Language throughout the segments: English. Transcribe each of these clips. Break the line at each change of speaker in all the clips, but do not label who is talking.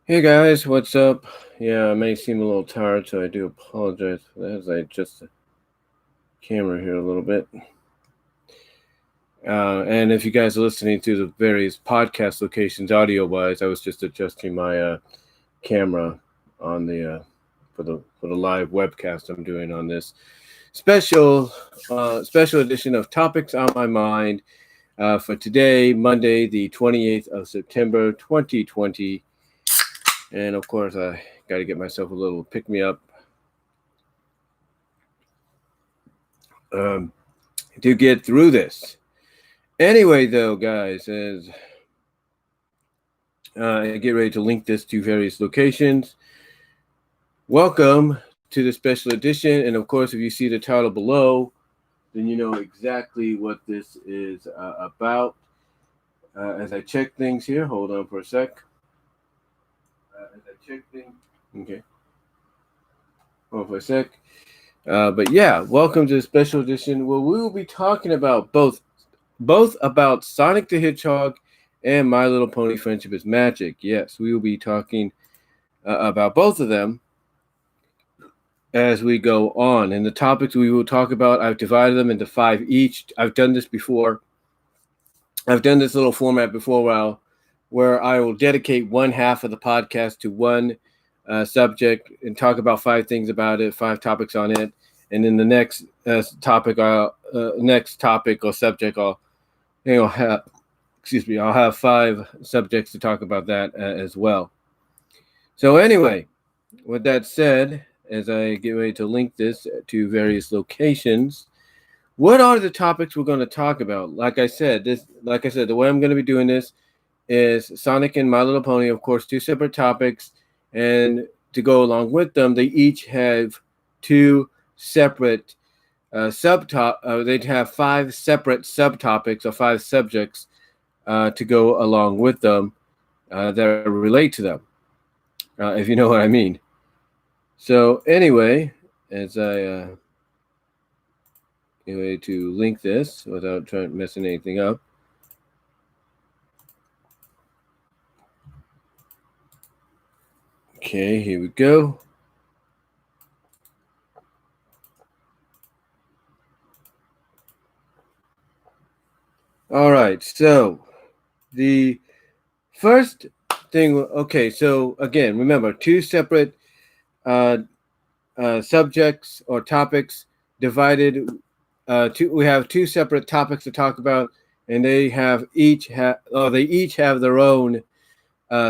Hey guys, what's up? Yeah, I may seem a little tired, so I do apologize for that as I adjust the camera here a little bit. And if you guys are listening to the various podcast locations audio-wise, I was just adjusting my camera on the for the live webcast I'm doing on this special edition of Topics on My Mind for today, Monday, the 28th of September, 2020. And of course, I got to get myself a little pick-me-up to get through this. Anyway, though, guys, as I get ready to link this to various locations, welcome to the special edition. And of course, if you see the title below, then you know exactly what this is about. As I check things here, hold on for a sec. As I check things, okay, hold on for a sec. But yeah, welcome to the special edition where we will be talking about both about Sonic the Hedgehog and My Little Pony Friendship is Magic. Yes, we will be talking about both of them as we go on. And the topics we will talk about, I've divided them into 5 each. I've done this before. I've done this little format before where I will dedicate one half of the podcast to one subject and talk about 5 things about it, 5 topics on it. And then the next topic or subject, I'll have 5 subjects to talk about that as well. So anyway, with that said, as I get ready to link this to various locations, what are the topics we're going to talk about? Like I said, the way I'm going to be doing this is Sonic and My Little Pony, of course, 2 separate topics, and to go along with them, they each have 2 separate they'd have 5 separate subtopics or 5 subjects to go along with them that relate to them, if you know what I mean. So anyway, as I anyway to link this without messing anything up. Okay, here we go. All right, so the first thing, okay, so again, remember 2 separate subjects or topics divided. We have 2 separate topics to talk about, and they each have their own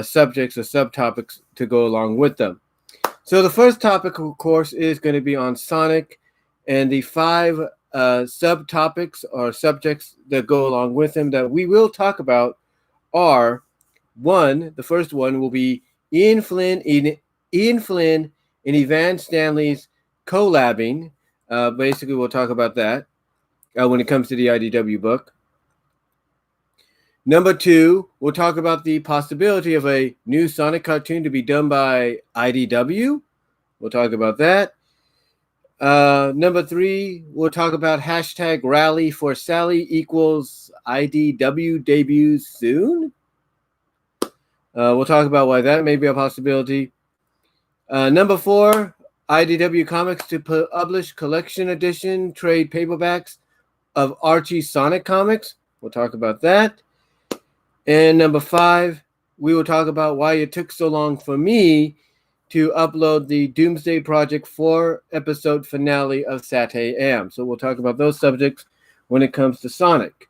subjects or subtopics to go along with them. So the first topic, of course, is going to be on Sonic, and the 5 subtopics or subjects that go along with him that we will talk about are: 1, the first one will be Ian Flynn and Evan Stanley's collabing. Basically, we'll talk about that when it comes to the IDW book. Number 2, we'll talk about the possibility of a new Sonic cartoon to be done by IDW. We'll talk about that. Number 3, we'll talk about hashtag rally for Sally equals IDW Debut Soon. We'll talk about why that may be a possibility. Number 4, IDW Comics to publish collection edition trade paperbacks of Archie Sonic comics. We'll talk about that. And number 5, we will talk about why it took so long for me to upload the Doomsday Project 4-episode finale of SatAM. So we'll talk about those subjects when it comes to Sonic.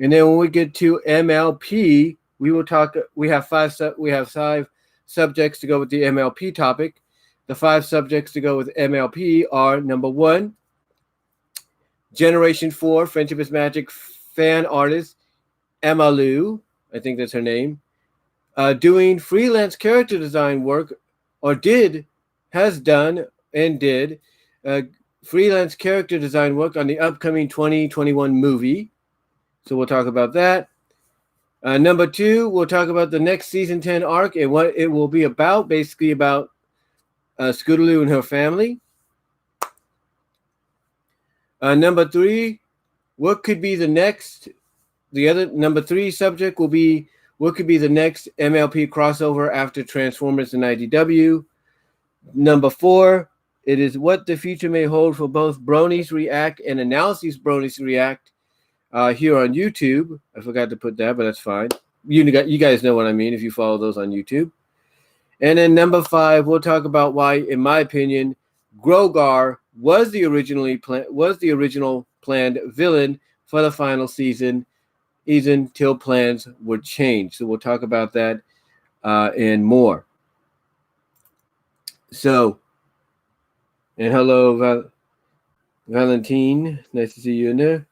And then when we get to MLP, we have 5 subjects to go with the MLP topic. The 5 subjects to go with MLP are: number 1, Generation 4 Friendship is Magic fan artist Imalou, I think that's her name, doing freelance character design work, or has done freelance character design work on the upcoming 2021 movie. So we'll talk about that. Number 2, we'll talk about the next season 10 arc and what it will be about, basically about Scootaloo and Her Family. Number 3, what could be the other number 3 subject will be What could be the next MLP crossover after Transformers and IDW? Number 4, it is what the future may hold for both Bronies React and Analysis Bronies React here on YouTube. I forgot to put that, but that's fine. You guys know what I mean if you follow those on YouTube. And then number 5, we'll talk about why, in my opinion, Grogar was the original planned villain for the final season, even till plans were changed. So we'll talk about that and more. So, and hello, Valentine. Nice to see you in there.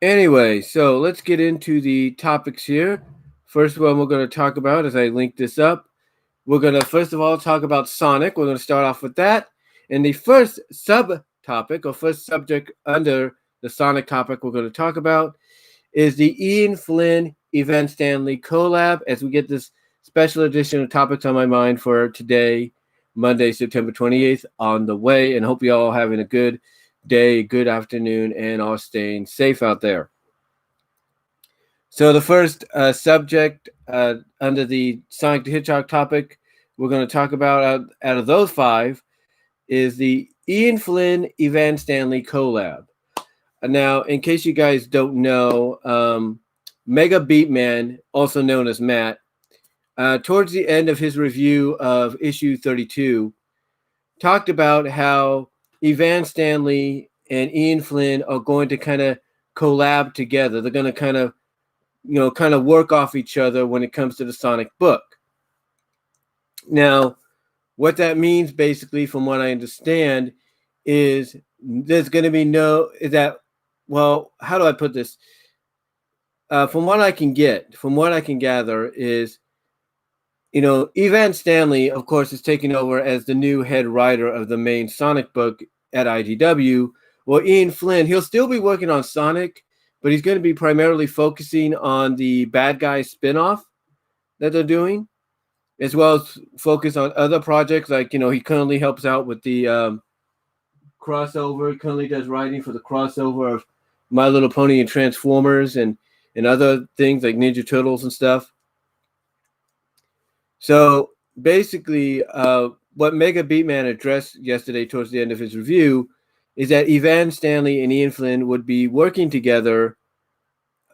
Anyway, so let's get into the topics here. First one we're going to talk about, as I link this up, we're going to first of all talk about Sonic. We're going to start off with that. And the first subtopic or first subject under the Sonic topic we're going to talk about is the Ian Flynn Evan Stanley collab, as we get this special edition of Topics on My Mind for today, Monday, September 28th, on the way. And hope you all having a good day, good afternoon, and all staying safe out there. So the first subject under the Sonic the Hedgehog topic we're going to talk about out of those 5 is the Ian Flynn Evan Stanley collab. Now, in case you guys don't know, Mega Beatman, also known as Matt, towards the end of his review of issue 32, talked about how Evan Stanley and Ian Flynn are going to kind of collab together. They're going to kind of work off each other when it comes to the Sonic book. Now, what that means, basically, from what I understand, is there's going to be how do I put this? From what I can gather is, Evan Stanley, of course, is taking over as the new head writer of the main Sonic book at IDW. Well, Ian Flynn, he'll still be working on Sonic, but he's going to be primarily focusing on the Bad Guys spinoff that they're doing, as well as focus on other projects. Like, he currently helps out with the crossover. He currently does writing for the crossover of My Little Pony and Transformers and other things like Ninja Turtles and stuff. So basically, what Mega Beatman addressed yesterday towards the end of his review is that Evan Stanley and Ian Flynn would be working together,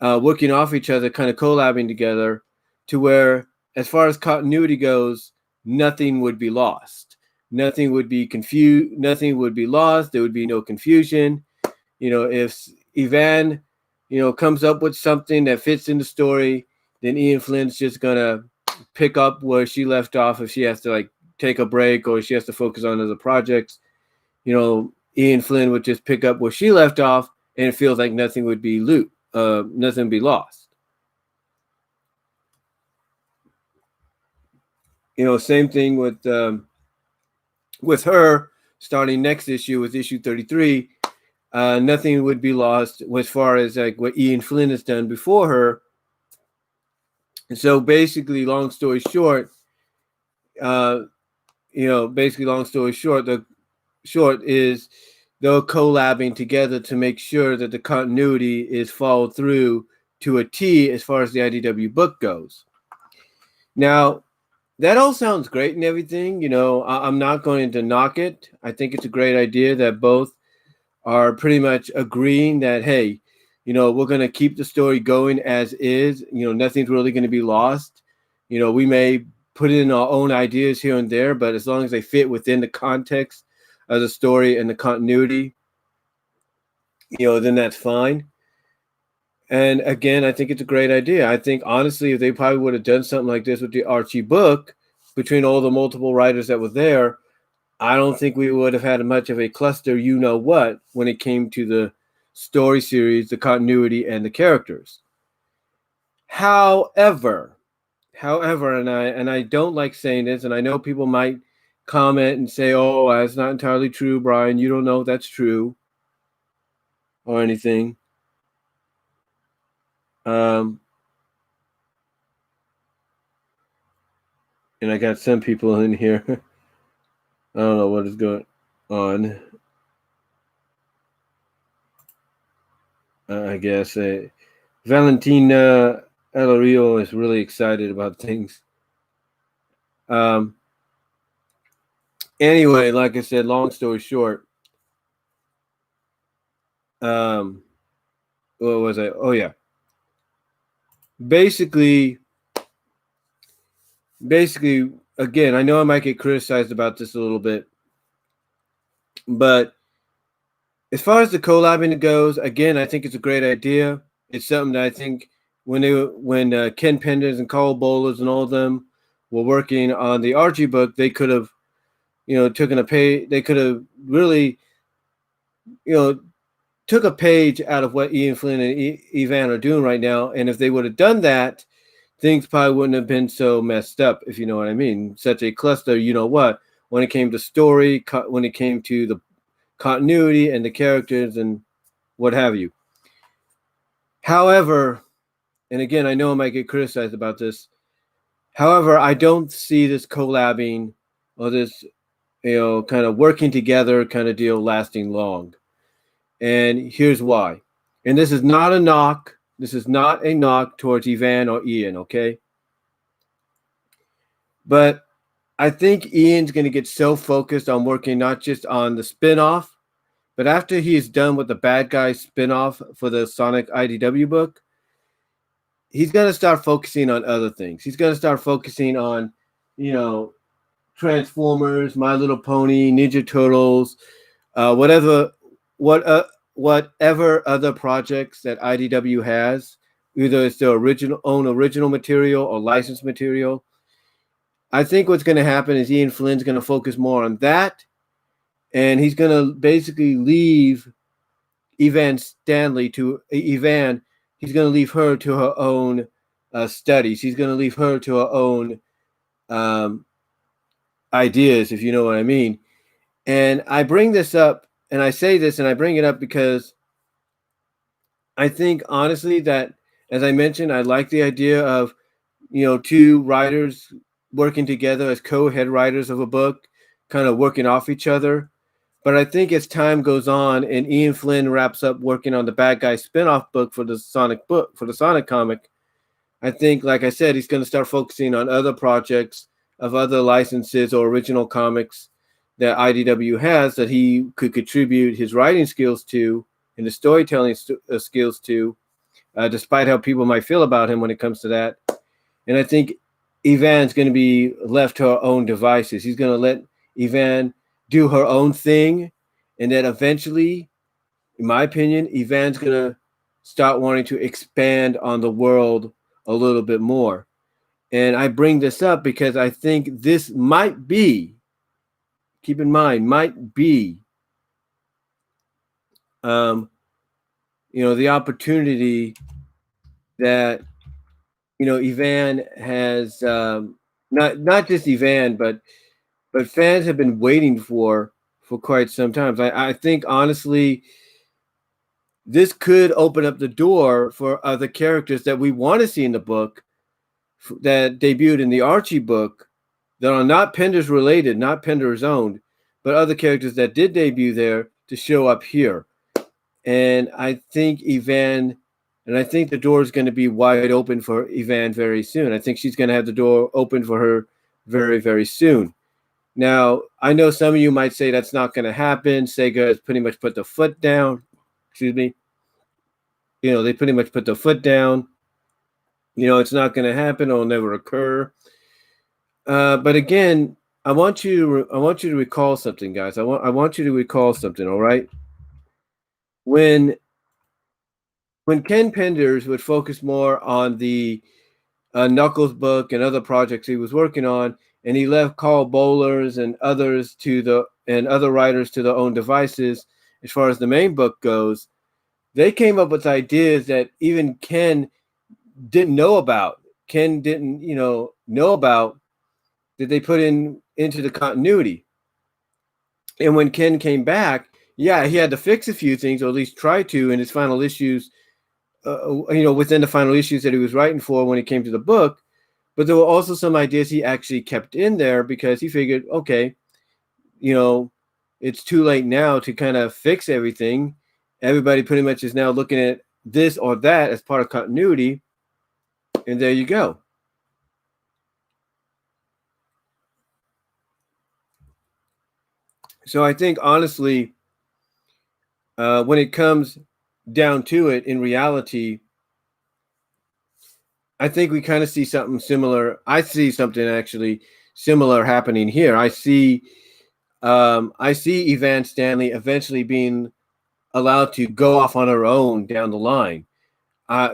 working off each other, kind of collabing together, to where, as far as continuity goes, nothing would be lost. Nothing would be confused. Nothing would be lost. There would be no confusion. If Evan, comes up with something that fits in the story, then Ian Flynn's just gonna pick up where she left off. If she has to take a break or she has to focus on other projects, Ian Flynn would just pick up where she left off, and it feels like nothing would be nothing would be lost. Same thing with her starting next issue with issue 33. Nothing would be lost as far as what Ian Flynn has done before her. And so basically, long story short, the short is they're collabing together to make sure that the continuity is followed through to a T as far as the IDW book goes. Now, that all sounds great and everything. I'm not going to knock it. I think it's a great idea that both are pretty much agreeing that, hey, we're going to keep the story going as is. Nothing's really going to be lost. We may put in our own ideas here and there, but as long as they fit within the context of the story and the continuity, then that's fine. And again, I think it's a great idea. I think, honestly, if they probably would have done something like this with the Archie book, between all the multiple writers that were there, I don't think we would have had much of a cluster, when it came to the story series, the continuity, and the characters. However, and I don't like saying this, and I know people might comment and say, "Oh, that's not entirely true, Brian. You don't know if that's true or anything." and I got some people in here. I don't know what is going on. I guess Valentina Elario is really excited about things. Anyway, like I said, long story short, what was I? Oh yeah, basically, again, I know I might get criticized about this a little bit, but as far as the collabing goes, again, I think it's a great idea. It's something that I think when Ken Penders and Carl Bowlers and all of them were working on the Archie book, they could have, taken a page. They could have really, took a page out of what Ian Flynn and Evan are doing right now. And if they would have done that, things probably wouldn't have been so messed up, if you know what I mean. Such a cluster, when it came to story, when it came to the continuity and the characters and what have you. However, and again, I know I might get criticized about this. However, I don't see this collabing or this, kind of working together kind of deal lasting long. And here's why. And this is not a knock. This is not a knock towards Evan or Ian, okay? But I think Ian's going to get so focused on working not just on the spinoff, but after he's done with the Bad Guys spinoff for the Sonic IDW book, he's going to start focusing on other things. He's going to start focusing on, Transformers, My Little Pony, Ninja Turtles, whatever other projects that IDW has, either it's their original material or licensed material. I think what's going to happen is Ian Flynn's going to focus more on that, and he's going to basically leave Stanley to Evan. He's going to leave her to her own studies. He's going to leave her to her own ideas, if you know what I mean. And I bring this up, and I say this, and I bring it up because I think, honestly, that, as I mentioned, I like the idea of, two writers working together as co-head writers of a book, kind of working off each other. But I think as time goes on and Ian Flynn wraps up working on the Bad Guy spinoff book for the Sonic comic, I think, like I said, he's going to start focusing on other projects of other licenses or original comics that IDW has that he could contribute his writing skills to and the storytelling skills to, despite how people might feel about him when it comes to that. And I think Evan's going to be left to her own devices. He's going to let Evan do her own thing, and then eventually, in my opinion, Evan's going to start wanting to expand on the world a little bit more. And I bring this up because I think this might be, keep in mind, might be, the opportunity that, Evan has, not just Evan, but fans have been waiting for quite some time. I think, honestly, this could open up the door for other characters that we want to see in the book that debuted in the Archie book that are not Penders related, not Penders owned, but other characters that did debut there to show up here. And I think the door is going to be wide open for Evan very soon. I think she's going to have the door open for her very, very soon. Now, I know some of you might say that's not going to happen. Sega has pretty much put the foot down. Excuse me. They pretty much put the foot down. It's not going to happen. It'll never occur. But again, I want you to recall something, guys. I want you to recall something. All right. When Ken Penders would focus more on the Knuckles book and other projects he was working on, and he left Carl Bowlers and other writers to their own devices as far as the main book goes, they came up with ideas that even Ken didn't know about. Ken didn't, know about, that they put into the continuity. And when Ken came back, yeah, he had to fix a few things, or at least try to, in his final issues, within the final issues that he was writing for when it came to the book. But there were also some ideas he actually kept in there because he figured, okay, it's too late now to kind of fix everything. Everybody pretty much is now looking at this or that as part of continuity. And there you go. So I think, honestly, when it comes down to it, in reality, I think we kind of see something similar. I see something actually similar happening here. I see Evan Stanley eventually being allowed to go off on her own down the line.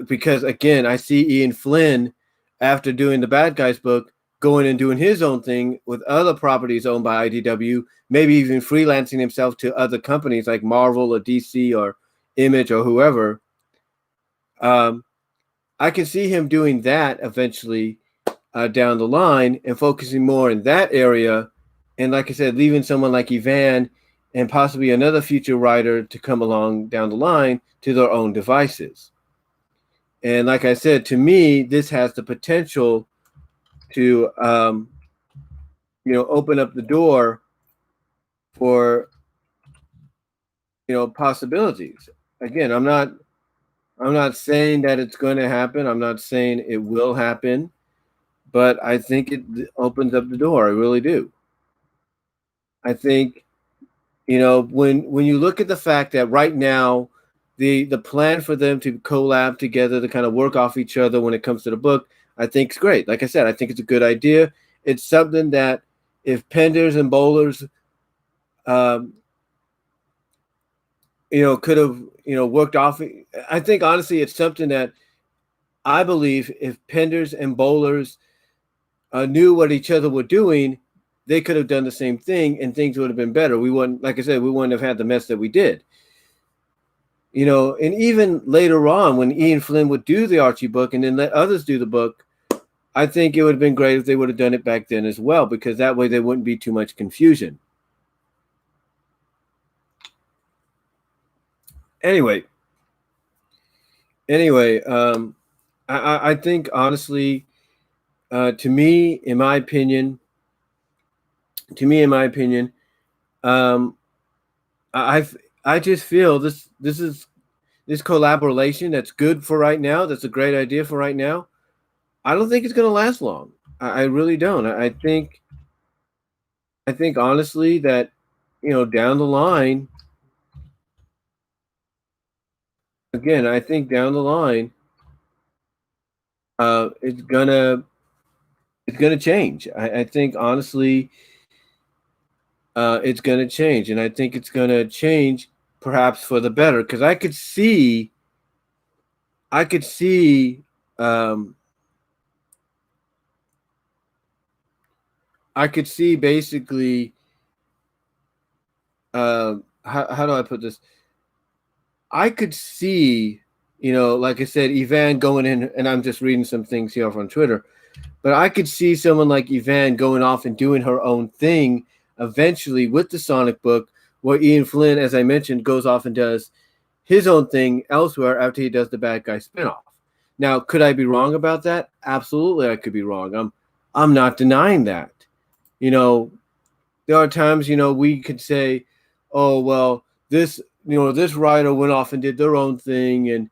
Because, again, I see Ian Flynn, after doing the Bad Guys book, going and doing his own thing with other properties owned by IDW, maybe even freelancing himself to other companies like Marvel or DC or Image or whoever. I can see him doing that eventually down the line and focusing more in that area. And like I said, leaving someone like Evan and possibly another future writer to come along down the line to their own devices. And like I said, to me, this has the potential to, open up the door for, possibilities. Again, I'm not saying that it's going to happen. I'm not saying it will happen, but I think it opens up the door. I really do. I think, when you look at the fact that right now, the plan for them to collab together to kind of work off each other when it comes to the book, I think it's great. Like I said, I think it's a good idea. It's something that if Penders and Bowlers, could have, worked off. I think, honestly, it's something that I believe if Penders and Bowlers knew what each other were doing, they could have done the same thing and things would have been better. We wouldn't, like I said, we wouldn't have had the mess that we did. And even later on when Ian Flynn would do the Archie book and then let others do the book, I think it would have been great if they would have done it back then as well, because that way there wouldn't be too much confusion. Anyway, I think, honestly, to me, in my opinion, I just feel this collaboration that's good for right now. That's a great idea for right now. I don't think it's going to last long. I really don't. I think honestly that, down the line, again, I think down the line, it's gonna change. I think, honestly, it's gonna change, and I think it's gonna change perhaps for the better, because I could see basically, how do I put this? I could see, like I said, Evan going in, and I'm just reading some things here on Twitter, but I could see someone like Evan going off and doing her own thing eventually with the Sonic book, where Ian Flynn, as I mentioned, goes off and does his own thing elsewhere after he does the Bad Guy spinoff. Now, could I be wrong about that? Absolutely, I could be wrong. I'm not denying that. There are times, we could say, oh, well, this writer went off and did their own thing and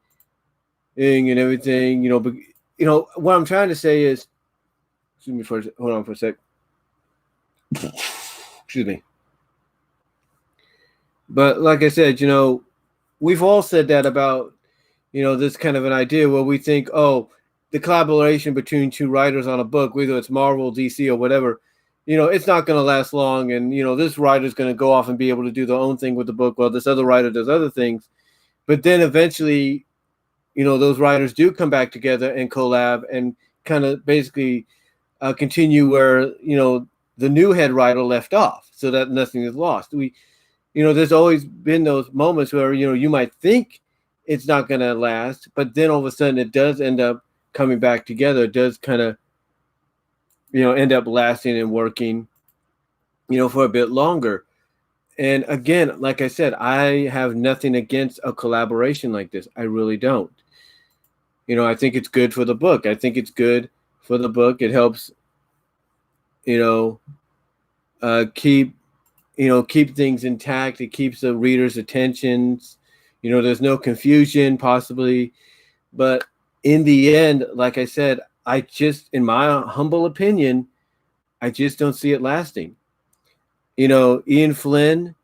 everything, but, what I'm trying to say is, hold on for a sec. Excuse me. But like I said, we've all said that about, this kind of an idea where we think, oh, the collaboration between two writers on a book, whether it's Marvel, DC, or whatever, it's not going to last long. And, this writer's going to go off and be able to do their own thing with the book while this other writer does other things. But then eventually, those writers do come back together and collab and kind of basically continue where, the new head writer left off, so that nothing is lost. There's always been those moments where, you might think it's not going to last, but then all of a sudden it does end up coming back together. It does kind of, end up lasting and working, for a bit longer. And again, like I said, I have nothing against a collaboration like this. I really don't. I think it's good for the book. I think it's good for the book. It helps, keep keep things intact. It keeps the reader's attentions. There's no confusion possibly, but in the end, like I said, I just, in my humble opinion, I just don't see it lasting. Ian Flynn,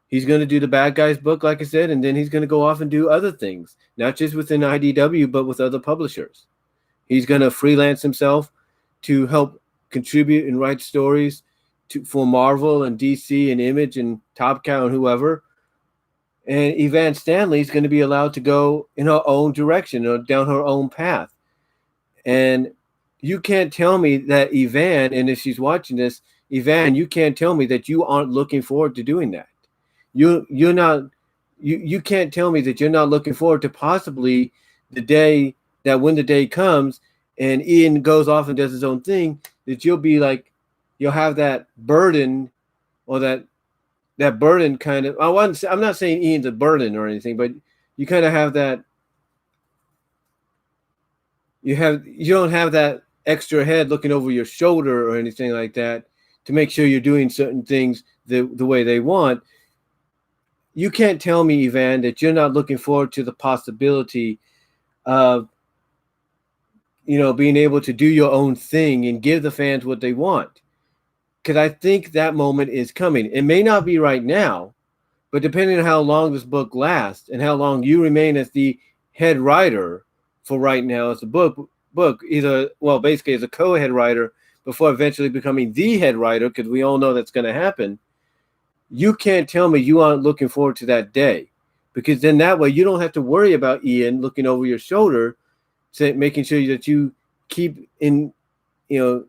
he's going to do the bad guys book, like I said, and then he's going to go off and do other things, not just within IDW, but with other publishers. He's going to freelance himself to help contribute and write stories for Marvel and DC and Image and Top Cow and whoever. And Evan Stanley is going to be allowed to go in her own direction or down her own path. And you can't tell me that Evan, and if she's watching this, Evan, you can't tell me that you aren't looking forward to doing that. You're not. You can't tell me that you're not looking forward to possibly the day that when the day comes and Ian goes off and does his own thing, that you'll be like, you'll have that burden, or that burden kind of. I'm not saying Ian's a burden or anything, but you kind of have that. You don't have that extra head looking over your shoulder or anything like that to make sure you're doing certain things the way they want. You can't tell me, Evan, that you're not looking forward to the possibility of, being able to do your own thing and give the fans what they want. Because I think that moment is coming. It may not be right now, but depending on how long this book lasts and how long you remain as the head writer for right now as a book, either, well, basically as a co-head writer before eventually becoming the head writer, because we all know that's going to happen. You can't tell me you aren't looking forward to that day, because then that way you don't have to worry about Ian looking over your shoulder, making sure that you keep in, that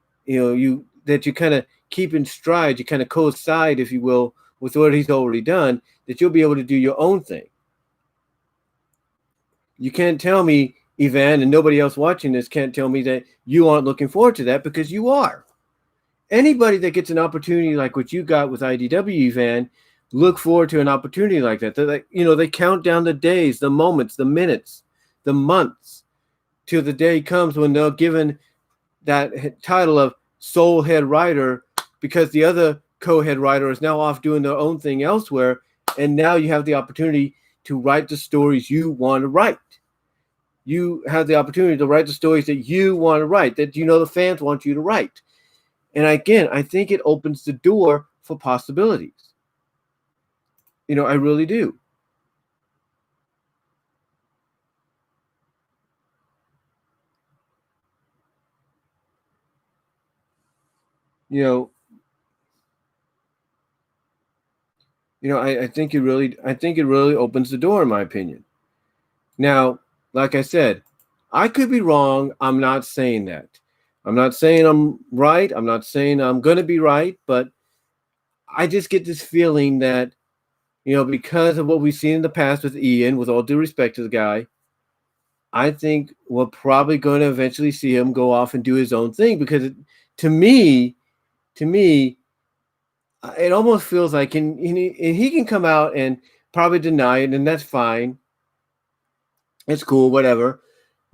you kind of keep in stride, you kind of coincide, if you will, with what he's already done, that you'll be able to do your own thing. You can't tell me, Evan, and nobody else watching this can't tell me that you aren't looking forward to that, because you are. Anybody that gets an opportunity like what you got with IDW, Evan, look forward to an opportunity like that. They're like, they count down the days, the moments, the minutes, the months, till the day comes when they're given that title of sole head writer, because the other co-head writer is now off doing their own thing elsewhere, and now you have the opportunity to write the stories you want to write. You have the opportunity to write the stories that you want to write, that the fans want you to write. And again, I think it opens the door for possibilities. I really do. I think it really opens the door, in my opinion. Now, like I said, I could be wrong. I'm not saying that. I'm not saying I'm right. I'm not saying I'm going to be right, but I just get this feeling that, because of what we've seen in the past with Ian, with all due respect to the guy, I think we're probably going to eventually see him go off and do his own thing, because to me, it almost feels like, and he can come out and probably deny it, and that's fine. It's cool, whatever.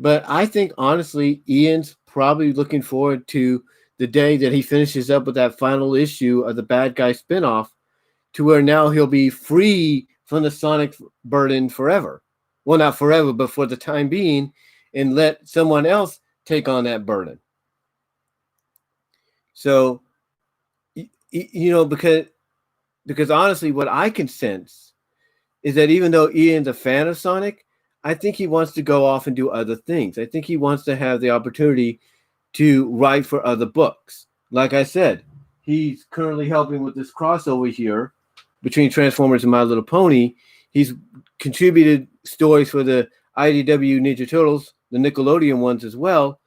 But I think, honestly, Ian's probably looking forward to the day that he finishes up with that final issue of the Bad Guy spinoff, to where now he'll be free from the Sonic burden forever. Well, not forever, but for the time being, and let someone else take on that burden. So, because honestly, what I can sense is that even though Ian's a fan of Sonic, I think he wants to go off and do other things. I think he wants to have the opportunity to write for other books. Like I said, he's currently helping with this crossover here between Transformers and My Little Pony. He's contributed stories for the IDW Ninja Turtles, the Nickelodeon ones as well.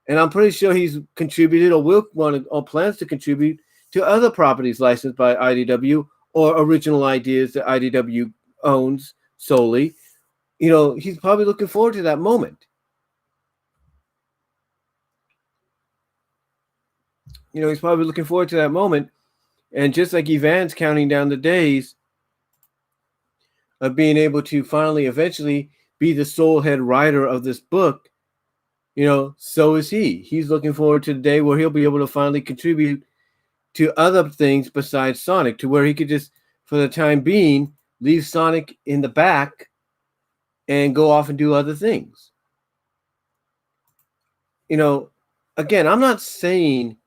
And I'm pretty sure he's contributed or plans to contribute to other properties licensed by IDW or original ideas that IDW owns solely. He's probably looking forward to that moment. He's probably looking forward to that moment. And just like Evan's counting down the days of being able to finally, eventually be the sole head writer of this book, So is he. He's looking forward to the day where he'll be able to finally contribute to other things besides Sonic, to where he could just, for the time being, leave Sonic in the back and go off and do other things. Again, I'm not saying.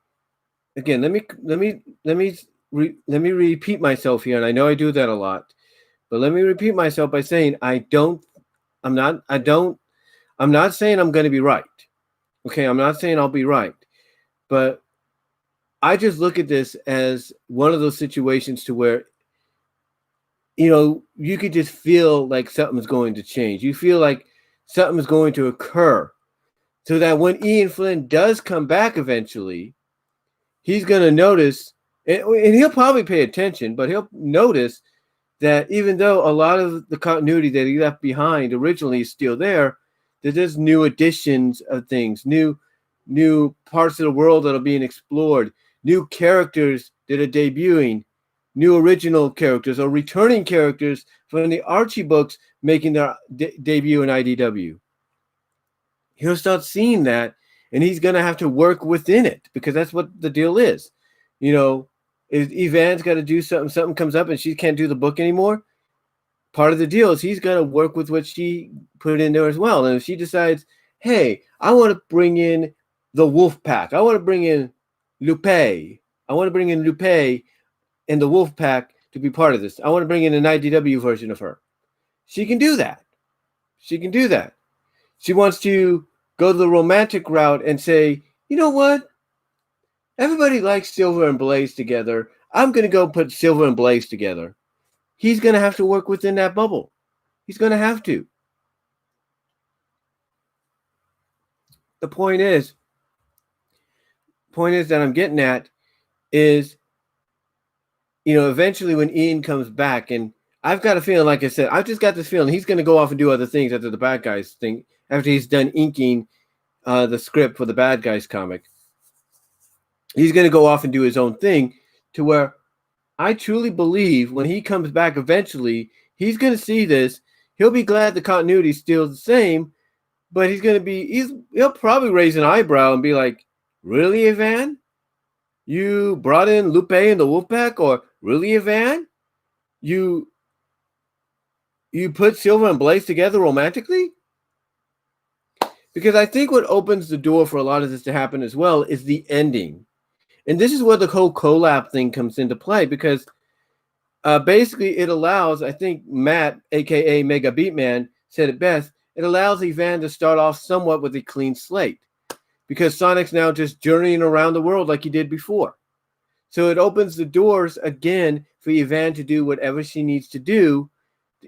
Again, let me repeat myself here, and I know I do that a lot, but let me repeat myself by saying I'm not saying I'm going to be right. Okay, I'm not saying I'll be right, but I just look at this as one of those situations to where, you could just feel like something's going to change. You feel like something's going to occur, so that when Ian Flynn does come back eventually, he's going to notice, and he'll probably pay attention, but he'll notice that even though a lot of the continuity that he left behind originally is still there, that there's new additions of things, new parts of the world that are being explored, new characters that are debuting, new original characters or returning characters from the Archie books making their debut in IDW. He'll start seeing that, and he's going to have to work within it, because that's what the deal is. If Yvonne's got to do something comes up and she can't do the book anymore, part of the deal is he's got to work with what she put in there as well. And if she decides, hey, I want to bring in the Wolf Pack, I want to bring in Lupe, and the Wolf Pack to be part of this, I want to bring in an IDW version of her, she can do that. She wants to go the romantic route and say, you know what? Everybody likes Silver and Blaze together. I'm going to go put Silver and Blaze together. He's going to have to work within that bubble. He's going to have to. The point is that I'm getting at is, eventually when Ian comes back, and I've got a feeling, like I said, I've just got this feeling he's going to go off and do other things after the Bad Guys thing, after he's done inking the script for the Bad Guys comic. He's going to go off and do his own thing, to where I truly believe when he comes back eventually, he's going to see this. He'll be glad the continuity is still the same, but he'll probably raise an eyebrow and be like, really, Yvonne? You brought in Lupe and the Wolfpack? Or really, Yvonne? You put Silver and Blaze together romantically? Because I think what opens the door for a lot of this to happen as well is the ending. And this is where the whole collab thing comes into play, because basically it allows, I think Matt, a.k.a. Mega Beatman, said it best, it allows Yvonne to start off somewhat with a clean slate, because Sonic's now just journeying around the world like he did before. So it opens the doors again for Yvonne to do whatever she needs to do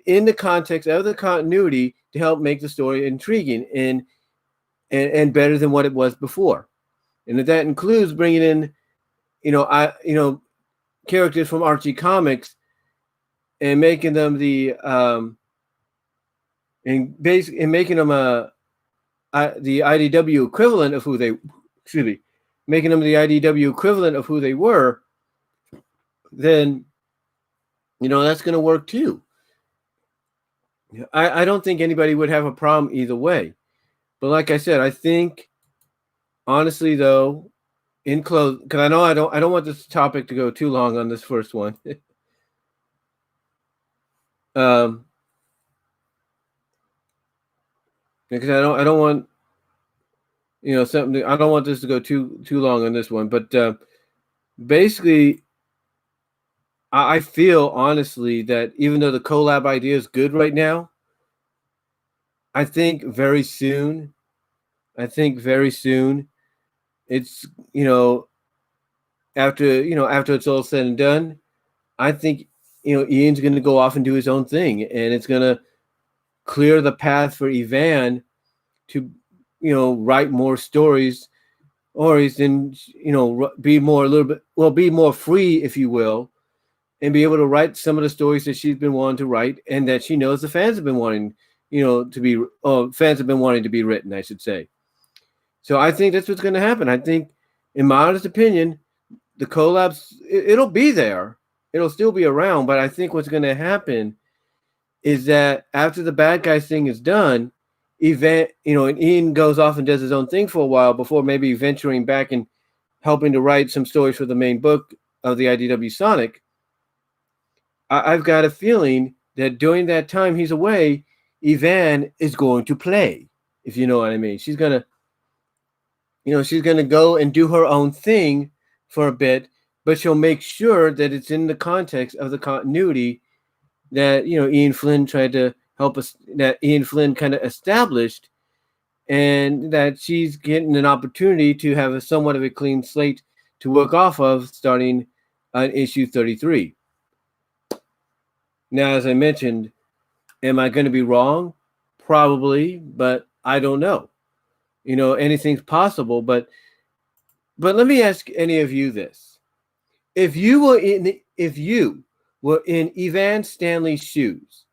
in the context of the continuity to help make the story intriguing and better than what it was before. And that includes bringing in, characters from Archie comics and making them the making them the IDW equivalent of who they, making them the IDW equivalent of who they were. Then, that's going to work too. I don't think anybody would have a problem either way. But like I said, I think, honestly, though, in close, because I know I don't want this topic to go too long on this first one. Because I don't want something. I don't want this to go too long on this one. But basically, I feel honestly that even though the collab idea is good right now, I think very soon, it's after it's all said and done, I think Ian's going to go off and do his own thing, and it's going to clear the path for Yvonne to write more stories, or then be more free, if you will, and be able to write some of the stories that she's been wanting to write, and that she knows the fans have been wanting fans have been wanting to be written, I should say. So I think that's what's going to happen. I think, in my honest opinion, the collabs, it'll be there. It'll still be around. But I think what's going to happen is that after the Bad Guys thing is done, event, and Ian goes off and does his own thing for a while before maybe venturing back and helping to write some stories for the main book of the IDW Sonic, I've got a feeling that during that time he's away, Yvonne is going to play, if you know what I mean. She's gonna go and do her own thing for a bit, but she'll make sure that it's in the context of the continuity that Ian Flynn tried to help us, that Ian Flynn kind of established, and that she's getting an opportunity to have a somewhat of a clean slate to work off of starting on issue 33. Now, as I mentioned, am I going to be wrong? Probably, but I don't know. Anything's possible, but let me ask any of you this. If you were in Evan Stanley's shoes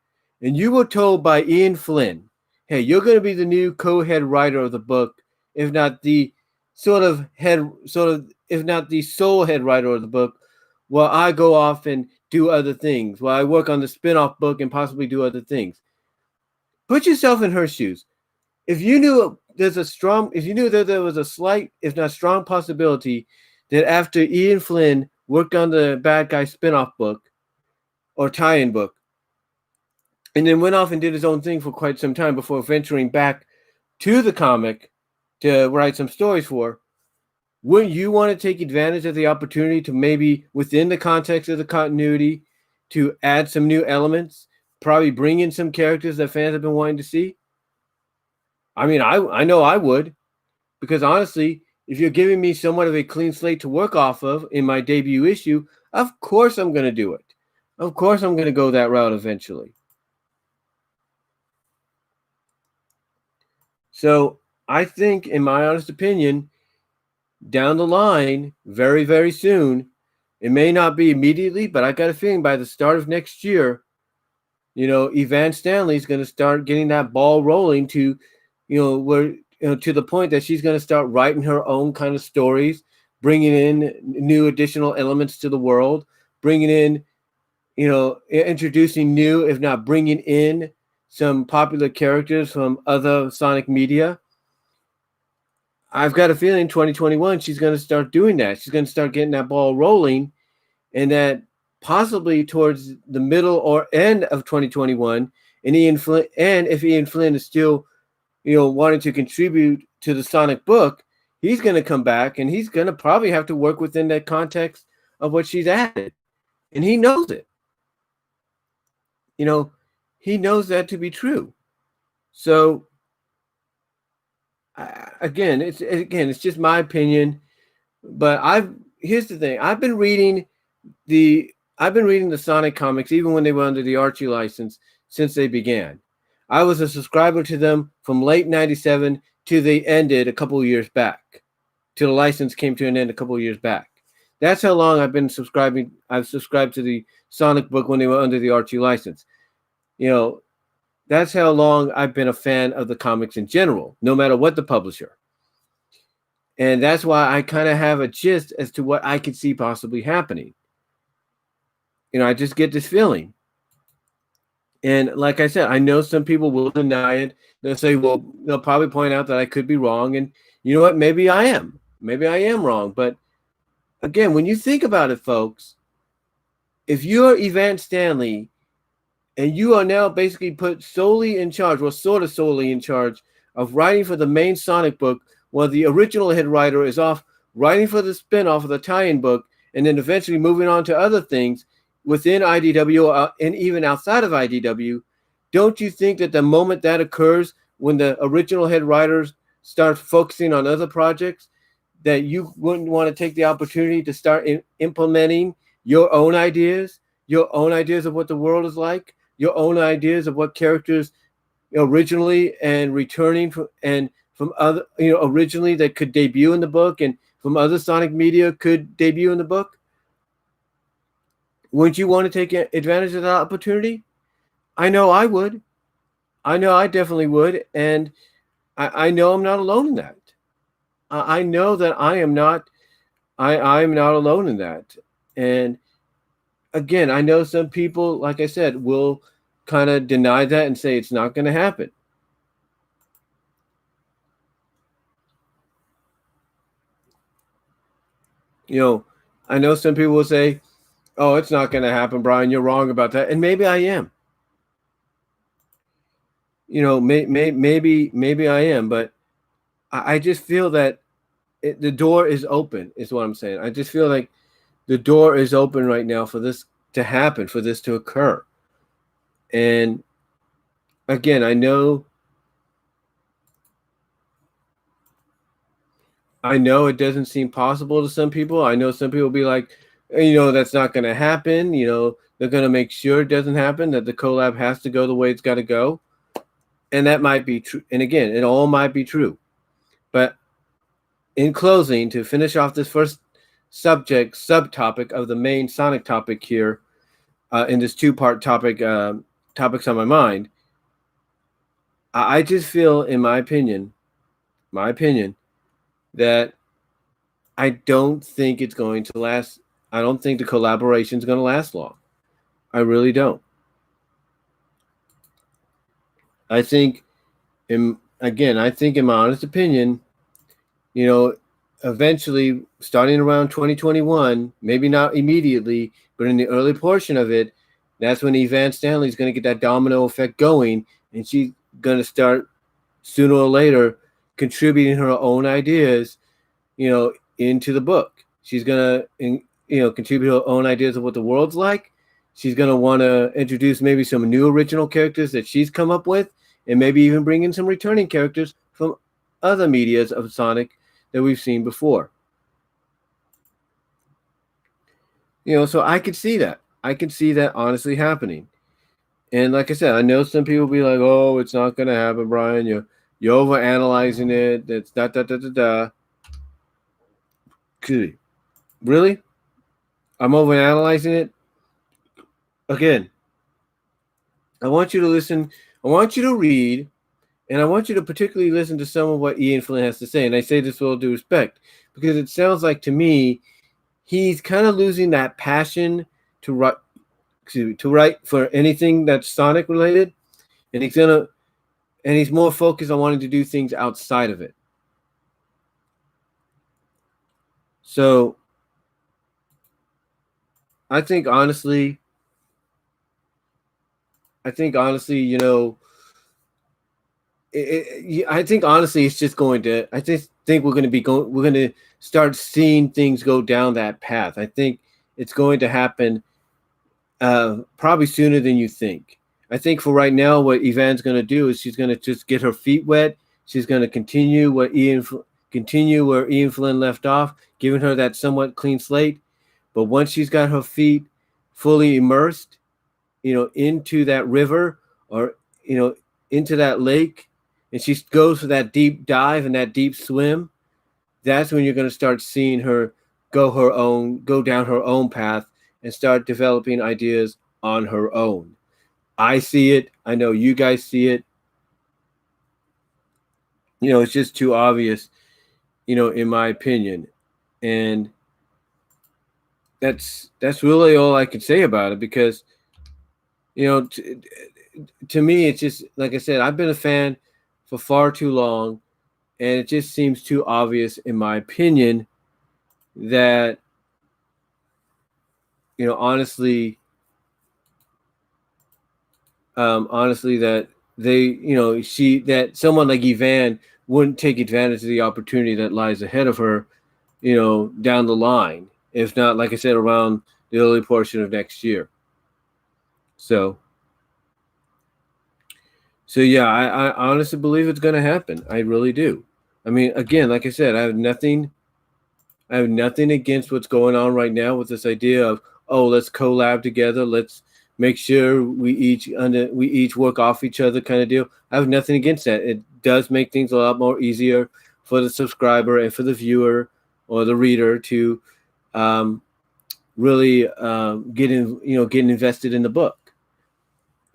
and you were told by Ian Flynn, hey, you're going to be the new co-head writer of the book, if not the if not the sole head writer of the book, while I go off and do other things, while I work on the spin-off book and possibly do other things. Put yourself in her shoes. If you knew that there was a slight, if not strong possibility that after Ian Flynn worked on the Bad Guy spin-off book or tie-in book, and then went off and did his own thing for quite some time before venturing back to the comic to write some stories for, wouldn't you want to take advantage of the opportunity to maybe, within the context of the continuity, to add some new elements, probably bring in some characters that fans have been wanting to see? I mean, I know I would, because honestly, if you're giving me somewhat of a clean slate to work off of in my debut issue, of course I'm going to do it. Of course I'm going to go that route eventually. So I think, in my honest opinion, down the line, very, very soon, it may not be immediately, but I got a feeling by the start of next year, Evan Stanley's going to start getting that ball rolling to, to the point that she's going to start writing her own kind of stories, bringing in new additional elements to the world, bringing in, introducing new, if not bringing in some popular characters from other Sonic media. I've got a feeling 2021, she's going to start doing that. She's going to start getting that ball rolling, and that possibly towards the middle or end of 2021, and if Ian Flynn is still, wanting to contribute to the Sonic book, he's going to come back, and he's going to probably have to work within that context of what she's added. And he knows it. He knows that to be true. So, it's just my opinion. But here's the thing. I've been reading the Sonic comics even when they were under the Archie license since they began. I was a subscriber to them from late '97 to they ended a couple of years back. Till the license came to an end a couple of years back. That's how long I've been subscribing. I've subscribed to the Sonic book when they were under the Archie license. That's how long I've been a fan of the comics in general, no matter what the publisher. And that's why I kind of have a gist as to what I could see possibly happening. I just get this feeling. And like I said, I know some people will deny it. They'll say, well, they'll probably point out that I could be wrong. And you know what? Maybe I am. Maybe I am wrong. But again, when you think about it, folks, if you're Evan Stanley and you are now basically put solely in charge, well, sort of solely in charge of writing for the main Sonic book, while the original head writer is off writing for the spinoff of the tie-in book, and then eventually moving on to other things within IDW and even outside of IDW, don't you think that the moment that occurs, when the original head writers start focusing on other projects, that you wouldn't want to take the opportunity to start implementing your own ideas of what the world is like, your own ideas of what characters originally and returning from other, originally that could debut in the book and from other Sonic media could debut in the book? Wouldn't you want to take advantage of that opportunity? I know I would. I know I definitely would. And I know I'm not alone in that. I know that I'm not alone in that. And again, I know some people, like I said, will kind of deny that and say it's not going to happen. You know, I know some people will say, "Oh, it's not going to happen, Brian. You're wrong about that," and maybe I am. You know, maybe I am, but I just feel that the door is open. Is what I'm saying. I just feel like the door is open right now for this to happen, for this to occur. And again, I know it doesn't seem possible to some people. I know some people will be like, that's not going to happen. They're going to make sure it doesn't happen, that the collab has to go the way it's got to go. And that might be true. And again, it all might be true. But in closing, to finish off this first subtopic of the main Sonic topic here, in this two-part topics on my mind, I just feel, in my opinion, that I don't think it's going to last. I don't think the collaboration is going to last long. I really don't. I think, in my honest opinion, eventually, starting around 2021, maybe not immediately, but in the early portion of it, that's when Evan Stanley is going to get that domino effect going, and she's going to start sooner or later contributing her own ideas, into the book. She's going to, contribute her own ideas of what the world's like. She's going to want to introduce maybe some new original characters that she's come up with, and maybe even bring in some returning characters from other medias of Sonic that we've seen before. So I could see that. I could see that honestly happening. And like I said, I know some people be like, "Oh, it's not going to happen, Brian. You're over analyzing it. It's da." Really? I'm over analyzing it. Again, I want you to listen. I want you to read, and I want you to particularly listen to some of what Ian Flynn has to say. And I say this with all due respect, because it sounds like to me he's kind of losing that passion to write for anything that's Sonic related, and he's more focused on wanting to do things outside of it. So I think honestly, I think honestly, it's just going to. I just think we're going to start seeing things go down that path. I think it's going to happen probably sooner than you think. I think for right now, what Evan's going to do is she's going to just get her feet wet. She's going to continue where Ian Flynn left off, giving her that somewhat clean slate. But once she's got her feet fully immersed, into that river or, into that lake, and she goes for that deep dive and that deep swim, that's when you're going to start seeing her go down her own path and start developing ideas on her own. I see it. I know you guys see it. It's just too obvious, in my opinion. And that's really all I can say about it, because, to me, it's just, like I said, I've been a fan for far too long, and it just seems too obvious, in my opinion, that, honestly, that that someone like Evan wouldn't take advantage of the opportunity that lies ahead of her, down the line, if not, like I said, around the early portion of next year. So yeah, I honestly believe it's going to happen. I really do. I mean, again, like I said, I have nothing against what's going on right now with this idea of, oh, let's collab together. Let's make sure we each work off each other kind of deal. I have nothing against that. It does make things a lot more easier for the subscriber and for the viewer or the reader to really get invested in the book.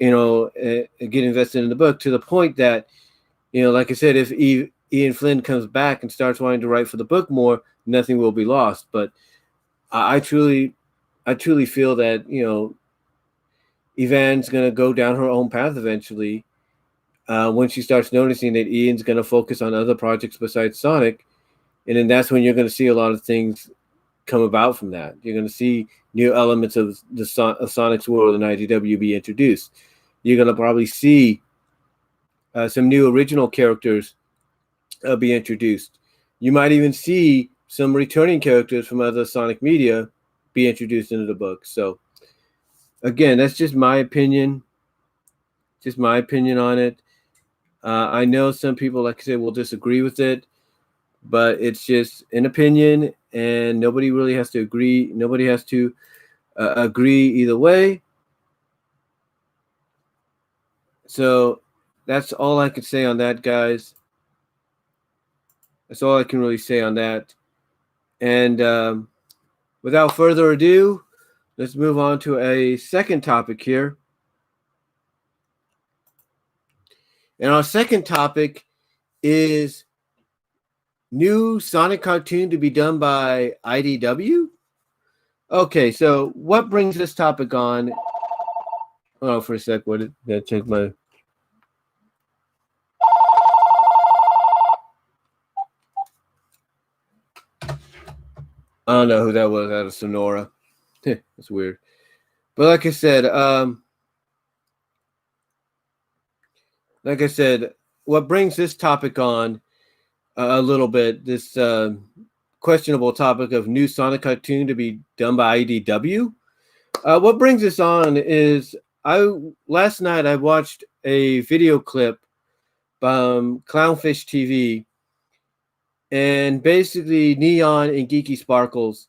Get invested in the book to the point that, like I said, if Ian Flynn comes back and starts wanting to write for the book more, nothing will be lost. But I truly feel that, Evan's going to go down her own path eventually when she starts noticing that Ian's going to focus on other projects besides Sonic. And then that's when you're going to see a lot of things come about from that. You're going to see new elements of Sonic's world and IDW be introduced. You're going to probably see some new original characters be introduced. You might even see some returning characters from other Sonic media be introduced into the book. So, again, that's just my opinion. Just my opinion on it. I know some people, like I said, will disagree with it, but it's just an opinion, and nobody really has to agree. Nobody has to agree either way. So that's all I can say on that, guys. That's all I can really say on that. And without further ado, let's move on to a second topic here. And our second topic is new Sonic cartoon to be done by IDW. Okay, so what brings this topic on? Oh, for a sec, what did I check my? I don't know who that was out of Sonora. That's weird. But like I said, what brings this topic on a little bit, this questionable topic of new Sonic cartoon to be done by IDW. What brings this on is last night I watched a video clip from Clownfish TV, and basically Neon and Geeky Sparkles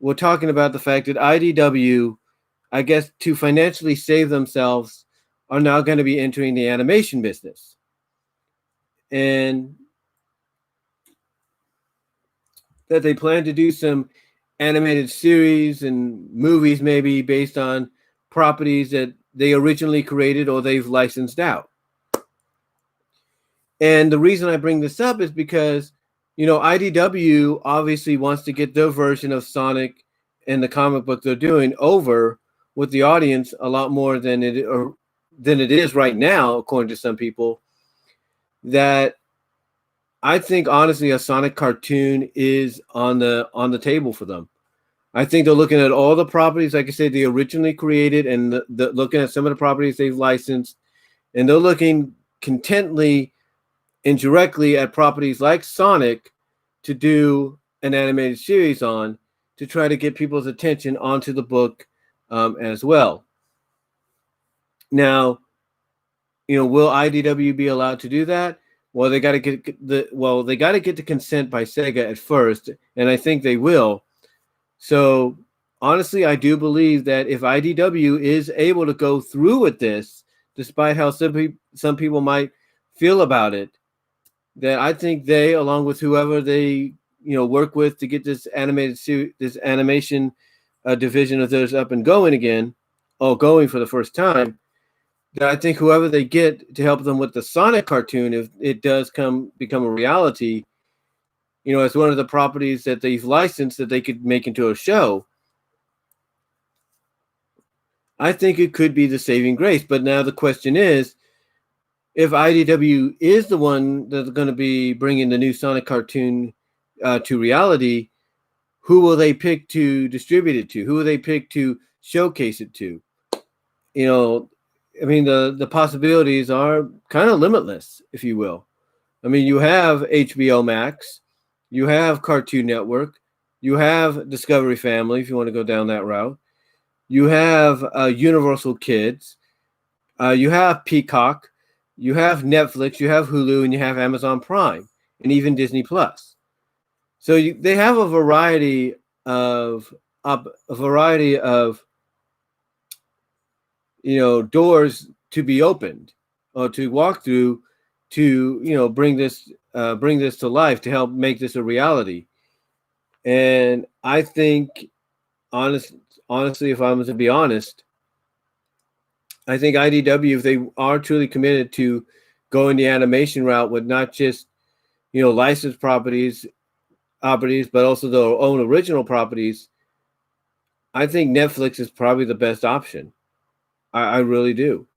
were talking about the fact that IDW, I guess to financially save themselves, are now going to be entering the animation business. And that they plan to do some animated series and movies maybe based on properties that they originally created or they've licensed out. And the reason I bring this up is because, IDW obviously wants to get their version of Sonic and the comic book they're doing over with the audience a lot more than it is right now, according to some people. That I think honestly a Sonic cartoon is on the table for them. I think they're looking at all the properties, like I said, they originally created, and looking at some of the properties they've licensed, and they're looking contently and directly at properties like Sonic to do an animated series on, to try to get people's attention onto the book as well. Now, will IDW be allowed to do that? Well, they got to get the consent by Sega at first, and I think they will. So honestly, I do believe that if IDW is able to go through with this, despite how some people might feel about it, that I think they, along with whoever they work with to get this animation division of theirs up and going again, going for the first time, that I think whoever they get to help them with the Sonic cartoon, if it does become a reality, as one of the properties that they've licensed that they could make into a show, I think it could be the saving grace. But now the question is, if IDW is the one that's going to be bringing the new Sonic cartoon to reality, who will they pick to distribute it to? Who will they pick to showcase it to? The possibilities are kind of limitless, if you will. You have HBO Max, you have Cartoon Network, you have Discovery Family, if you want to go down that route. You have Universal Kids, you have Peacock, you have Netflix, you have Hulu, and you have Amazon Prime, and even Disney Plus. So they have a variety of doors to be opened or to walk through to bring this to life, to help make this a reality. And I think honestly, if I'm to be honest, I think IDW, if they are truly committed to going the animation route with not just licensed properties, but also their own original properties, I think Netflix is probably the best option. I really do.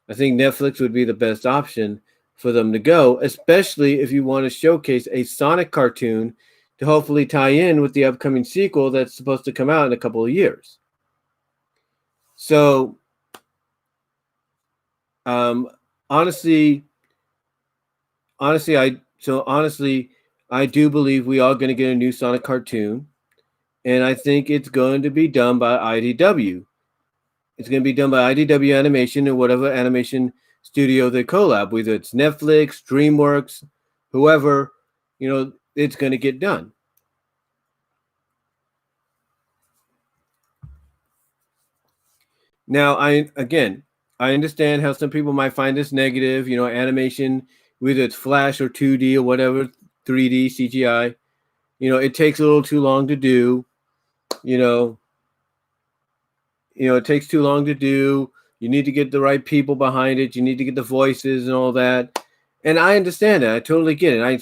I think Netflix would be the best option for them to go, especially if you want to showcase a Sonic cartoon to hopefully tie in with the upcoming sequel that's supposed to come out in a couple of years. So, honestly, I do believe we are going to get a new Sonic cartoon, and I think it's going to be done by IDW. It's going to be done by IDW Animation and whatever animation studio they collab, whether it's Netflix, DreamWorks, whoever, it's going to get done. Now, I understand how some people might find this negative, animation, whether it's Flash or 2D or whatever, 3D, CGI, it takes a little too long to do, it takes too long to do. You need to get the right people behind it. You need to get the voices and all that. And I understand that. I totally get it. I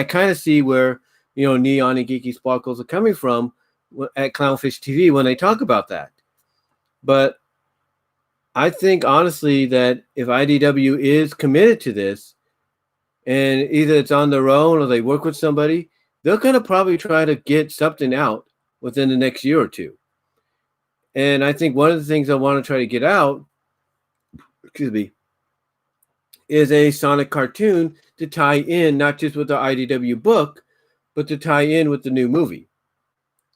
kind of see where, Neon and Geeky Sparkles are coming from at Clownfish TV when they talk about that. But I think, honestly, that if IDW is committed to this, and either it's on their own or they work with somebody, they're going to probably try to get something out within the next year or two. And I think one of the things I want to try to get out, is a Sonic cartoon to tie in, not just with the IDW book, but to tie in with the new movie.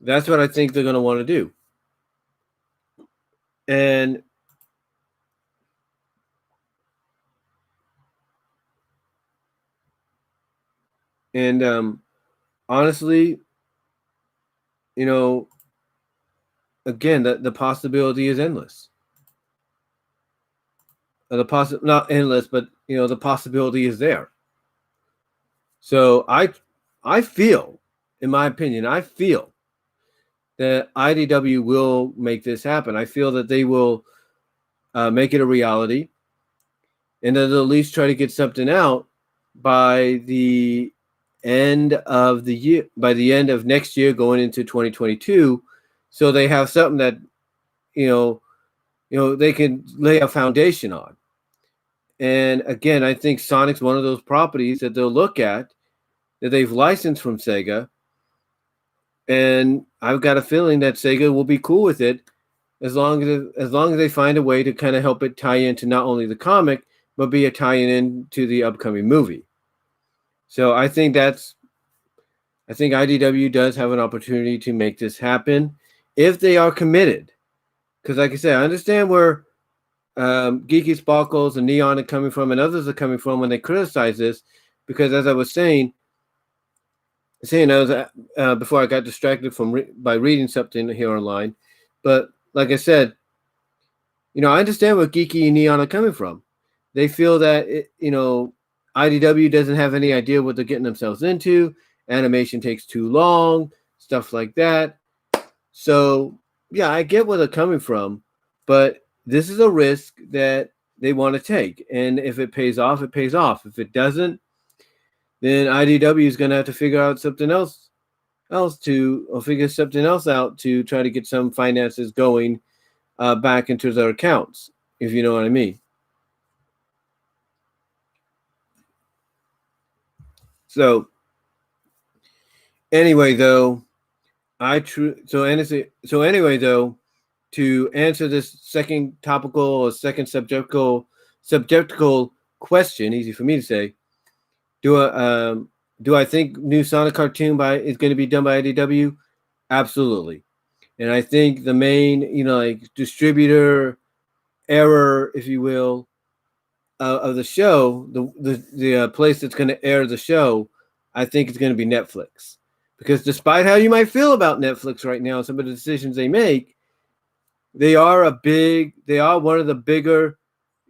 That's what I think they're going to want to do. And honestly, again, the possibility is endless. Not endless, but the possibility is there. So I feel, in my opinion, that IDW will make this happen. I feel that they will make it a reality, and that they'll at least try to get something out by the end of the year, by the end of next year, going into 2022, so they have something that they can lay a foundation on. And again, I think Sonic's one of those properties that they'll look at that they've licensed from Sega, and I've got a feeling that Sega will be cool with it as long as they find a way to kind of help it tie into not only the comic, but be a tie-in into the upcoming movie. So I think IDW does have an opportunity to make this happen if they are committed. Because like I said, I understand where Geeky Sparkles and Neon are coming from, and others are coming from when they criticize this, because as I was saying I was before I got distracted by reading something here online, but like I said, I understand where Geeky and Neon are coming from. They feel that IDW doesn't have any idea what they're getting themselves into. Animation takes too long, stuff like that. So yeah, I get where they're coming from, but this is a risk that they want to take. And if it pays off, it pays off. If it doesn't, then IDW is going to have to figure out something else figure something else out to try to get some finances going back into their accounts, if you know what I mean. So anyway, though, to answer this second topical or second subjectical question, easy for me to say, do I think new Sonic cartoon is going to be done by IDW? Absolutely. And I think the main, distributor error, if you will, of the show, the place that's going to air the show, I think it's going to be Netflix. Because despite how you might feel about Netflix right now, some of the decisions they make, they are one of the bigger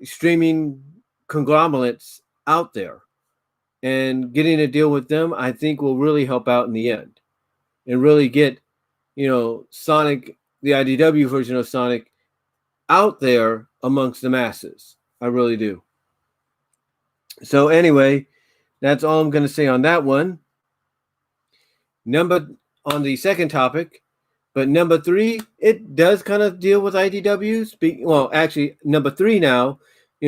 streaming conglomerates out there. And getting a deal with them, I think, will really help out in the end and really get, Sonic, the IDW version of Sonic, out there amongst the masses. I really do. So anyway, that's all I'm going to say on that one. On the second topic, but number 3, it does kind of deal with IDW. Actually, number 3 now,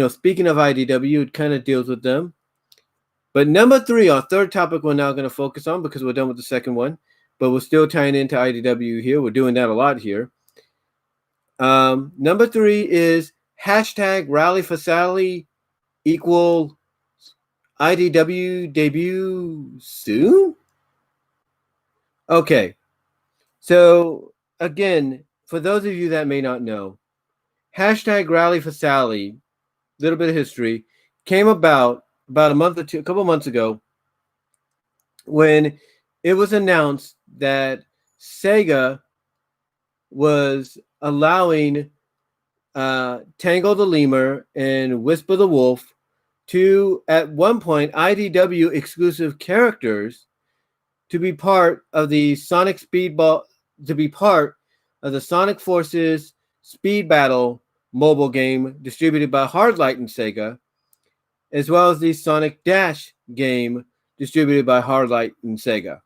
speaking of IDW, it kind of deals with them. But number 3, our third topic we're now going to focus on because we're done with the second one, but we're still tying into IDW here. We're doing that a lot here. Number 3 is hashtag Rally for Sally equal IDW Debut Soon. Okay. So again, for those of you that may not know, hashtag Rally for Sally, little bit of history, came about a couple months ago, when it was announced that Sega was allowing Tango the Lemur and Whisper the Wolf to, at one point, IDW exclusive characters to be part of the Sonic Speedball, to be part of the Sonic Forces Speed Battle mobile game distributed by Hardlight and Sega, as well as the Sonic Dash game distributed by Hardlight and Sega.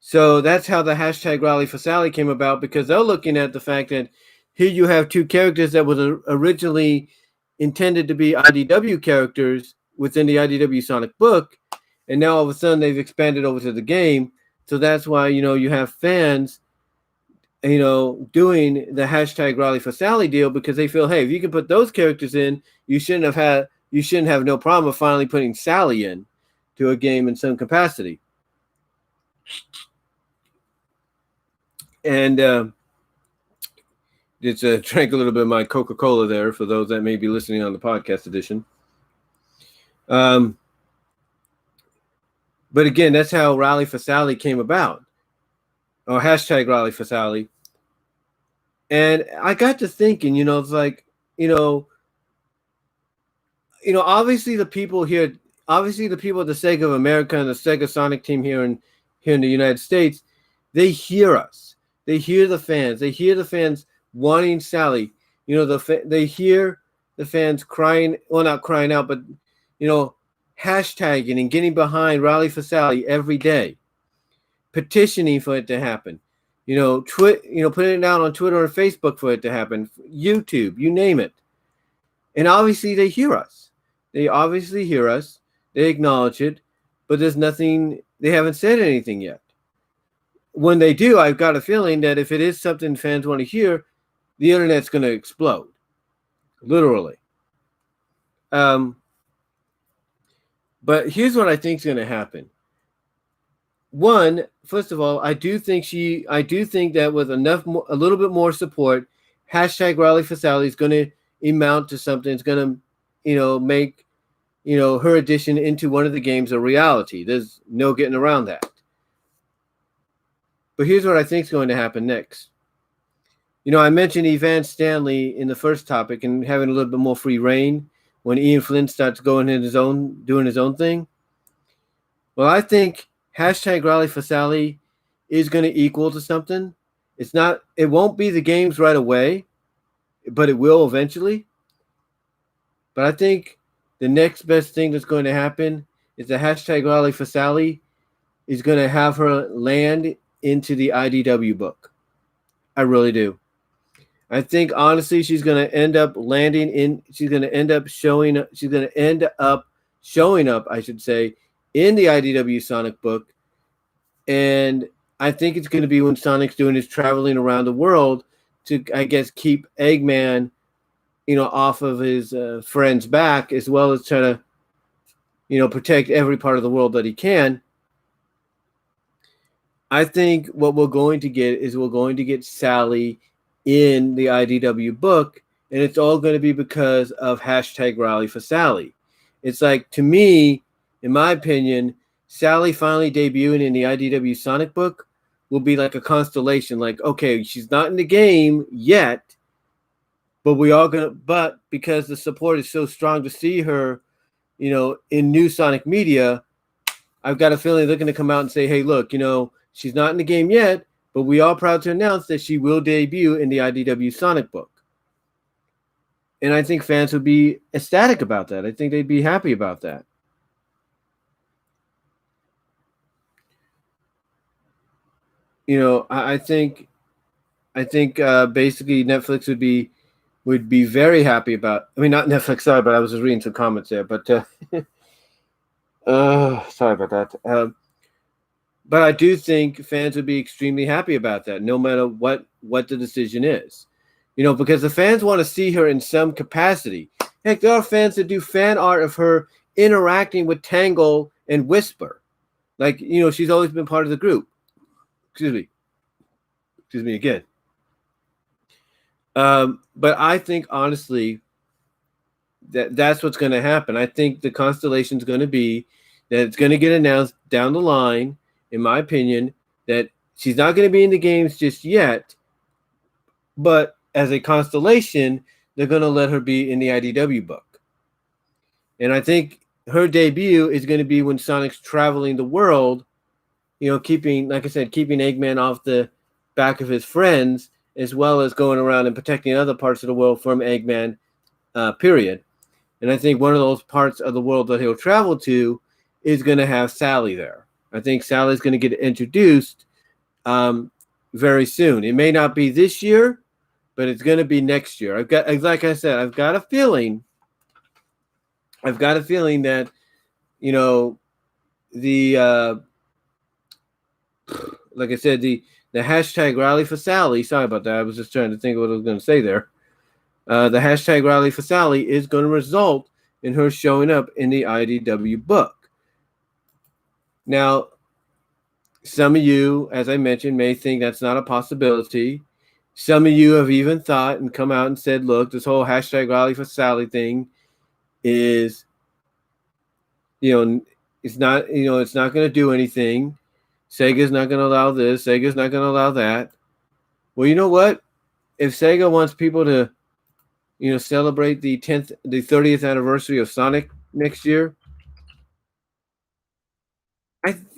So that's how the hashtag Rally for Sally came about, because they're looking at the fact that here you have two characters that was originally intended to be IDW characters within the IDW Sonic book, and now all of a sudden they've expanded over to the game. So that's why, you have fans, doing the hashtag Rally for Sally deal, because they feel, hey, if you can put those characters in, you shouldn't have no problem with finally putting Sally in to a game in some capacity. And it's drank a little bit of my Coca-Cola there for those that may be listening on the podcast edition. But again, that's how Rally for Sally came about, or hashtag Rally for Sally. And I got to thinking, it's like, obviously the people here, obviously the people at the Sega of America and the Sega Sonic team here in the United States, they hear us. They hear the fans. They hear the fans wanting Sally. They hear the fans crying, well, not crying out, but, hashtagging and getting behind Rally for Sally every day, petitioning for it to happen. Putting it out on Twitter or Facebook for it to happen, YouTube, you name it. And obviously they hear us. They obviously hear us. They acknowledge it, but there's nothing, they haven't said anything yet. When they do, I've got a feeling that if it is something fans want to hear, the internet's going to explode. Literally. But here's what I think is going to happen. One, first of all, I do think that with a little bit more support, hashtag Rally for Sally is going to amount to something. It's going to, make, her addition into one of the games a reality. There's no getting around that. But here's what I think is going to happen next. I mentioned Evan Stanley in the first topic and having a little bit more free reign when Ian Flynn starts doing his own thing. Well, I think hashtag Rally for Sally is going to equal to something. It won't be the games right away, but it will eventually. But I think the next best thing that's going to happen is the hashtag Rally for Sally is going to have her land into the IDW book. I really do. I think honestly she's going to end up showing up, I should say, in the IDW Sonic book. And I think it's going to be when Sonic's doing his traveling around the world to, I guess, keep Eggman, off of his friend's back, as well as try to, protect every part of the world that he can. I think what we're going to get Sally in the IDW book, and it's all going to be because of hashtag Rally for Sally. It's like, to me, in my opinion, Sally finally debuting in the IDW Sonic book will be like a constellation. Like, okay, she's not in the game yet, but because the support is so strong to see her, in new Sonic media, I've got a feeling they're going to come out and say, hey, look, she's not in the game yet, but we are proud to announce that she will debut in the IDW Sonic book. And I think fans would be ecstatic about that. I think they'd be happy about that. I think basically Netflix would be very happy about. I mean, not Netflix, sorry, but I was just reading some comments there. But Sorry about that. But I do think fans would be extremely happy about that, no matter what the decision is. Because the fans want to see her in some capacity. Heck, there are fans that do fan art of her interacting with Tangle and Whisper. Like, she's always been part of the group. Excuse me again. But I think, honestly, that's what's going to happen. I think the constellation is going to be that it's going to get announced down the line, in my opinion, that she's not going to be in the games just yet, but as a constellation, they're going to let her be in the IDW book. And I think her debut is going to be when Sonic's traveling the world, keeping, like I said, keeping Eggman off the back of his friends, as well as going around and protecting other parts of the world from Eggman, period. And I think one of those parts of the world that he'll travel to is going to have Sally there. I think Sally's going to get introduced very soon. It may not be this year, but it's going to be next year. Like I said, I've got a feeling that, the like I said, the hashtag rally for Sally. Sorry about that. I was just trying to think of what I was going to say there. The hashtag rally for Sally is going to result in her showing up in the IDW book. Now, some of you, as I mentioned, may think that's not a possibility. Some of you have even thought and come out and said, look, this whole hashtag rally for Sally thing is, it's not going to do anything. Sega's not going to allow this. Sega's not going to allow that. Well, you know what? If Sega wants people to, celebrate the 30th anniversary of Sonic next year,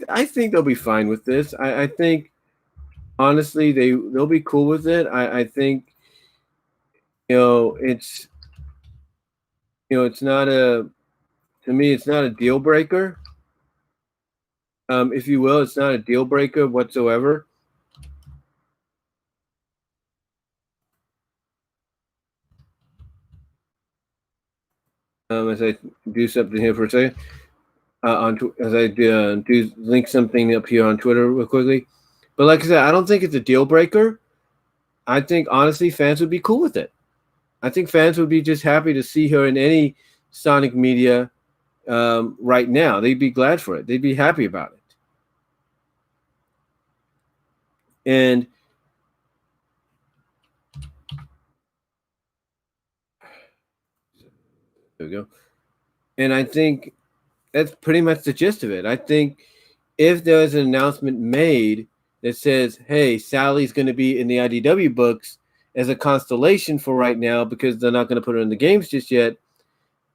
I think they'll be fine with this. I think, honestly, they'll be cool with it. I think, it's not to me, it's not a deal breaker. If you will, it's not a deal breaker whatsoever. As I do something here for a second, as I do link something up here on Twitter real quickly. But like I said, I don't think it's a deal breaker. I think, honestly, fans would be cool with it. I think fans would be just happy to see her in any Sonic media right now. They'd be glad for it. They'd be happy about it. And there we go. And I think that's pretty much the gist of it. I think if there's an announcement made that says, hey, Sally's going to be in the IDW books as a constellation for right now because they're not going to put her in the games just yet,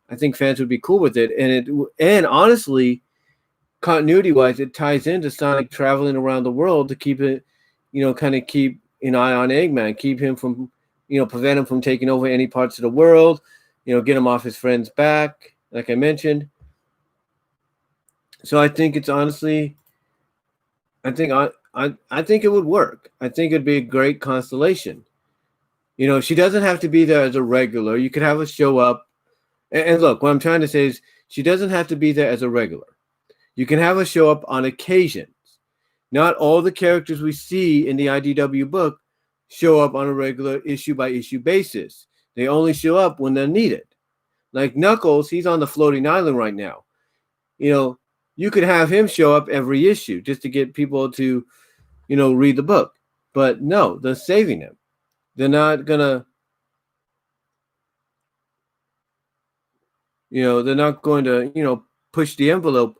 I think fans would be cool with it. And honestly, continuity-wise, it ties into Sonic traveling around the world to keep it, kind of keep an eye on Eggman, keep him from, prevent him from taking over any parts of the world, get him off his friend's back, like I mentioned. So I think it's honestly, I think it would work. I think it'd be a great constellation. She doesn't have to be there as a regular. You could have her show up. And look, what I'm trying to say is she doesn't have to be there as a regular. You can have her show up on occasions. Not all the characters we see in the IDW book show up on a regular issue-by-issue basis. They only show up when they're needed. Like Knuckles, he's on the floating island right now. You could have him show up every issue just to get people to, read the book. But no, they're saving him. They're not going to, they're not going to, push the envelope,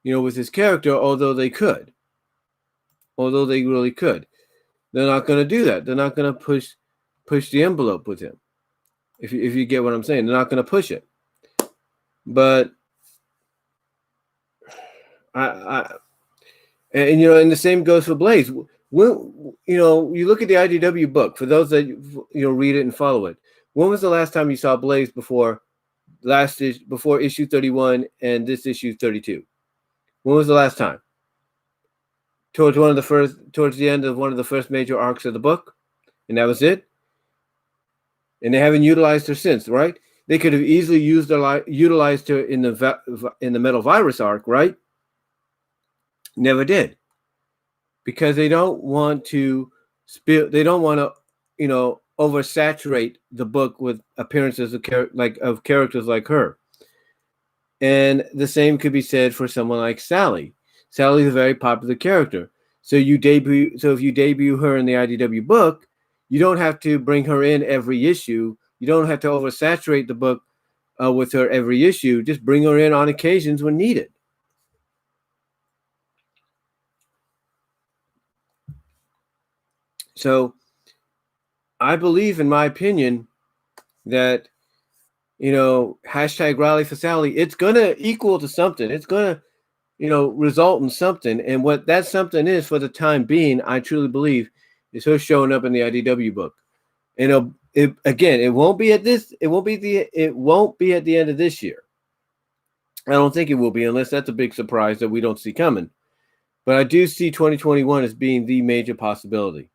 with his character, although they could. Although they really could. They're not going to do that. They're not going to push the envelope with him. If you get what I'm saying, they're not going to push it. But and the same goes for Blaze. When you look at the IDW book, for those that read it and follow it, when was the last time you saw Blaze before issue 31 and this issue 32? When was the last time? Towards the end of one of the first major arcs of the book, and that was it. And they haven't utilized her since, right? they could have easily utilized her in the Metal Virus arc, right? Never did, because they don't want to They don't want to, oversaturate the book with appearances of characters like her. And the same could be said for someone like Sally. Sally's a very popular character. So if you debut her in the IDW book, you don't have to bring her in every issue. You don't have to oversaturate the book with her every issue. Just bring her in on occasions when needed. So I believe, in my opinion, that, hashtag rally for Sally, it's going to equal to something. It's going to, result in something. And what that something is for the time being, I truly believe, is her showing up in the IDW book. And it won't be at the end of this year. I don't think it will be, unless that's a big surprise that we don't see coming. But I do see 2021 as being the major possibility.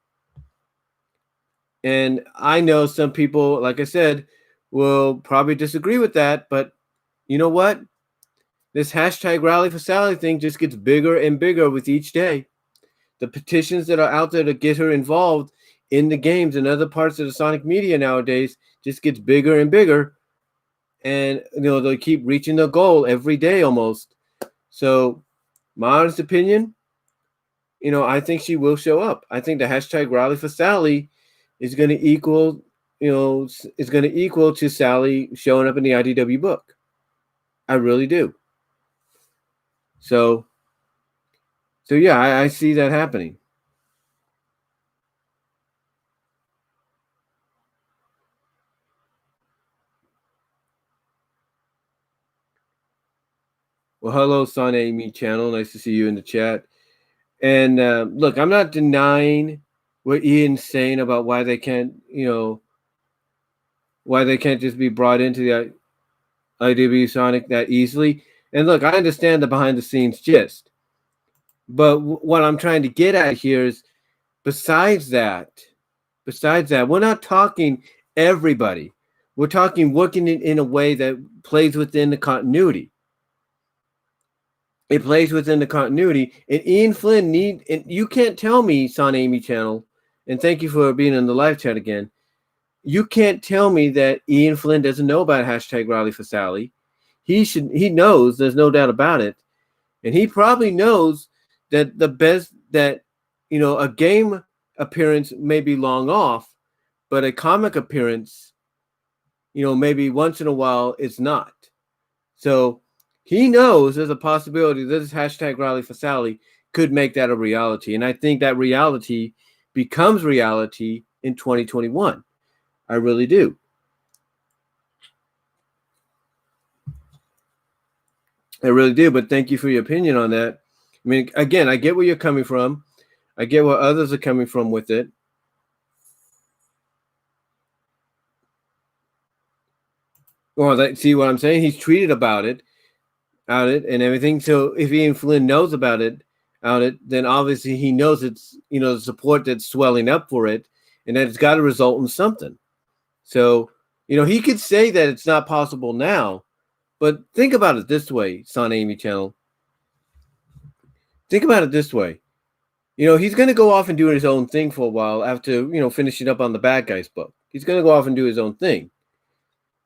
And I know some people, like I said, will probably disagree with that. But you know what? This hashtag rally for Sally thing just gets bigger and bigger with each day. The petitions that are out there to get her involved in the games and other parts of the Sonic media nowadays just gets bigger and bigger. And, they keep reaching their goal every day almost. So my honest opinion, I think she will show up. I think the hashtag rally for Sally is going to equal, to Sally showing up in the IDW book. I really do. So yeah, I see that happening. Well, hello, SatAM channel. Nice to see you in the chat. And look, I'm not denying what Ian's saying about why they can't, just be brought into the IDW Sonic that easily. And look, I understand the behind the scenes gist. But what I'm trying to get at here is, besides that, we're not talking everybody. We're talking working in a way that plays within the continuity. It plays within the continuity. And Ian Flynn and you can't tell me, SatAM channel, and thank you for being in the live chat again. You can't tell me that Ian Flynn doesn't know about hashtag rally for Sally. He knows, there's no doubt about it. And he probably knows that a game appearance may be long off, but a comic appearance, maybe once in a while it's not. So he knows there's a possibility that this hashtag rally for Sally could make that a reality. And I think that reality becomes reality in 2021. I really do. I really do. But thank you for your opinion on that. I mean, again, I get where you're coming from. I get where others are coming from with it. Well, see what I'm saying? He's tweeted about it and everything. So if Ian Flynn knows about it, then obviously he knows it's, the support that's swelling up for it, and that it's got to result in something. So, he could say that it's not possible now, but think about it this way, SatAM channel. Think about it this way. He's going to go off and do his own thing for a while after, finishing up on the Bad Guys book. He's going to go off and do his own thing.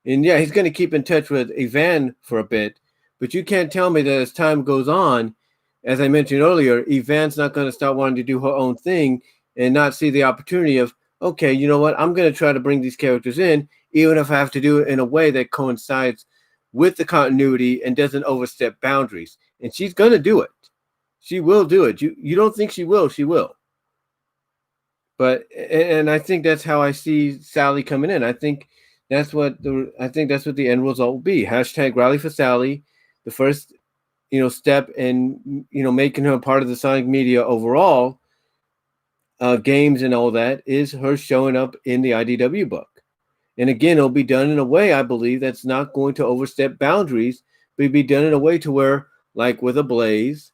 And yeah, he's going to keep in touch with Yvonne for a bit, but you can't tell me that as time goes on, as I mentioned earlier, Yvonne's not going to start wanting to do her own thing and not see the opportunity of, okay, you know what? I'm going to try to bring these characters in, even if I have to do it in a way that coincides with the continuity and doesn't overstep boundaries. And she's going to do it. She will do it. You don't think she will? She will. But and I think that's how I see Sally coming in. I think that's what the end result will be. Hashtag rally for Sally. The first, step in, making her part of the Sonic media overall, games and all that, is her showing up in the IDW book. And again, it'll be done in a way, I believe, that's not going to overstep boundaries, but it'll be done in a way to where, like with a Blaze,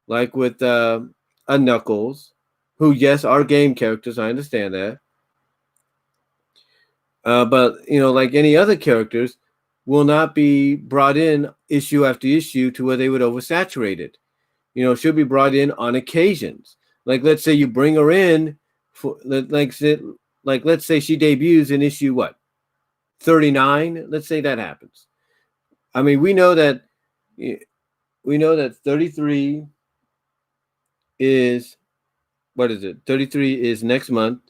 like with a Knuckles, who, yes, are game characters, I understand that. But like any other characters, will not be brought in issue after issue to where they would oversaturate it. She'll be brought in on occasions. Like, let's say you bring her in for let's say she debuts in issue 39. Let's say that happens. I mean, we know that 33 is, what is it? 33 is next month.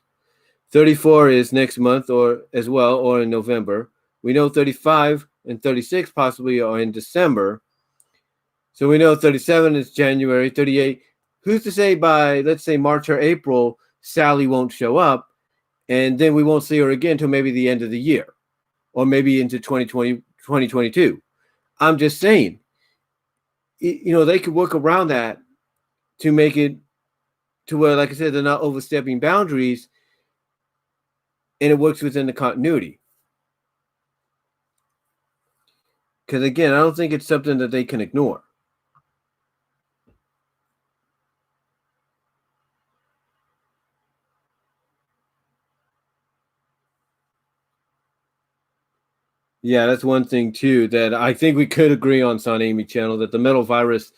34 is next month, or as well, or in November. We know 35 and 36 possibly are in December. So we know 37 is January, 38. Who's to say by, let's say, March or April, Sally won't show up, and then we won't see her again until maybe the end of the year, or maybe into 2022. I'm just saying, they could work around that to make it to where, like I said, they're not overstepping boundaries, and it works within the continuity. Because again, I don't think it's something that they can ignore. Yeah, that's one thing too that I think we could agree on, SatAM channel, that the metal virus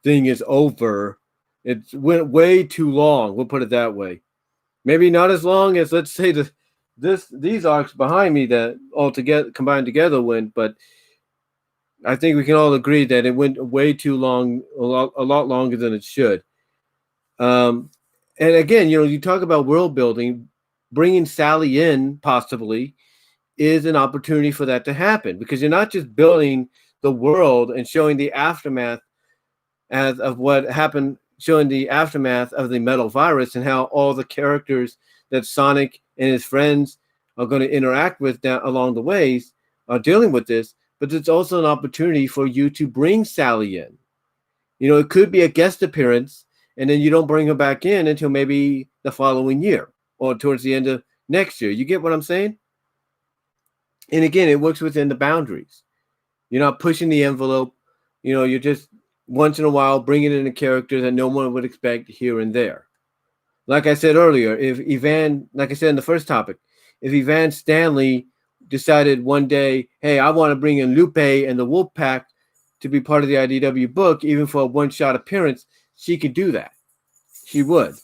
thing is over. It went way too long. We'll put it that way. Maybe not as long as, let's say, these arcs behind me that all together combined together went, but I think we can all agree that it went way too long, a lot longer than it should. And again, you talk about world building, bringing Sally in possibly is an opportunity for that to happen, because you're not just building the world and showing the aftermath of what happened, showing the aftermath of the metal virus and how all the characters that Sonic and his friends are going to interact with down along the ways are dealing with this, but it's also an opportunity for you to bring Sally in. It could be a guest appearance, and then you don't bring her back in until maybe the following year or towards the end of next year. You get what I'm saying? And again, it works within the boundaries. You're not pushing the envelope. You're just once in a while bringing in a character that no one would expect here and there. Like I said earlier, like I said in the first topic, if Evan Stanley decided one day, hey, I want to bring in Lupe and the Wolfpack to be part of the IDW book, even for a one-shot appearance, she could do that. She would.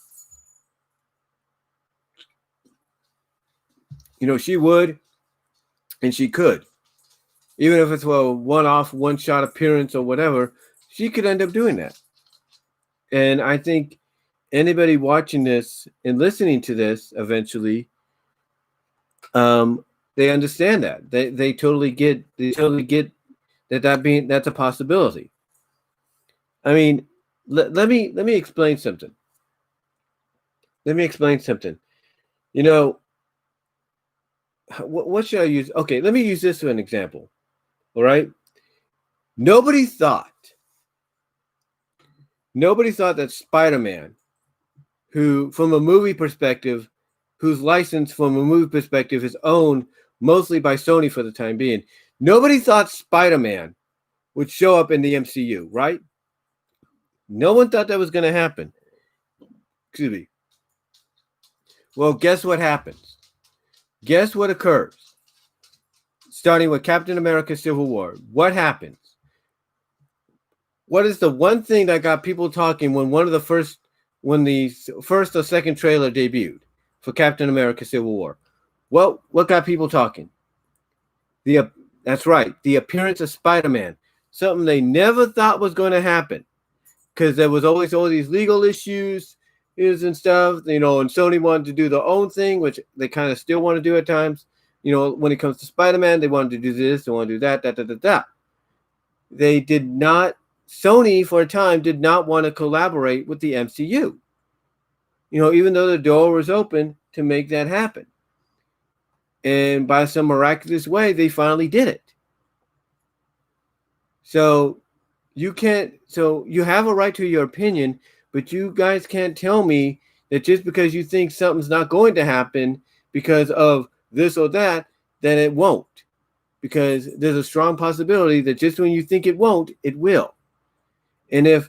She would, and she could. Even if it's a one-off, one-shot appearance or whatever, she could end up doing that. And I think anybody watching this and listening to this eventually, they understand that. They totally get that's a possibility. I mean, let me explain something. What should I use? Okay, let me use this as an example. All right. Nobody thought that Spider-Man, who from a movie perspective, whose license from a movie perspective is owned mostly by Sony for the time being, nobody thought Spider-Man would show up in the MCU, right? No one thought that was going to happen. Excuse me. Well, guess what happens? Guess what occurs? Starting with Captain America Civil War. What happens? What is the one thing that got people talking when the first or second trailer debuted for Captain America Civil War? Well, what got people talking? That's right, the appearance of Spider-Man. Something they never thought was going to happen, because there was always all these legal issues and stuff, and Sony wanted to do their own thing, which they kind of still want to do at times. When it comes to Spider-Man, they wanted to do this, they want to do that. They did not, Sony for a time did not want to collaborate with the MCU. Even though the door was open to make that happen. And by some miraculous way, they finally did it. So you have a right to your opinion, but you guys can't tell me that just because you think something's not going to happen because of this or that, then it won't. Because there's a strong possibility that just when you think it won't, it will. And if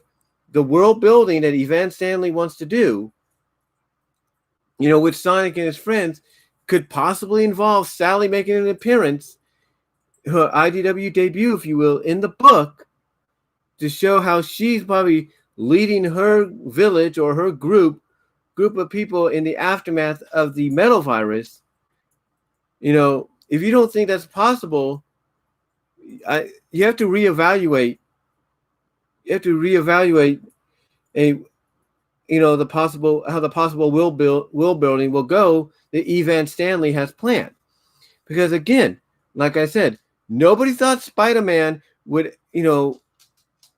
the world building that Evan Stanley wants to do, with Sonic and his friends, could possibly involve Sally making an appearance, her IDW debut, if you will, in the book, to show how she's probably leading her village or her group of people in the aftermath of the metal virus. If you don't think that's possible, you have to reevaluate. You have to reevaluate the possible will building will go that Evan Stanley has planned. Because again, like I said, nobody thought Spider-Man would,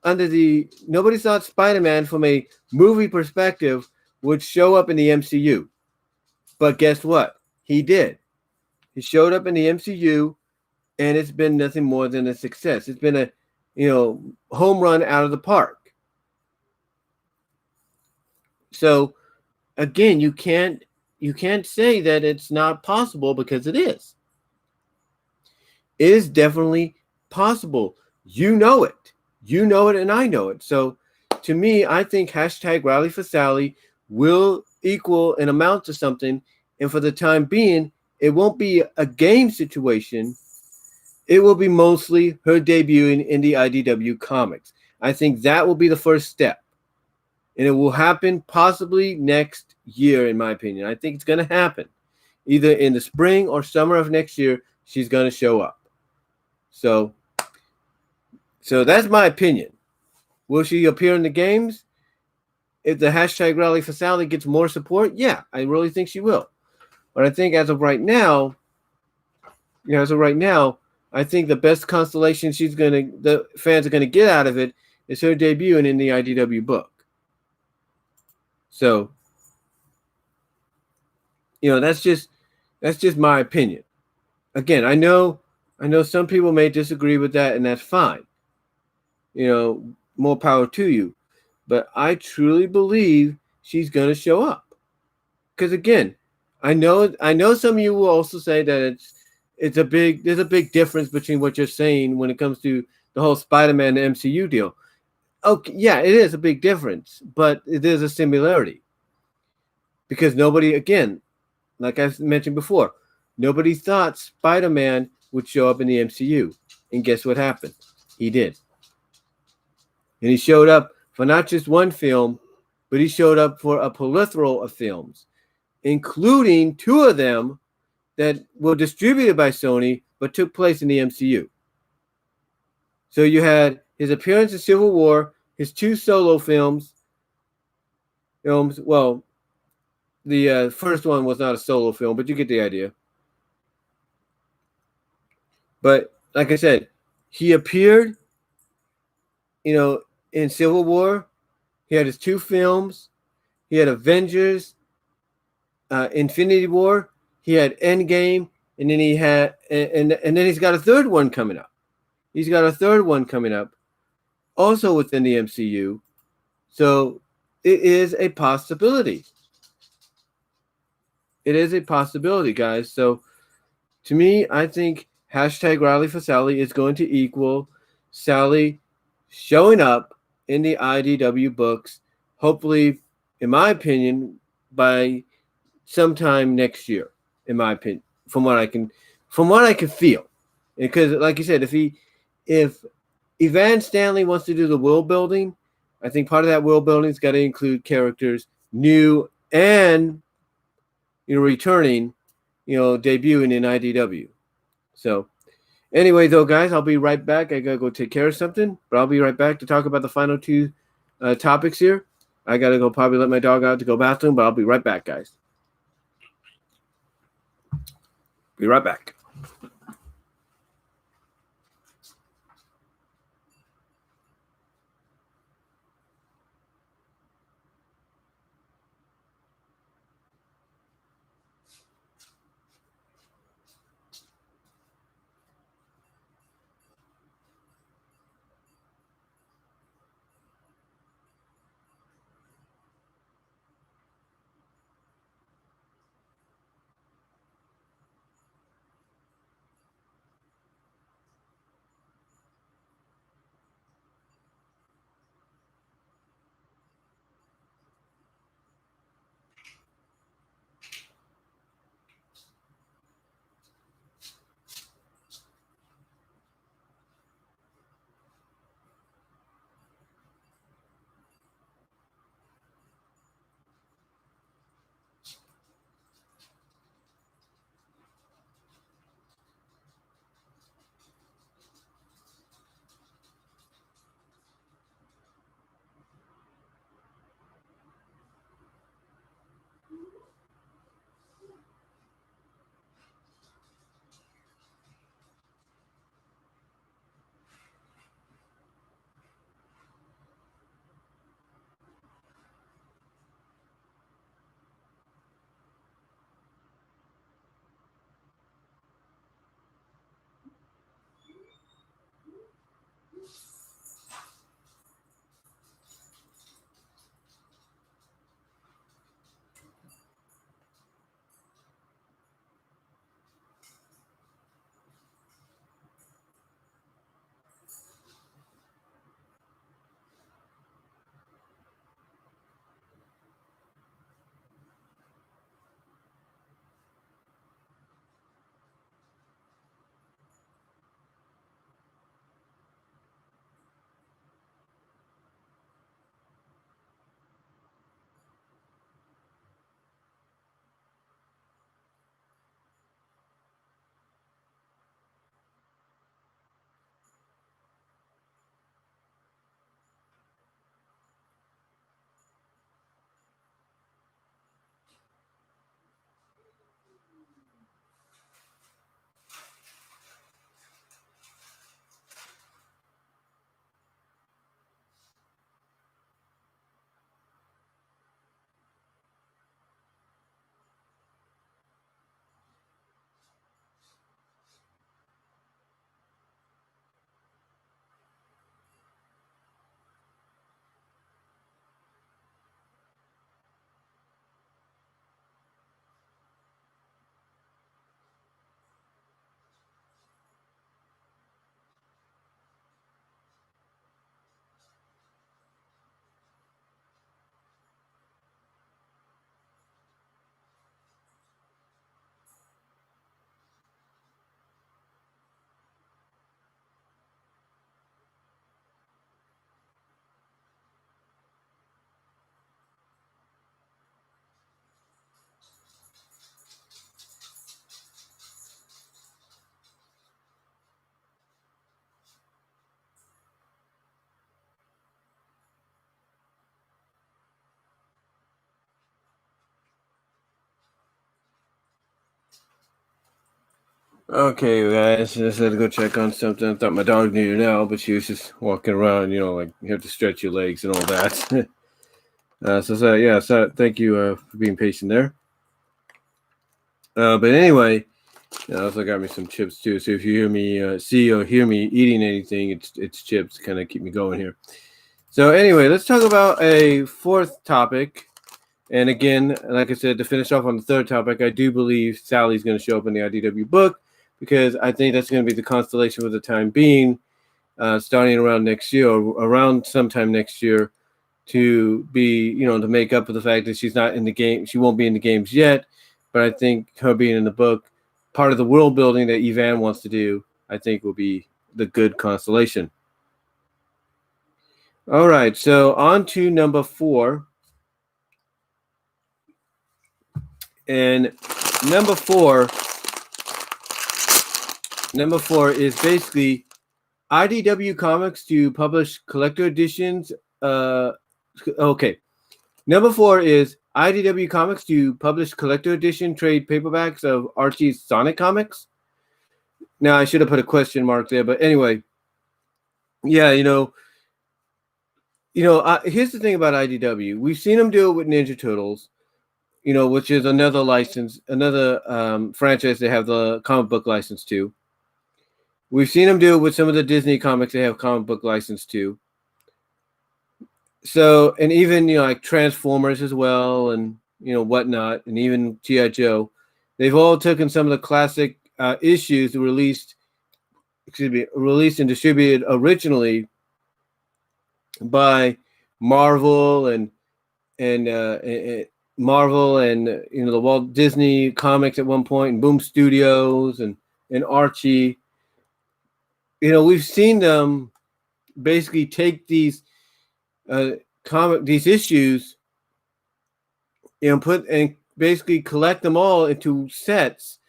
nobody thought Spider-Man from a movie perspective would show up in the MCU. But guess what? He did. He showed up in the MCU, and it's been nothing more than a success. It's been a, home run out of the park. So again, you can't say that it's not possible, because it is. It is definitely possible. You know it, and I know it. So to me, I think hashtag Rally for Sally will equal and amount to something. And for the time being, it won't be a game situation. It will be mostly her debuting in the IDW comics. I think that will be the first step. And it will happen possibly next year, in my opinion. I think it's going to happen. Either in the spring or summer of next year, she's going to show up. So that's my opinion. Will she appear in the games? If the hashtag Rally for Sally gets more support, yeah, I really think she will. But I think as of right now, I think the best constellation the fans are gonna get out of it is her debuting in the IDW book. So, that's just my opinion. Again, I know some people may disagree with that, and that's fine. More power to you. But I truly believe she's going to show up. Because again, I know some of you will also say that there's a big difference between what you're saying when it comes to the whole Spider-Man MCU deal. Okay, yeah, it is a big difference, but it is a similarity. Because nobody, again, like I mentioned before, nobody thought Spider-Man would show up in the MCU. And guess what happened? He did. And he showed up for not just one film, but he showed up for a plethora of films, including 2 of them that were distributed by Sony but took place in the MCU. So you had his appearance in Civil War, his 2 solo films. Well, the first one was not a solo film, but you get the idea. But like I said, he appeared, in Civil War. He had his 2 films. He had Avengers, Infinity War. He had Endgame, and then he had, and then he's got a third one coming up. Also within the MCU. So it is a possibility. It is a possibility, guys. So to me, I think hashtag Rally for Sally is going to equal Sally showing up in the IDW books, hopefully, in my opinion, by sometime next year, in my opinion, from what I can feel. Because like you said, if Evan Stanley wants to do the world building, I think part of that world building's got to include characters new and returning, debuting in IDW. So anyway, though, guys, I'll be right back. I gotta go take care of something, but I'll be right back to talk about the final 2 topics here. I gotta go probably let my dog out to go bathroom, but I'll be right back, guys. Be right back. Okay, guys, I just had to go check on something. I thought my dog needed out, but she was just walking around, like you have to stretch your legs and all that. So thank you for being patient there. But anyway, I also got me some chips too. So if you hear me, see or hear me eating anything, it's chips to kind of keep me going here. So anyway, let's talk about a fourth topic. And again, like I said, to finish off on the third topic, I do believe Sally's going to show up in the IDW book because I think that's going to be the constellation for the time being, starting around next year or around sometime next year, to be, to make up for the fact that she's not in the game. She won't be in the games yet, but I think her being in the book, part of the world building that Evan wants to do, I think will be the good constellation. All right, so on to number 4. And number four is basically IDW Comics to publish collector editions. Okay. Number 4 is IDW Comics to publish collector edition trade paperbacks of Archie's Sonic comics. Now, I should have put a question mark there, but anyway. Yeah, here's the thing about IDW. We've seen them do it with Ninja Turtles, which is another license, another franchise they have the comic book license to. We've seen them do it with some of the Disney comics they have comic book license to. So, and even, like Transfrormers as well, and, whatnot, and even G.I. Joe, they've all taken some of the classic issues released and distributed originally by Marvel and Marvel and the Walt Disney Comics at one point, and Boom Studios and Archie. We've seen them basically take these these issues, put and basically collect them all into sets,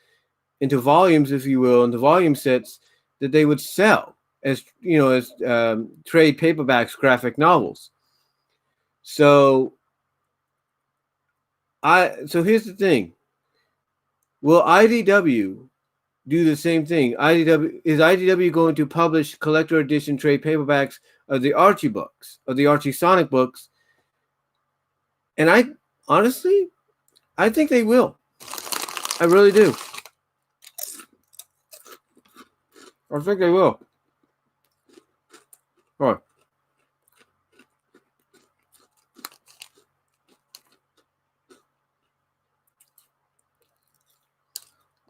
into volumes, if you will, into volume sets that they would sell as trade paperbacks, graphic novels. So here's the thing: will IDW do the same thing? Is IDW going to publish collector edition trade paperbacks of the Archie books, of the Archie Sonic books? And I think they will. I really do. I think they will. All right.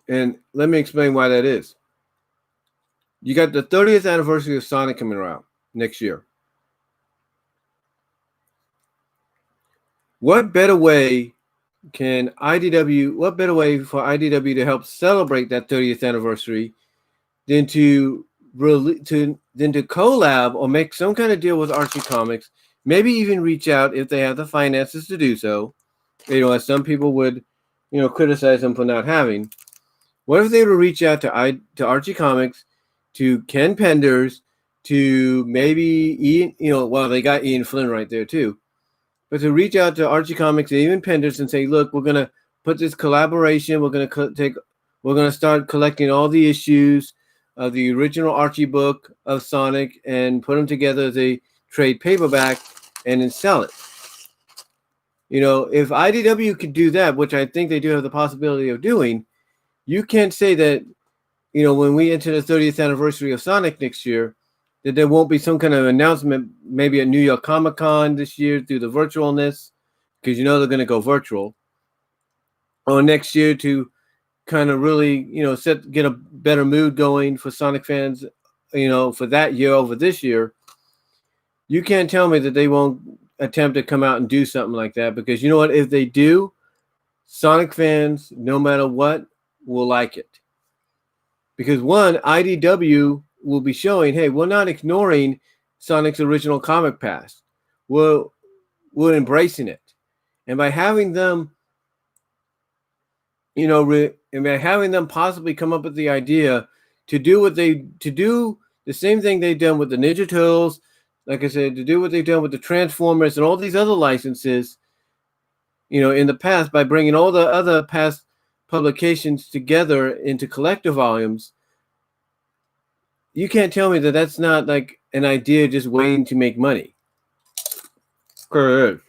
And let me explain why that is. You got the 30th anniversary of Sonic coming around next year. What better way for IDW to help celebrate that 30th anniversary than to collab or make some kind of deal with Archie Comics, maybe even reach out if they have the finances to do so, as some people would, criticize them for not having. What if they were to reach out to Archie Comics, to Ken Penders, to maybe Ian, they got Ian Flynn right there too, but to reach out to Archie Comics and even Penders and say, look, we're going to put this collaboration, we're going to start collecting all the issues of the original Archie book of Sonic and put them together as a trade paperback and then sell it. If IDW could do that, which I think they do have the possibility of doing, you can't say that, when we enter the 30th anniversary of Sonic next year, that there won't be some kind of announcement, maybe at New York Comic Con this year through the virtualness, because they're going to go virtual, or next year to kind of really, get a better mood going for Sonic fans, for that year over this year. You can't tell me that they won't attempt to come out and do something like that, because you know what? If they do, Sonic fans, no matter what, will like it. Because one, IDW will be showing, hey, we're not ignoring Sonic's original comic past. We're embracing it. And by having them, and by having them possibly come up with the idea to do the same thing they've done with the Ninja Turtles, like I said, to do what they've done with the Transformers and all these other licenses, in the past, by bringing all the other past publications together into collector volumes, you can't tell me that that's not like an idea just waiting to make money. Correct.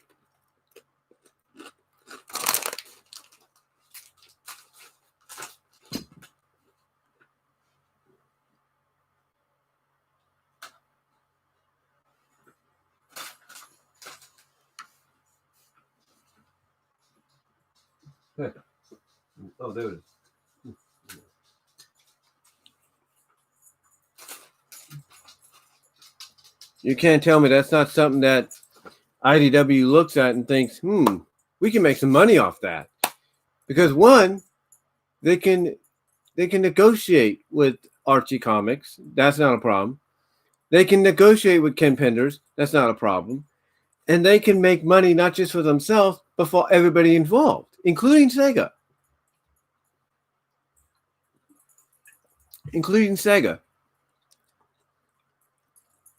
Oh, there it is. You can't tell me that's not something that IDW looks at and thinks, we can make some money off that. Because one, they can negotiate with Archie Comics. That's not a problem. They can negotiate with Ken Penders. That's not a problem. And they can make money not just for themselves, but for everybody involved, including Sega.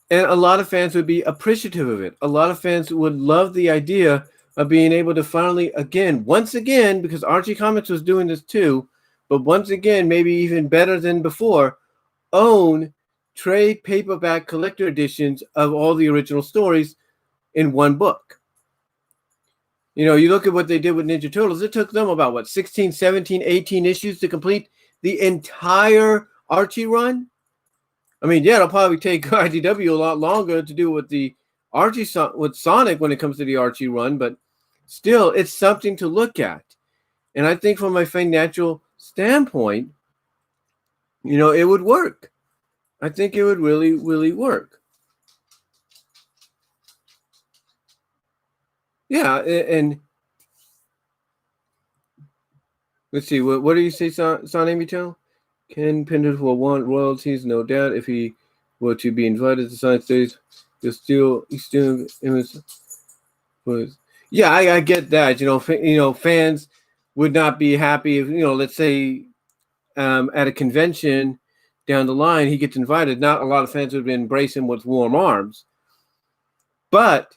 And a lot of fans would be appreciative of it. A lot of fans would love the idea of being able to finally, once again, because Archie Comics was doing this too, but once again, maybe even better than before, own trade paperback collector editions of all the original stories in one book. You know, you look at what they did with Ninja Turtles. It took them about, 16, 17, 18 issues to complete the entire Archie run? I mean, yeah, it'll probably take IDW a lot longer to do with the Archie with Sonic when it comes to the Archie run, but still, it's something to look at. And I think from a financial standpoint, you know, it would work. I think it would really, really work. Yeah, and let's see, what do you say, Son Michel? Ken Penders will want royalties, no doubt. If he were to be invited to Science Days, he's still yeah, I get that. You know, fans would not be happy if, let's say at a convention down the line he gets invited. Not a lot of fans would embrace him with warm arms. But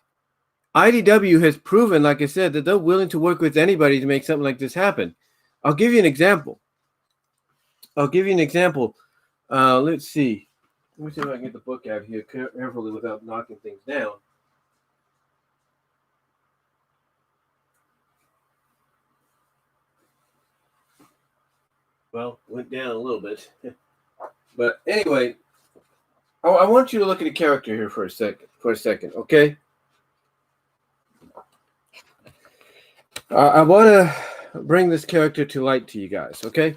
IDW has proven, like I said, that they're willing to work with anybody to make something like this happen. I'll give you an example. Let's see. Let me see if I can get the book out here carefully without knocking things down. Well, went down a little bit. But anyway, I want you to look at the character here for a second, okay? I want to bring this character to light to you guys, okay?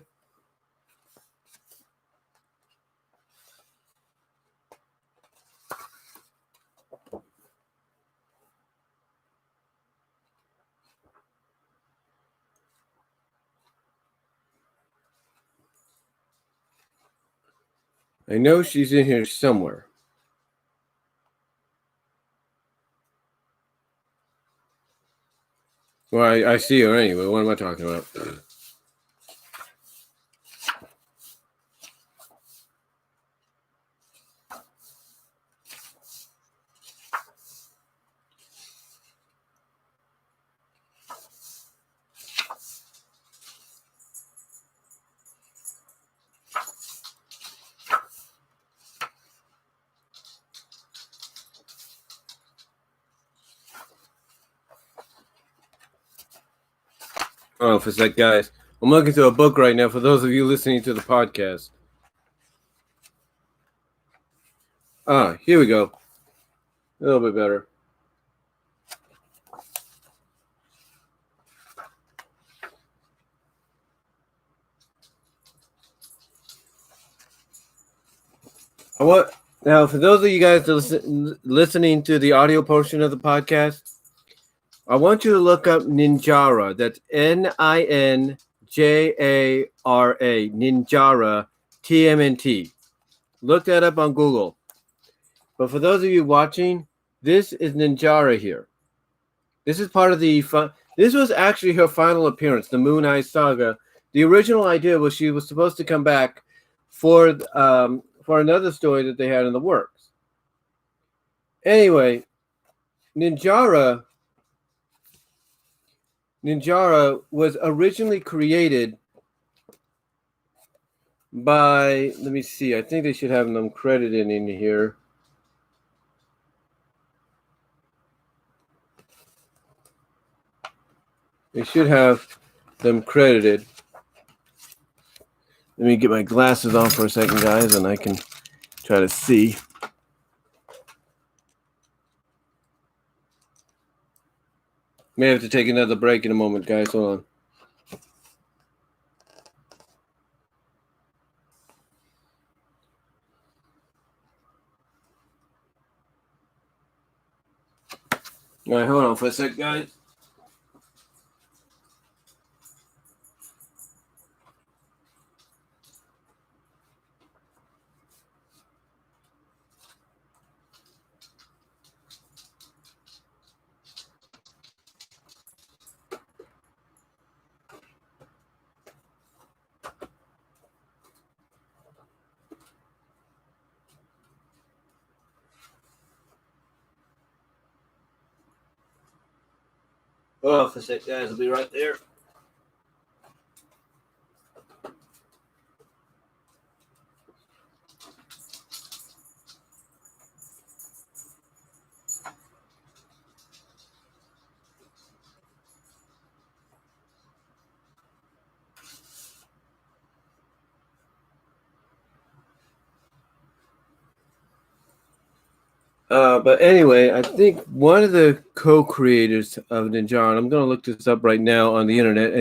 I know she's in here somewhere. Well, I see her anyway. What am I talking about? Oh, for a sec, guys. I'm looking through a book right now for those of you listening to the podcast. Here we go. A little bit better. Now, for those of you guys listening to the audio portion of the podcast, I want you to look up Ninjara. That's Ninjara, Ninjara, TMNT. Look that up on Google. But for those of you watching, this is Ninjara here. This is part of the this was actually her final appearance, the Moon Eye Saga. The original idea was she was supposed to come back for another story that they had in the works. Anyway, Ninjara was originally created by, let me see, I think they should have them credited in here. They should have them credited. Let me get my glasses on for a second, guys, and I can try to see. May have to take another break in a moment, guys. Hold on. All right, hold on for a sec, guys. Hold on for a sec, guys. I'll be right there. But anyway, I think one of the co-creators of Ninja, I'm going to look this up right now on the internet.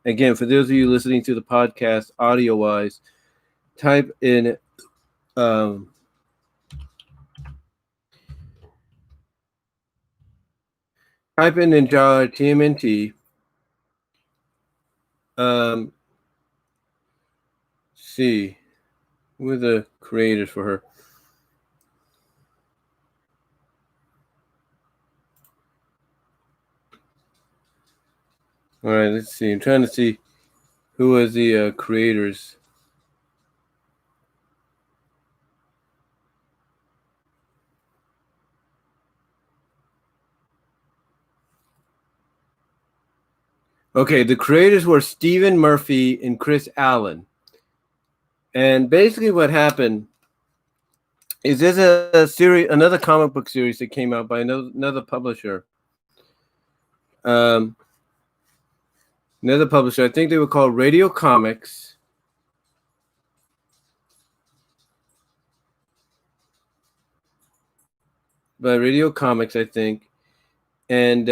Again, for those of you listening to the podcast audio-wise, type in Ninja TMNT. See, who are the creators for her? All right, let's see. I'm trying to see who was the creators. Okay, the creators were Stephen Murphy and Chris Allen. And basically what happened is there's a series, another comic book series that came out by another publisher. Another publisher. I think they were called Radio Comics. By Radio Comics, I think. And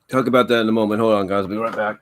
talk about that in a moment. Hold on, guys. I'll be right back.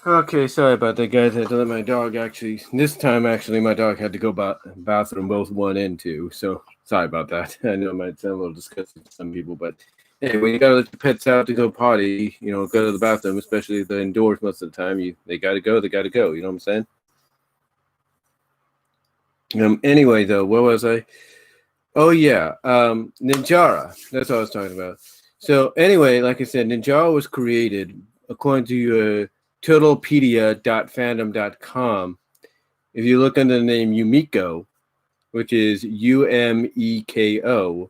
Okay, sorry about that, guys. I had to let my dog this time my dog had to go bathroom both 1 and 2. So sorry about that. I know it might sound a little disgusting to some people, but hey, when you gotta let your pets out to go potty, go to the bathroom, especially if they're indoors most of the time, they gotta go. You know what I'm saying? Anyway, though, where was I? Oh yeah, Ninjara. That's what I was talking about. So anyway, like I said, Ninjara was created according to Totalpedia.fandom.com. If you look under the name Yumiko, which is Umeko,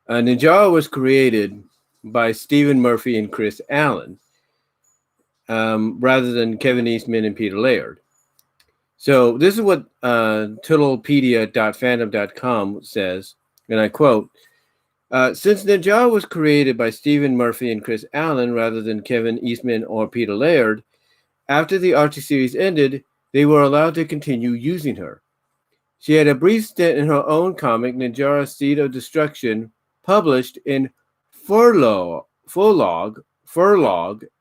Ninjara was created by Stephen Murphy and Chris Allen, rather than Kevin Eastman and Peter Laird. So this is what Totalpedia.fandom.com says, and I quote, since Ninjara was created by Stephen Murphy and Chris Allen rather than Kevin Eastman or Peter Laird, after the Archie series ended, they were allowed to continue using her. She had a brief stint in her own comic, Ninjara Seed of Destruction, published in Furlog,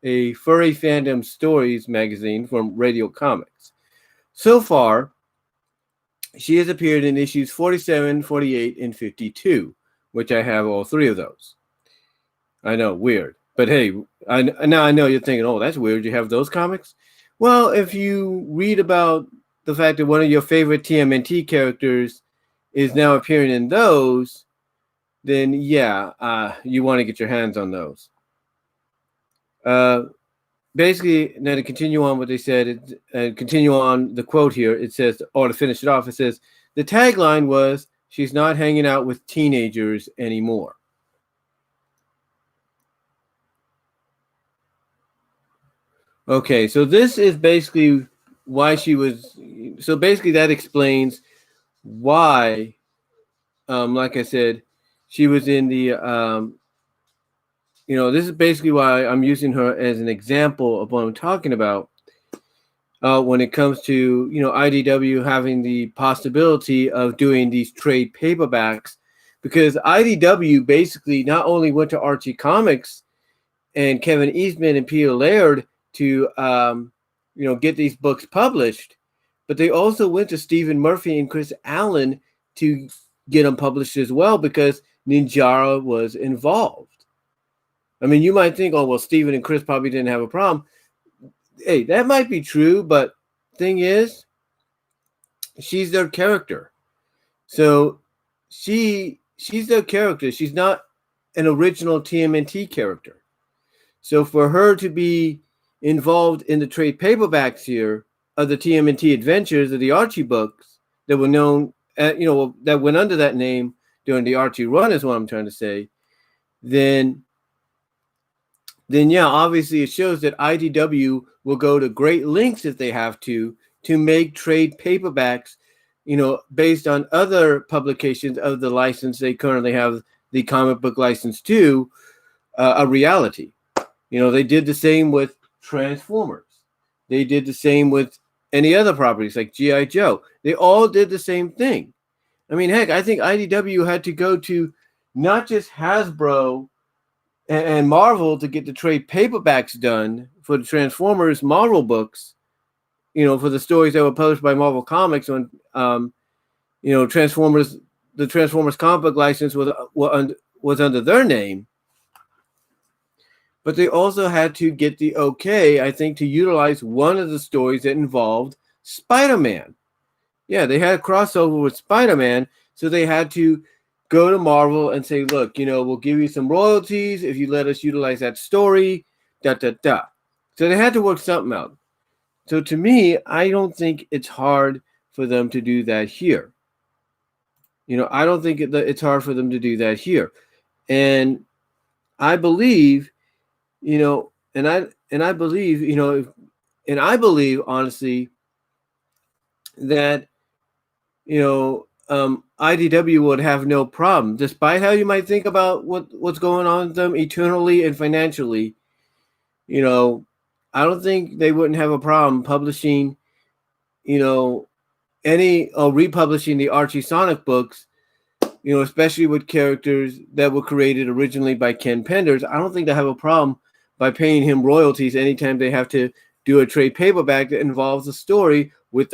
a furry fandom stories magazine from Radio Comics. So far, she has appeared in issues 47, 48, and 52, which I have all 3 of those. I know, weird. But hey, now I know you're thinking, oh, that's weird. You have those comics? Well, if you read about the fact that one of your favorite TMNT characters is now appearing in those, then yeah, you want to get your hands on those. Basically, now to continue on what they said, continue on the quote here, it says, or to finish it off, it says, the tagline was, she's not hanging out with teenagers anymore. Okay, so this is basically why she was, so basically that explains why, like I said, she was in the, this is basically why I'm using her as an example of what I'm talking about when it comes to, IDW having the possibility of doing these trade paperbacks, because IDW basically not only went to Archie Comics and Kevin Eastman and Peter Laird to, get these books published, but they also went to Stephen Murphy and Chris Allen to get them published as well, because Ninjara was involved. I mean, you might think, oh, well, Stephen and Chris probably didn't have a problem. Hey, that might be true, but thing is, she's their character. So she's their character. She's not an original TMNT character. So for her to be involved in the trade paperbacks here of the TMNT Adventures of the Archie books that were known, that went under that name during the Archie run, is what I'm trying to say, then yeah, obviously it shows that IDW will go to great lengths if they have to make trade paperbacks, based on other publications of the license they currently have the comic book license to, a reality. They did the same with Transfrormers. They did the same with any other properties like G.I. Joe. They all did the same thing. I mean, heck, I think IDW had to go to not just Hasbro and Marvel to get the trade paperbacks done for the Transformers Marvel books, for the stories that were published by Marvel Comics when, Transformers, the Transformers comic book license was under their name. But they also had to get the okay, I think, to utilize one of the stories that involved Spider-Man. Yeah, they had a crossover with Spider-Man, so they had to go to Marvel and say, look, we'll give you some royalties if you let us utilize that story, So they had to work something out. So to me, I don't think it's hard for them to do that here. I don't think it's hard for them to do that here. And I believe, and I believe, and I believe, honestly, that, IDW would have no problem, despite how you might think about what's going on with them eternally and financially. I don't think they wouldn't have a problem publishing, any or republishing the Archie Sonic books, especially with characters that were created originally by Ken Penders. I don't think they have a problem by paying him royalties anytime they have to do a trade paperback that involves a story with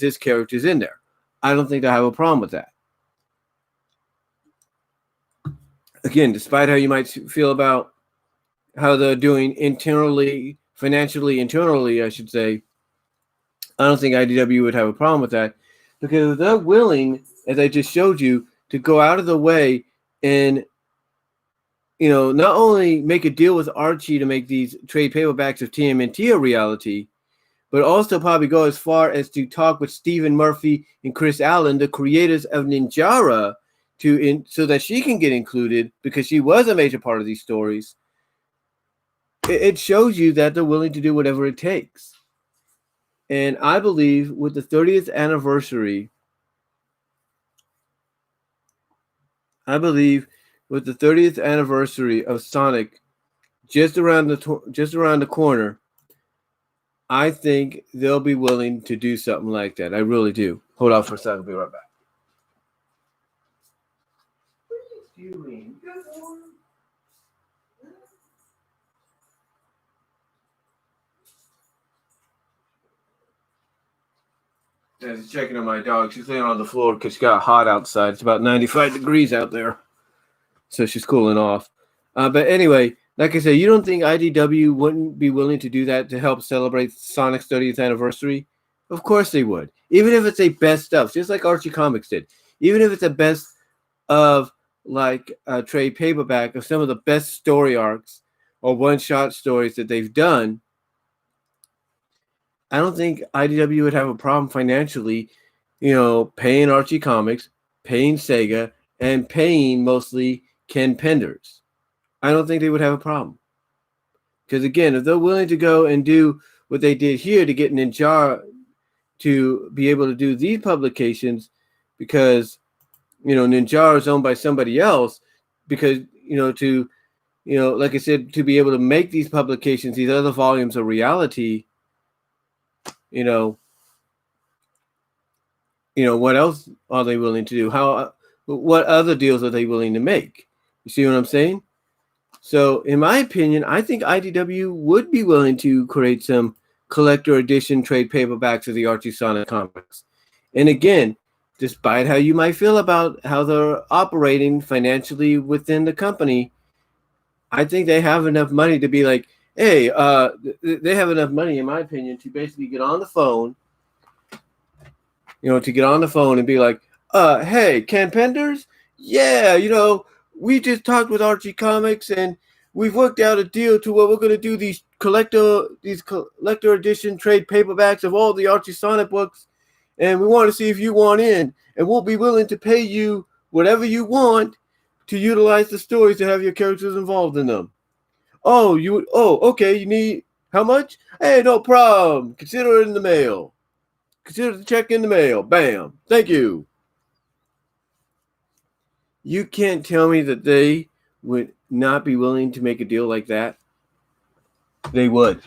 his characters in there. I don't think they'll have a problem with that. Again, despite how you might feel about how they're doing financially internally, I should say, I don't think IDW would have a problem with that, because they're willing, as I just showed you, to go out of the way and, not only make a deal with Archie to make these trade paperbacks of TMNT a reality, but also probably go as far as to talk with Stephen Murphy and Chris Allen, the creators of Ninjara, so that she can get included, because she was a major part of these stories. It shows you that they're willing to do whatever it takes. And I believe with the 30th anniversary, of Sonic just around the corner, I think they'll be willing to do something like that. I really do. Hold on for a second. I'll be right back. I was checking on my dog. She's laying on the floor because she got hot outside. It's about 95 degrees out there, so she's cooling off. But anyway, like I said, you don't think IDW wouldn't be willing to do that to help celebrate Sonic's 30th anniversary? Of course they would. Even if it's a best of, just like Archie Comics did. Even if it's a best of, like a trade paperback of some of the best story arcs or one-shot stories that they've done, I don't think IDW would have a problem financially, paying Archie Comics, paying Sega, and paying mostly Ken Penders. I don't think they would have a problem. Because again, if they're willing to go and do what they did here to get Ninjara to be able to do these publications, because Ninjara is owned by somebody else, because like I said, to be able to make these publications, these other volumes of reality, what else are they willing to do? What other deals are they willing to make? You see what I'm saying? So in my opinion, I think IDW would be willing to create some collector edition trade paperbacks of the Archie Sonic comics. And again, despite how you might feel about how they're operating financially within the company, I think they have enough money to be like, hey, they have enough money, in my opinion, to basically get on the phone, and be like, hey, Ken Penders? Yeah, we just talked with Archie Comics and we've worked out a deal to where we're going to do these collector edition trade paperbacks of all the Archie Sonic books. And we want to see if you want in, and we'll be willing to pay you whatever you want to utilize the stories to have your characters involved in them. Okay, you need how much? Hey, no problem. Consider it in the mail. Consider the check in the mail. Bam. Thank you. You can't tell me that they would not be willing to make a deal like that. They would.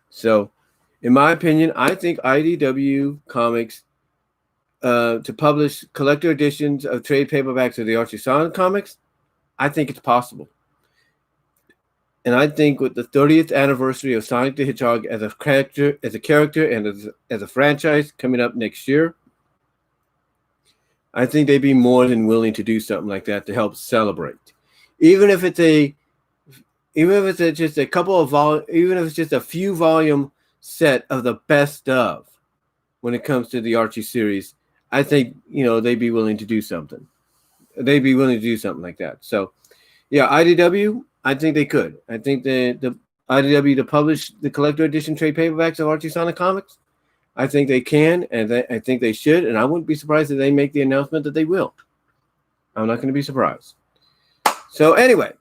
So, in my opinion, I think IDW Comics to publish collector editions of trade paperbacks of the Archie Sonic comics, I think it's possible. And I think with the 30th anniversary of Sonic the Hedgehog as a character, and as a franchise coming up next year, I think they'd be more than willing to do something like that to help celebrate. Even if it's just a couple of even if it's just a few volume set of the best of when it comes to the Archie series, I think they'd be willing to do something. They'd be willing to do something like that. So, yeah, IDW, I think they could. I think the IDW to publish the collector edition trade paperbacks of Archie Sonic comics, I think they can, and I think they should, and I wouldn't be surprised if they make the announcement that they will. I'm not going to be surprised. So anyway,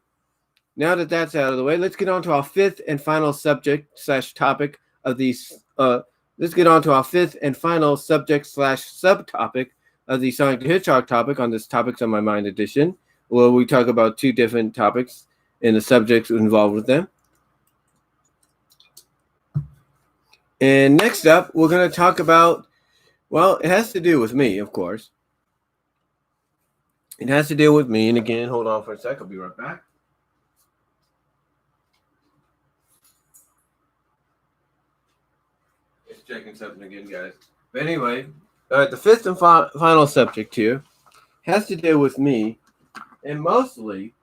now that that's out of the way, let's get on to our fifth and final subject/topic of these. Let's get on to our fifth and final subject/subtopic of the Sonic the Hedgehog topic on this Topics on My Mind edition, where we talk about two different topics and the subjects involved with them. And next up, we're going to talk about, well, it has to do with me, of course. It has to deal with me. And again, hold on for a sec. I'll be right back. Just checking something again, guys. But anyway, all right, the fifth and final subject here has to do with me, and mostly,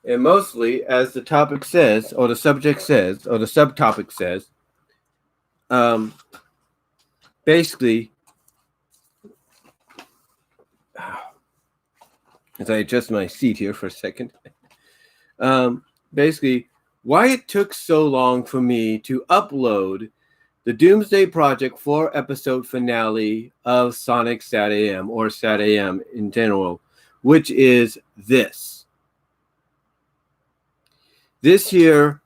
as the topic says, or the subject says, or the subtopic says, basically, as I adjust my seat here for a second, basically, why it took so long for me to upload the Doomsday Project 4-episode finale of Sonic SatAM, or SatAM in general, which is this. This here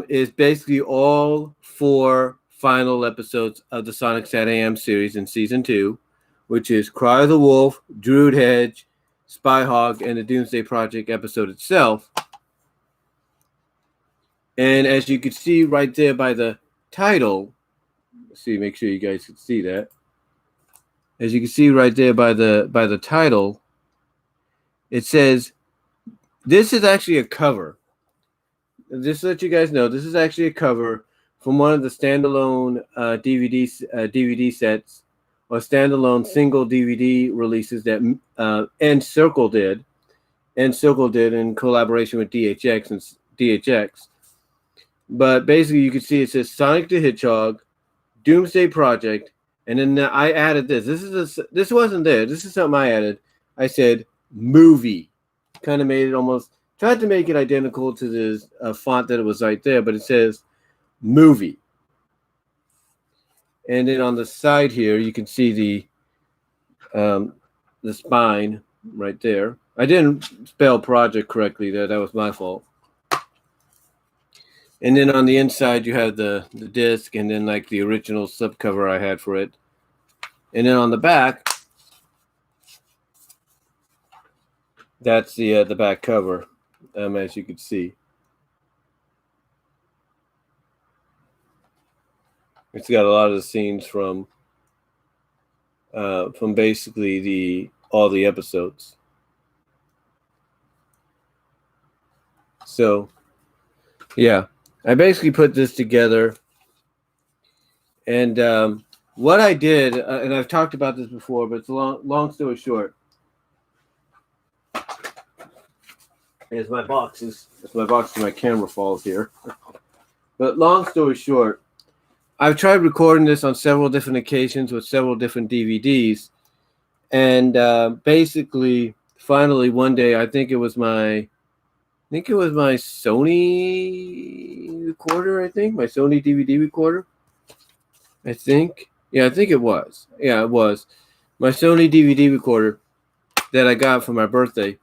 is basically all 4 final episodes of the Sonic SatAM series in Season 2, which is Cry of the Wolf, Druid Hedge, Spyhog, and the Doomsday Project episode itself. And as you can see right there by the title, make sure you guys can see that. As you can see right there by the title, it says this is actually a cover. Just to let you guys know, this is actually a cover from one of the standalone DVD sets or standalone single DVD releases that Circle did in collaboration with DHX. But basically, you can see it says Sonic the Hedgehog, Doomsday Project, and then I added this. This wasn't there. This is something I added. I said movie. Kind of made it almost. Tried to make it identical to the font that it was right there, but it says movie. And then on the side here, you can see the spine right there. I didn't spell project correctly there. That was my fault. And then on the inside, you have the disc, and then like the original subcover I had for it. And then on the back, that's the back cover. As you can see, it's got a lot of the scenes from basically all the episodes. So, yeah, I basically put this together, and what I did, and I've talked about this before, but it's a long story short. As my box to my camera falls here. But long story short, I've tried recording this on several different occasions with several different DVDs, and basically, finally one day, I think it was my Sony recorder. My Sony DVD recorder. I think it was. Yeah, it was my Sony DVD recorder that I got for my birthday.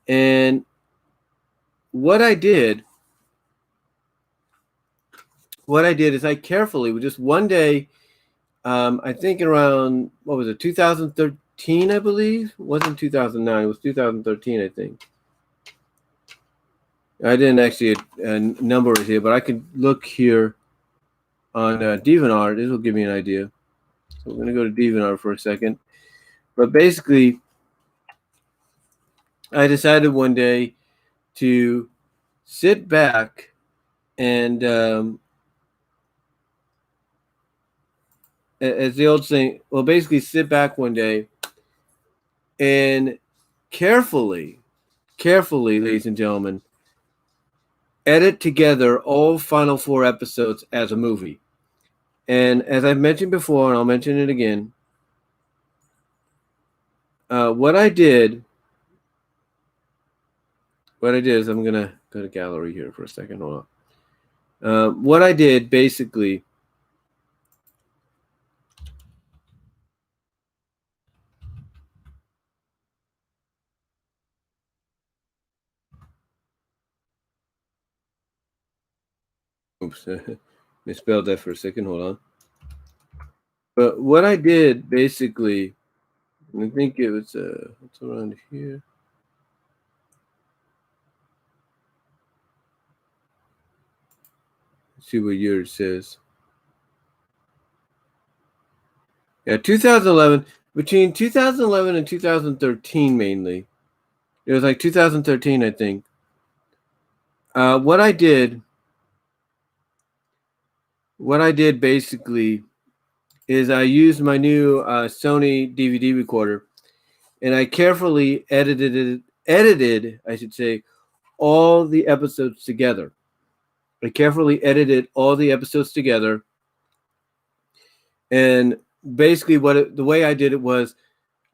And what I did is I carefully, just one day, I think around, 2013, I believe? It wasn't 2009, it was 2013, I think. I didn't actually number it here, but I can look here on DeviantArt. This will give me an idea. So we're going to go to DeviantArt for a second. But basically, I decided one day to sit back and, as the old saying, basically sit back one day and carefully, ladies and gentlemen, edit together all final 4 episodes as a movie. And as I've mentioned before, and I'll mention it again, what I did is I'm going to go to gallery here for a second. Hold on. What I did basically, oops, misspelled that for a second. Hold on. But what I did basically, I think it was it's around here. Let's see what year it says. Yeah, 2011. Between 2011 and 2013, mainly. It was like 2013, I think. What I did what I did basically is I used my new Sony DVD recorder, and I carefully edited, I should say, all the episodes together. I carefully edited all the episodes together, and basically the way I did it was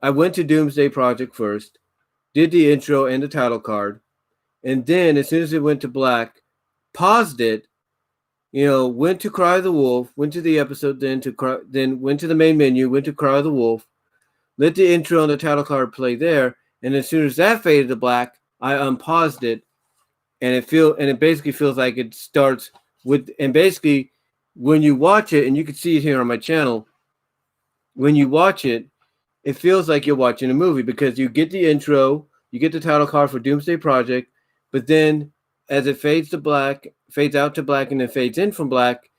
I went to Doomsday Project first, did the intro and the title card, and then as soon as it went to black, paused it, went to Cry of the Wolf, went to the episode, then went to the main menu, went to Cry of the Wolf, let the intro and the title card play there, and as soon as that faded to black, I unpaused it, and it basically feels like it starts with, and basically when you watch it, and you can see it here on my channel, when you watch it, it feels like you're watching a movie because you get the intro, you get the title card for Doomsday Project, but then as it fades out to black, and then fades in from black,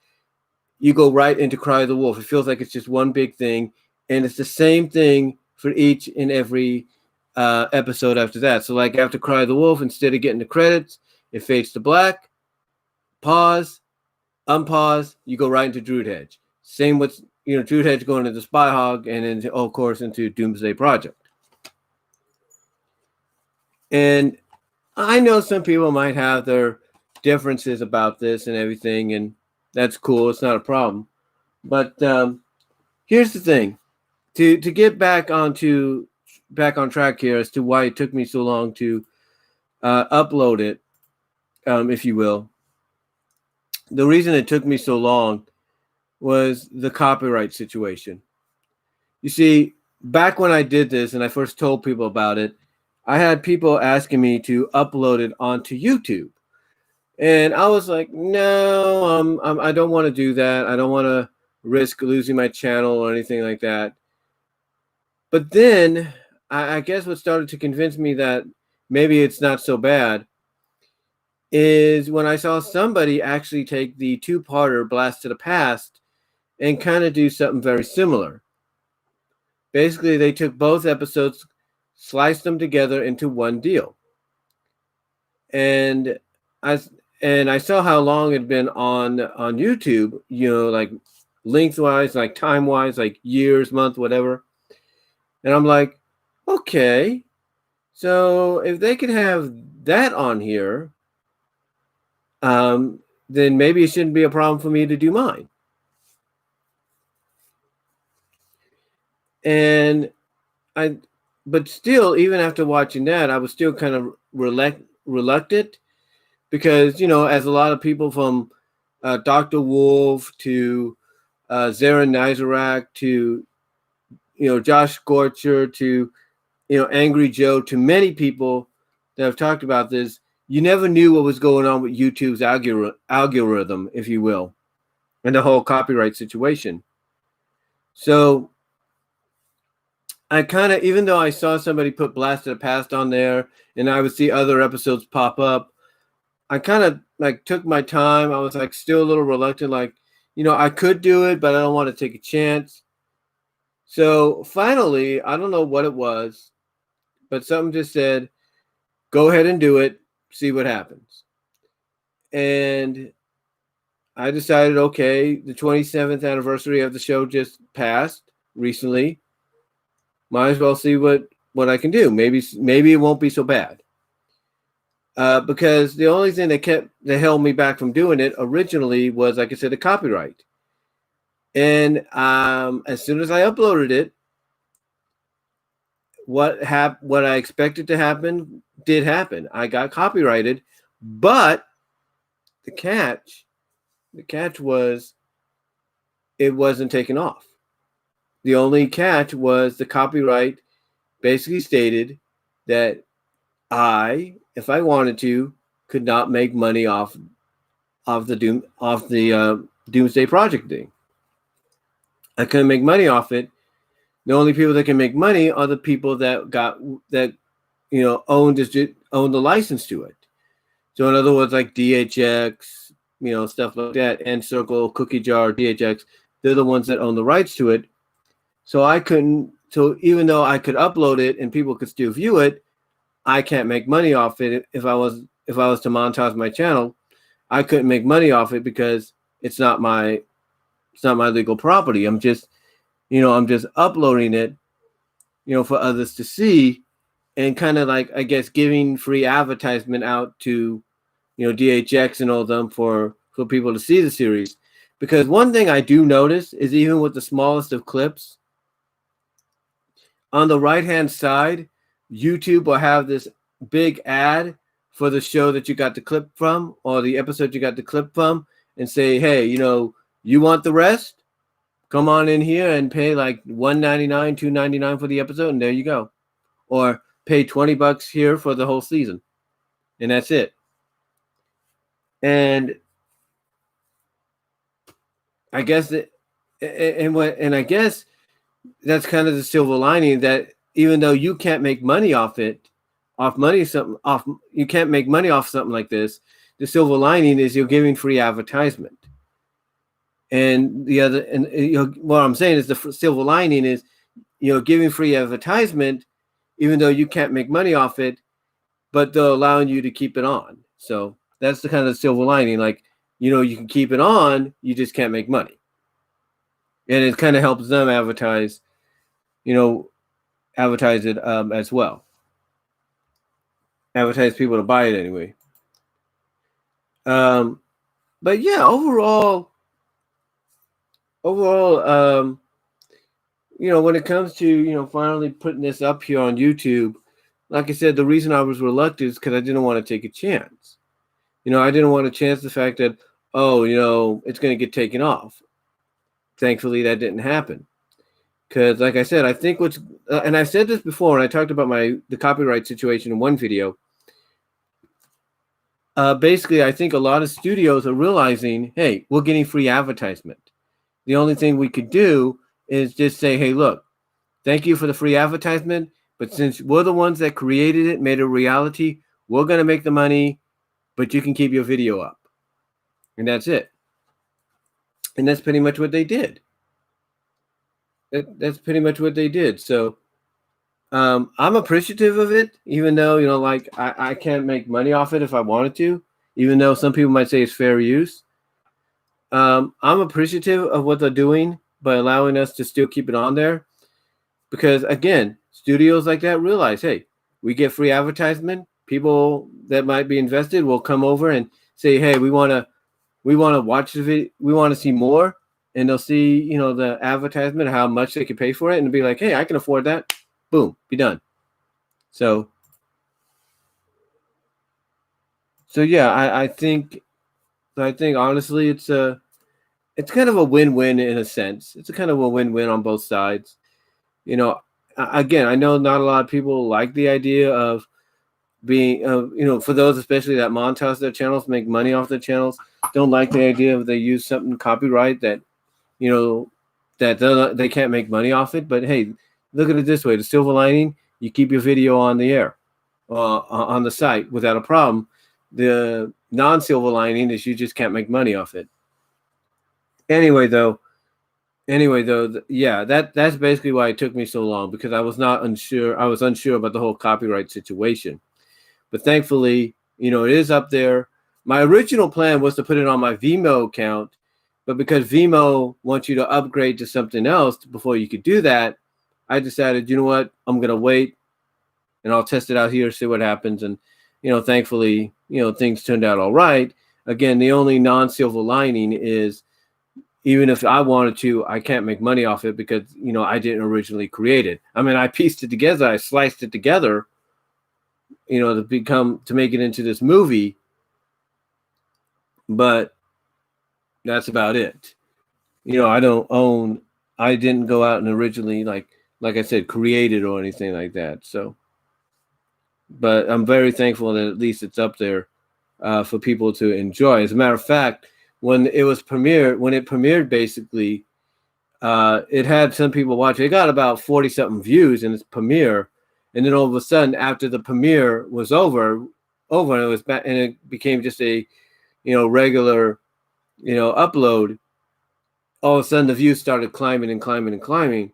you go right into Cry of the Wolf. It feels like it's just one big thing, and it's the same thing for each and every episode after that. So like after Cry of the Wolf, instead of getting the credits, it fades to black, pause, unpause, you go right into Druid Hedge. Same with Druid Hedge going into Spy Hog, and then of course into Doomsday Project. And I know some people might have their differences about this and everything, and that's cool. It's not a problem. But here's the thing: to get back on track here as to why it took me so long to upload it, if you will. The reason it took me so long was the copyright situation. You see, back when I did this and I first told people about it, I had people asking me to upload it onto YouTube. And I was like, no, I don't want to do that. I don't want to risk losing my channel or anything like that. But then I guess what started to convince me that maybe it's not so bad is when I saw somebody actually take the two-parter Blast to the Past and kind of do something very similar. Basically, they took both episodes, sliced them together into one deal. And I saw how long it had been on YouTube, like lengthwise, like time-wise, like years, month, whatever. And I'm like, okay, so if they could have that on here, then maybe it shouldn't be a problem for me to do mine. But still, even after watching that, I was still kind of reluctant because, as a lot of people from Dr. Wolf to Zarin Nizarak to, Josh Scorcher to, Angry Joe, to many people that have talked about this, you never knew what was going on with YouTube's algorithm, if you will, and the whole copyright situation. So I kind of, even though I saw somebody put Blast to the Past on there and I would see other episodes pop up, I kind of like took my time. I was like still a little reluctant, like, I could do it, but I don't want to take a chance. So finally, I don't know what it was, but something just said, go ahead and do it, see what happens. And I decided, okay, the 27th anniversary of the show just passed recently. Might as well see what I can do. Maybe it won't be so bad. Because the only thing that held me back from doing it originally was, like I said, the copyright. And as soon as I uploaded it, what I expected to happen did happen. I got copyrighted, but the catch was it wasn't taken off. The only catch was the copyright basically stated that I, if I wanted to, could not make money off the Doomsday Project thing. I couldn't make money off it. The only people that can make money are the people that owned the license to it. So in other words, like DHX, stuff like that, and Circle, Cookie Jar, DHX, they're the ones that own the rights to it. So I couldn't. So even though I could upload it and people could still view it, I can't make money off it. If I was to monetize my channel, I couldn't make money off it because it's not my It's not my legal property. I'm just uploading it, for others to see, and kind of like, I guess, giving free advertisement out to, DHX and all of them for people to see the series. Because one thing I do notice is, even with the smallest of clips, on the right-hand side, YouTube will have this big ad for the show that you got the clip from, or the episode you got the clip from, and say, hey, you want the rest? Come on in here and pay like $1.99, $2.99 for the episode, and there you go. Or pay $20 here for the whole season, and that's it. And I guess I guess that's kind of the silver lining, that even though you can't make money off it, you can't make money off something like this. The silver lining is you're giving free advertisement. And what I'm saying is, the silver lining is, giving free advertisement, even though you can't make money off it, but they're allowing you to keep it on. So that's the kind of silver lining. Like, you can keep it on, you just can't make money. And it kind of helps them advertise it as well. Advertise people to buy it anyway. But yeah, overall, when it comes to, finally putting this up here on YouTube, like I said, the reason I was reluctant is because I didn't want to take a chance. I didn't want to chance the fact that, it's going to get taken off. Thankfully, that didn't happen. Because, like I said, I think and I've said this before, and I talked about the copyright situation in one video. Basically, I think a lot of studios are realizing, hey, we're getting free advertisement. The only thing we could do is just say, hey, look, thank you for the free advertisement, but since we're the ones that created it, made it a reality, we're going to make the money, but you can keep your video up. And that's it. And that's pretty much what they did. That's pretty much what they did. So I'm appreciative of it, even though, like I can't make money off it if I wanted to, even though some people might say it's fair use. I'm appreciative of what they're doing by allowing us to still keep it on there. Because, again, studios like that realize, hey, we get free advertisement. People that might be invested will come over and say, hey, we want to watch the video. We want to see more. And they'll see, the advertisement, how much they can pay for it, and be like, hey, I can afford that. Boom, be done. So yeah, I think honestly, it's kind of a win-win in a sense. It's a kind of a win-win on both sides. Again, I know not a lot of people like the idea of being, for those especially that monetize their channels, make money off their channels, don't like the idea of they use something copyright that, that they can't make money off it. But hey, look at it this way: the silver lining, you keep your video on the air, on the site without a problem. The non-silver lining is you just can't make money off it. Anyway, though, yeah, that's basically why it took me so long, because I was unsure about the whole copyright situation. But thankfully, it is up there. My original plan was to put it on my Vimeo account, but because Vimeo wants you to upgrade to something else before you could do that, I decided, you know what, I'm going to wait and I'll test it out here, see what happens. And, thankfully, things turned out all right. Again, the only non-silver lining is, even if I wanted to, I can't make money off it because, I didn't originally create it. I mean, I pieced it together, I sliced it together, to make it into this movie. But that's about it. I didn't go out and originally, like I said, create it or anything like that. So, but I'm very thankful that at least it's up there for people to enjoy. As a matter of fact, when it premiered, basically, it had some people watch. It got about 40-something views in its premiere, and then all of a sudden, after the premiere was over, and it was back, and it became just a, regular, upload. All of a sudden, the views started climbing and climbing and climbing,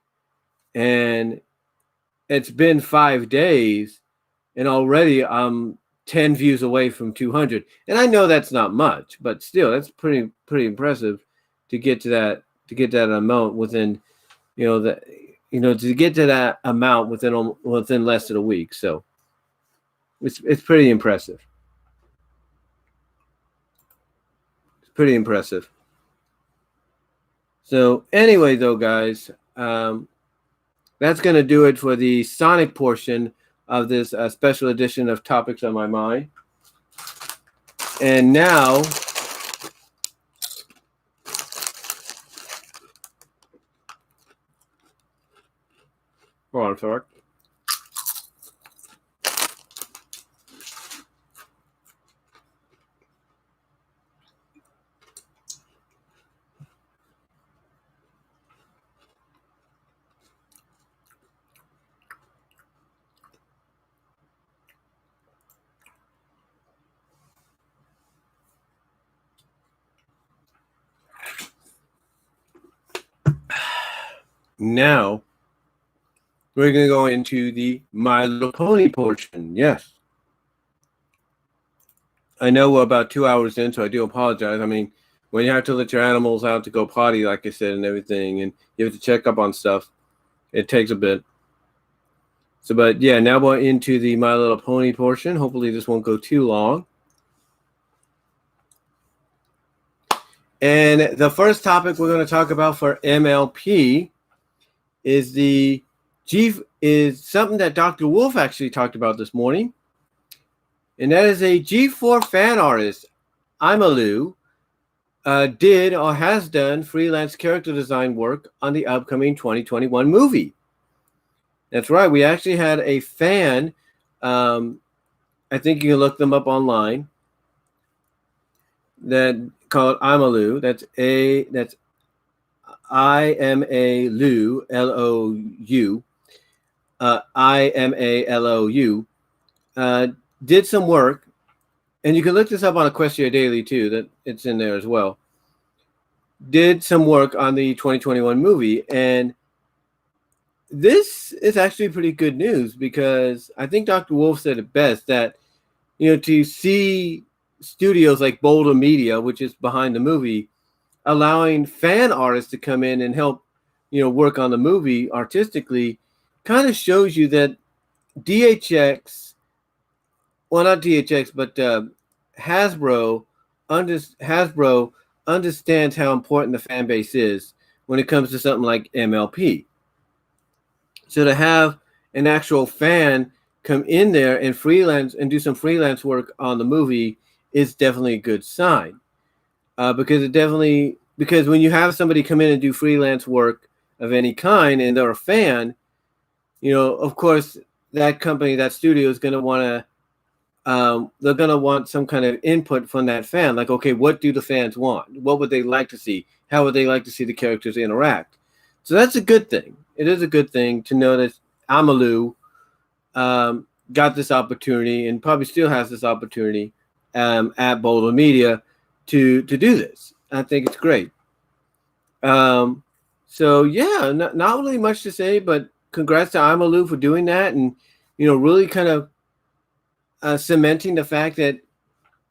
and it's been 5 days, and already I'm 10 views away from 200. And I know that's not much, but still, that's pretty impressive to get to get that amount within, to get to that amount within less than a week. So it's pretty impressive. It's pretty impressive. So anyway, though, guys, that's going to do it for the Sonic portion of this special edition of Topics on My Mind. And now, hold on, sorry. Now, we're going to go into the My Little Pony portion. Yes. I know we're about 2 hours in, so I do apologize. I mean, when you have to let your animals out to go potty, like I said, and everything, and you have to check up on stuff, it takes a bit. So, but yeah, now we're into the My Little Pony portion. Hopefully this won't go too long. And the first topic we're going to talk about for MLP is something that Dr. Wolf actually talked about this morning. And that is a G4 fan artist, Imalou, did or has done freelance character design work on the upcoming 2021 movie. That's right. We actually had a fan. I think you can look them up online. That called Imalou. That's Imalou, L-O-U. Imalou. Did some work, and you can look this up on Equestria Daily too. That it's in there as well. Did some work on the 2021 movie, and this is actually pretty good news because I think Dr. Wolf said it best that to see studios like Boulder Media, which is behind the movie, allowing fan artists to come in and help work on the movie artistically, kind of shows you that Hasbro understands how important the fan base is when it comes to something like MLP. So to have an actual fan come in there and freelance and do some freelance work on the movie is definitely a good sign. Because when you have somebody come in and do freelance work of any kind and they're a fan, of course that company, that studio is going to want to they're going to want some kind of input from that fan. Like, okay, what do the fans want? What would they like to see? How would they like to see the characters interact? So that's a good thing. It is a good thing to know that Imalou got this opportunity and probably still has this opportunity at Boulder Media to do this. I think it's great. So yeah, not really much to say, but congrats to Imalou for doing that and really kind of cementing the fact that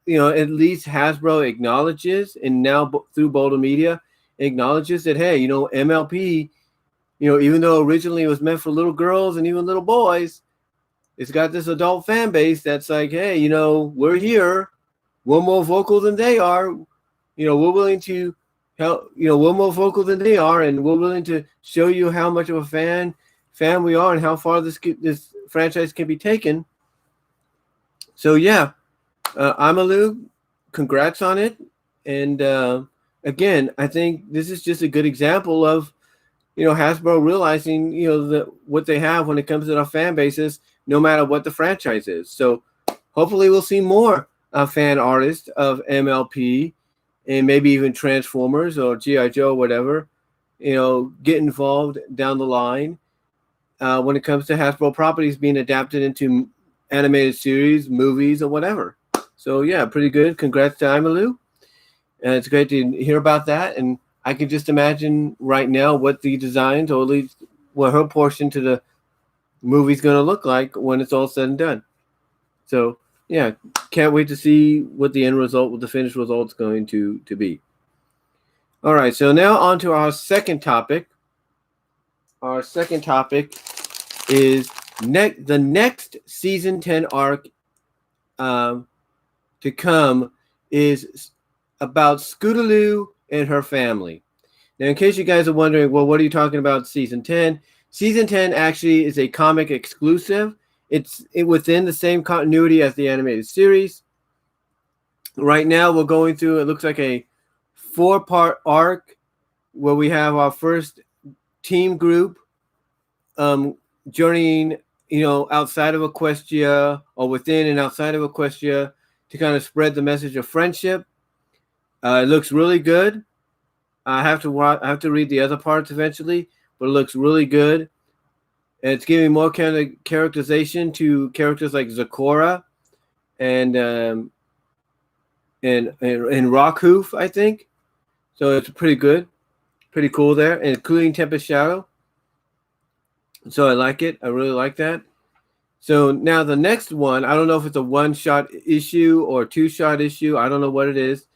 at least Hasbro acknowledges, and now through Boulder Media acknowledges that, hey, MLP, even though originally it was meant for little girls and even little boys, it's got this adult fan base that's like, hey, we're here, we're more vocal than they are, we're willing to help, we're more vocal than they are, and we're willing to show you how much of a fan we are and how far this franchise can be taken. So yeah, Imalou, congrats on it. And again, I think this is just a good example of Hasbro realizing what they have when it comes to their fan bases, no matter what the franchise is. So hopefully we'll see more fan artists of MLP and maybe even Transformers or G.I. Joe, whatever, get involved down the line when it comes to Hasbro properties being adapted into animated series, movies, or whatever. So yeah, pretty good. Congrats to Imalou. And it's great to hear about that. And I can just imagine right now what the designs, or at least what her portion to the movie's going to look like when it's all said and done. So yeah, can't wait to see what the end result, what the finished result is going to be. All right, so now on to our second topic. Our second topic is the next season 10 arc to come is about Scootaloo and her family. Now, in case you guys are wondering, well, what are you talking about season 10? Season 10 actually is a comic exclusive. It's within the same continuity as the animated series. Right now, we're going through, it looks like a 4-part arc where we have our first team group journeying, outside of Equestria or within and outside of Equestria to kind of spread the message of friendship. It looks really good. I have to read the other parts eventually, but it looks really good. And it's giving more kind of characterization to characters like Zakora and Rockhoof, I think. So it's pretty good, pretty cool there, and including Tempest Shadow. So I like it. I really like that. So now the next one, I don't know if it's a 1-shot issue or 2-shot issue. I don't know what it is,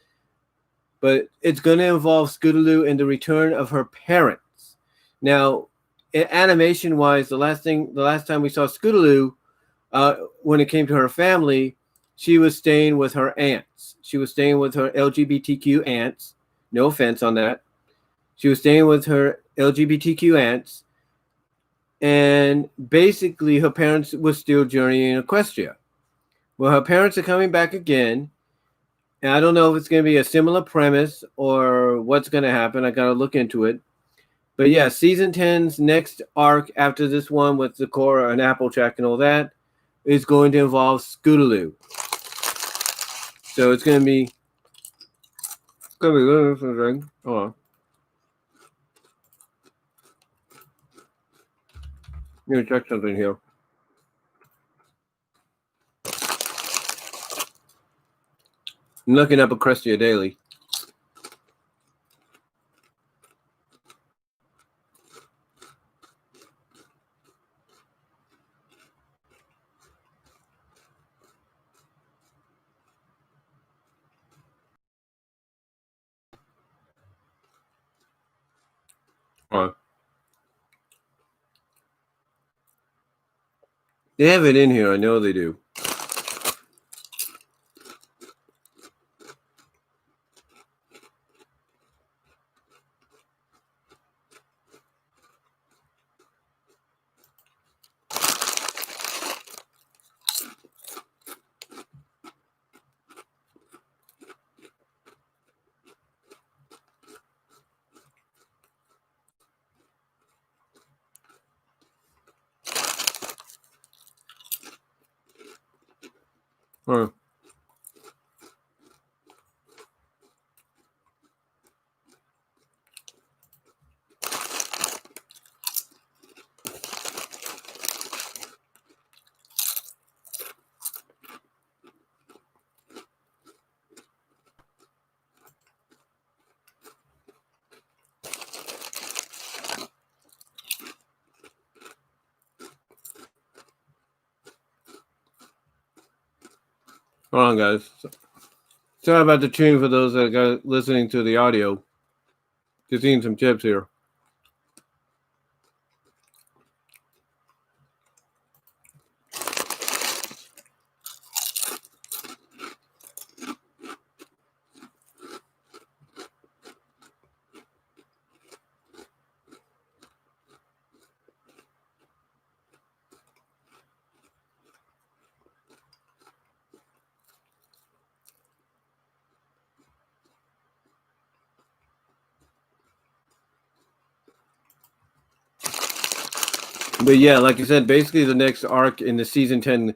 but it's going to involve Scootaloo and the return of her parents. Now, animation-wise, the last time we saw Scootaloo, when it came to her family, she was staying with her aunts. She was staying with her LGBTQ aunts. No offense on that. She was staying with her LGBTQ aunts. And basically, her parents were still journeying in Equestria. Well, her parents are coming back again. And I don't know if it's going to be a similar premise or what's going to happen. I got to look into it. But yeah, season 10's next arc after this one with Zakora and Applejack and all that is going to involve Scootaloo. So it's going to be really interesting. Hold on. Let me check something here. I'm looking up Equestria Daily. They have it in here. I know they do. Huh. Hold on, guys. Sorry about the tune for those that are listening to the audio. Just eating some chips here. But yeah, like I said, basically the next arc in the season 10,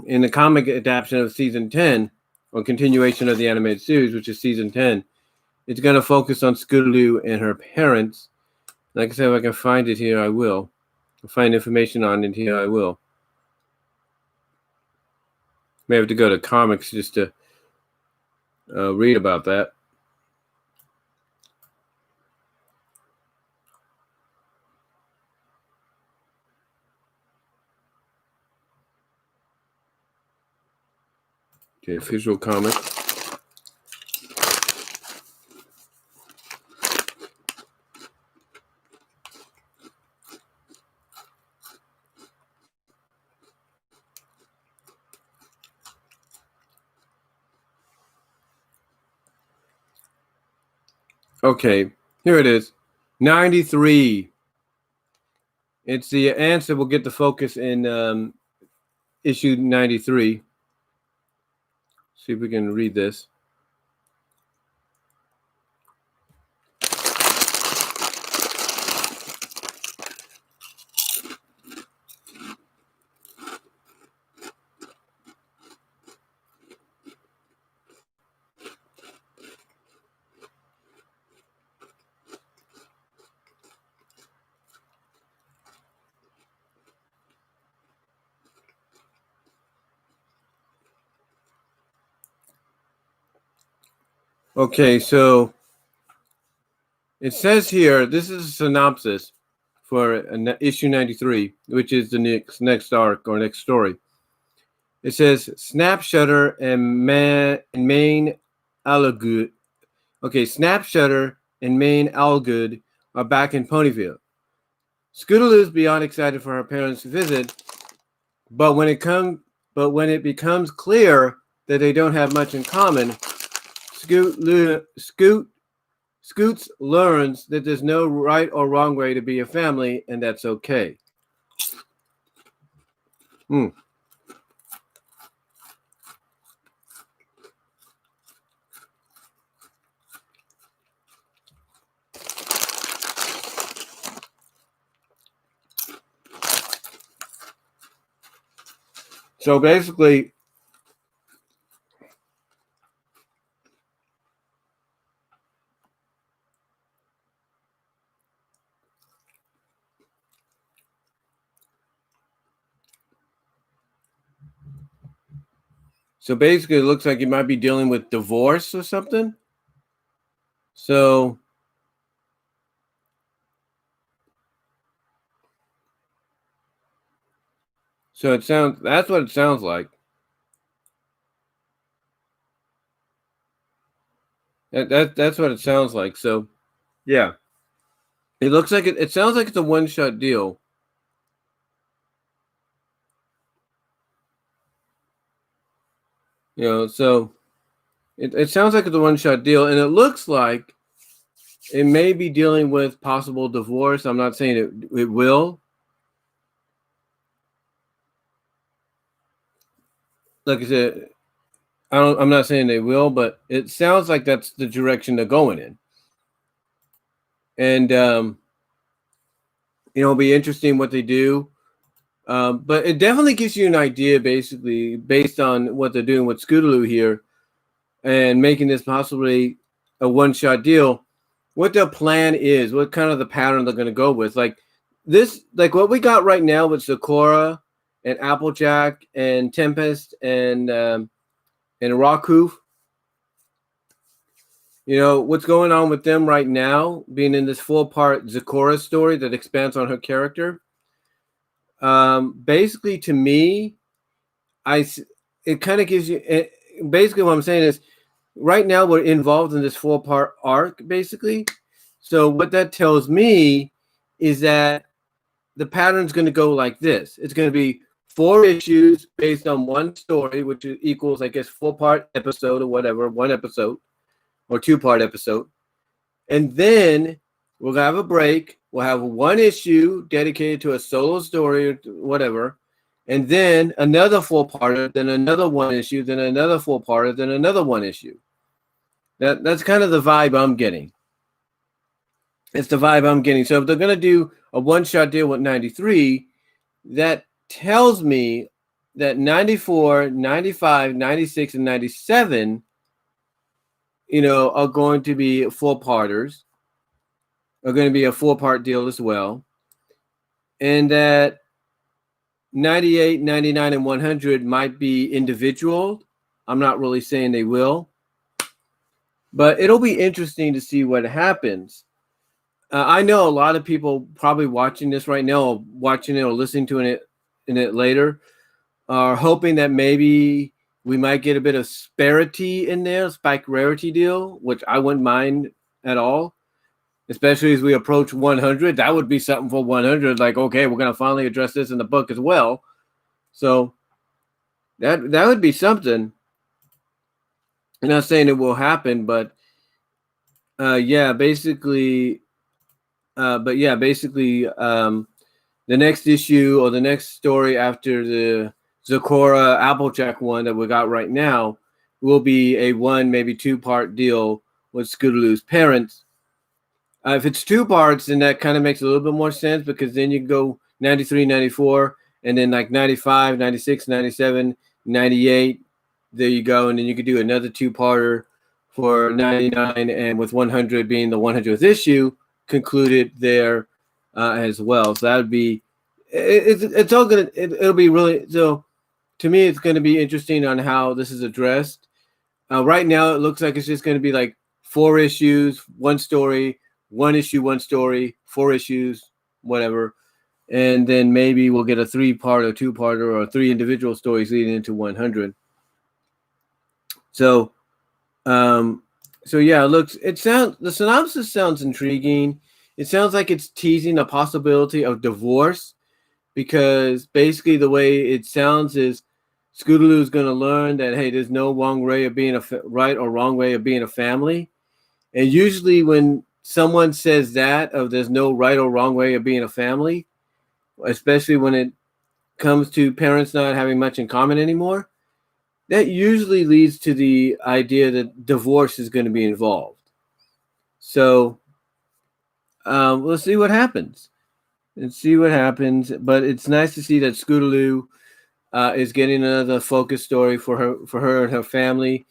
in the comic adaptation of season 10, or continuation of the animated series, which is season 10, it's going to focus on Scootaloo and her parents. Like I said, if I can find it here, I will. If I find information on it here, I will. May have to go to comics just to read about that. Okay, official comic. Okay, here it is. 93. It's the answer. We'll get the focus in issue 93. See if we can read this. Okay, so it says here, this is a synopsis for issue 93, which is the next arc or next story. It says Snap Shutter and Maine Allgood. Okay, Snap Shutter and Maine Allgood are back in Ponyville. Scootaloo is beyond excited for her parents' visit, but when it becomes clear that they don't have much in common, Scoots learns that there's no right or wrong way to be a family, and that's okay. So basically, it looks like you might be dealing with divorce or something. So that's what it sounds like. That's what it sounds like. So yeah. It looks like it sounds like it's a one-shot deal. So it sounds like it's a one-shot deal, and it looks like it may be dealing with possible divorce. I'm not saying it will. Like I said, I'm not saying they will, but it sounds like that's the direction they're going in. And it'll be interesting what they do. But it definitely gives you an idea, basically, based on what they're doing with Scootaloo here and making this possibly a one-shot deal, what their plan is, what kind of the pattern they're going to go with. Like what we got right now with Sakura and Applejack and Tempest and Raku. What's going on with them right now, being in this 4-part Sakura story that expands on her character. Basically, to me, it kind of gives you. Basically, what I'm saying is, right now we're involved in this 4-part arc, basically. So what that tells me is that the pattern's going to go like this. It's going to be 4 issues based on one story, which equals, I guess, 4-part episode or whatever, 1 episode or 2-part episode. And then we'll have a break. We'll have 1 issue dedicated to a solo story or whatever. And then another 4-parter, then another 1 issue, then another 4-parter, then another 1 issue. That's kind of the vibe I'm getting. It's the vibe I'm getting. So if they're going to do a one-shot deal with 93, that tells me that 94, 95, 96, and 97, are going to be 4-parters, are going to be a 4-part deal as well. And that 98, 99, and 100 might be individual. I'm not really saying they will. But it'll be interesting to see what happens. I know a lot of people probably watching this right now, or watching it or listening to it later, are hoping that maybe we might get a bit of Sparity in there, Spike Rarity deal, which I wouldn't mind at all, especially as we approach 100. That would be something for 100. Like, okay, we're going to finally address this in the book as well. So that would be something. I'm not saying it will happen, but Yeah, basically, the next issue or the next story after the Zecora Applejack one that we got right now will be a one, maybe 2-part deal with Scootaloo's parents. If it's 2 parts, then that kind of makes a little bit more sense, because then you can go 93, 94, and then like 95, 96, 97, 98. There you go. And then you could do another 2-parter for 99, and with 100 being the 100th issue concluded there as well. So that would be, it's all going to, it'll be really, so to me, it's going to be interesting on how this is addressed. Right now, it looks like it's just going to be like 4 issues, 1 story, 1 issue, 1 story, 4 issues, whatever. And then maybe we'll get a 3-part or 2-parter or 3 individual stories leading into 100. So, yeah, the synopsis sounds intriguing. It sounds like it's teasing a possibility of divorce, because basically the way it sounds is Scootaloo is going to learn that, hey, there's no wrong way of being right or wrong way of being a family. And usually when someone says that, of there's no right or wrong way of being a family, especially when it comes to parents not having much in common anymore, that usually leads to the idea that divorce is going to be involved. So we'll see what happens. But it's nice to see that Scootaloo is getting another focus story for her and her family,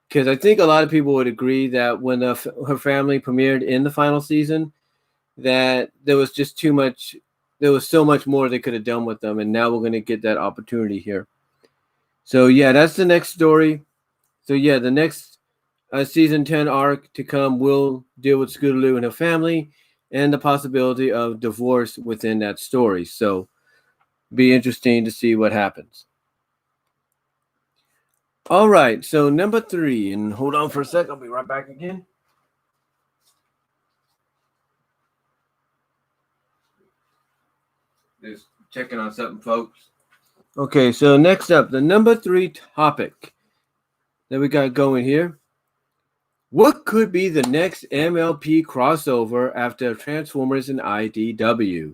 because I think a lot of people would agree that when her family premiered in the final season, that there was just too much. There was so much more they could have done with them, and now we're going to get that opportunity here. So yeah, that's the next story. So yeah, the next season 10 arc to come will deal with Scootaloo and her family, and the possibility of divorce within that story. So be interesting to see what happens. All right, so number 3, and hold on for a sec, I'll be right back again. Just checking on something, folks. Okay, so next up, the number 3 topic that we got going here. What could be the next MLP crossover after Transfrormers and IDW?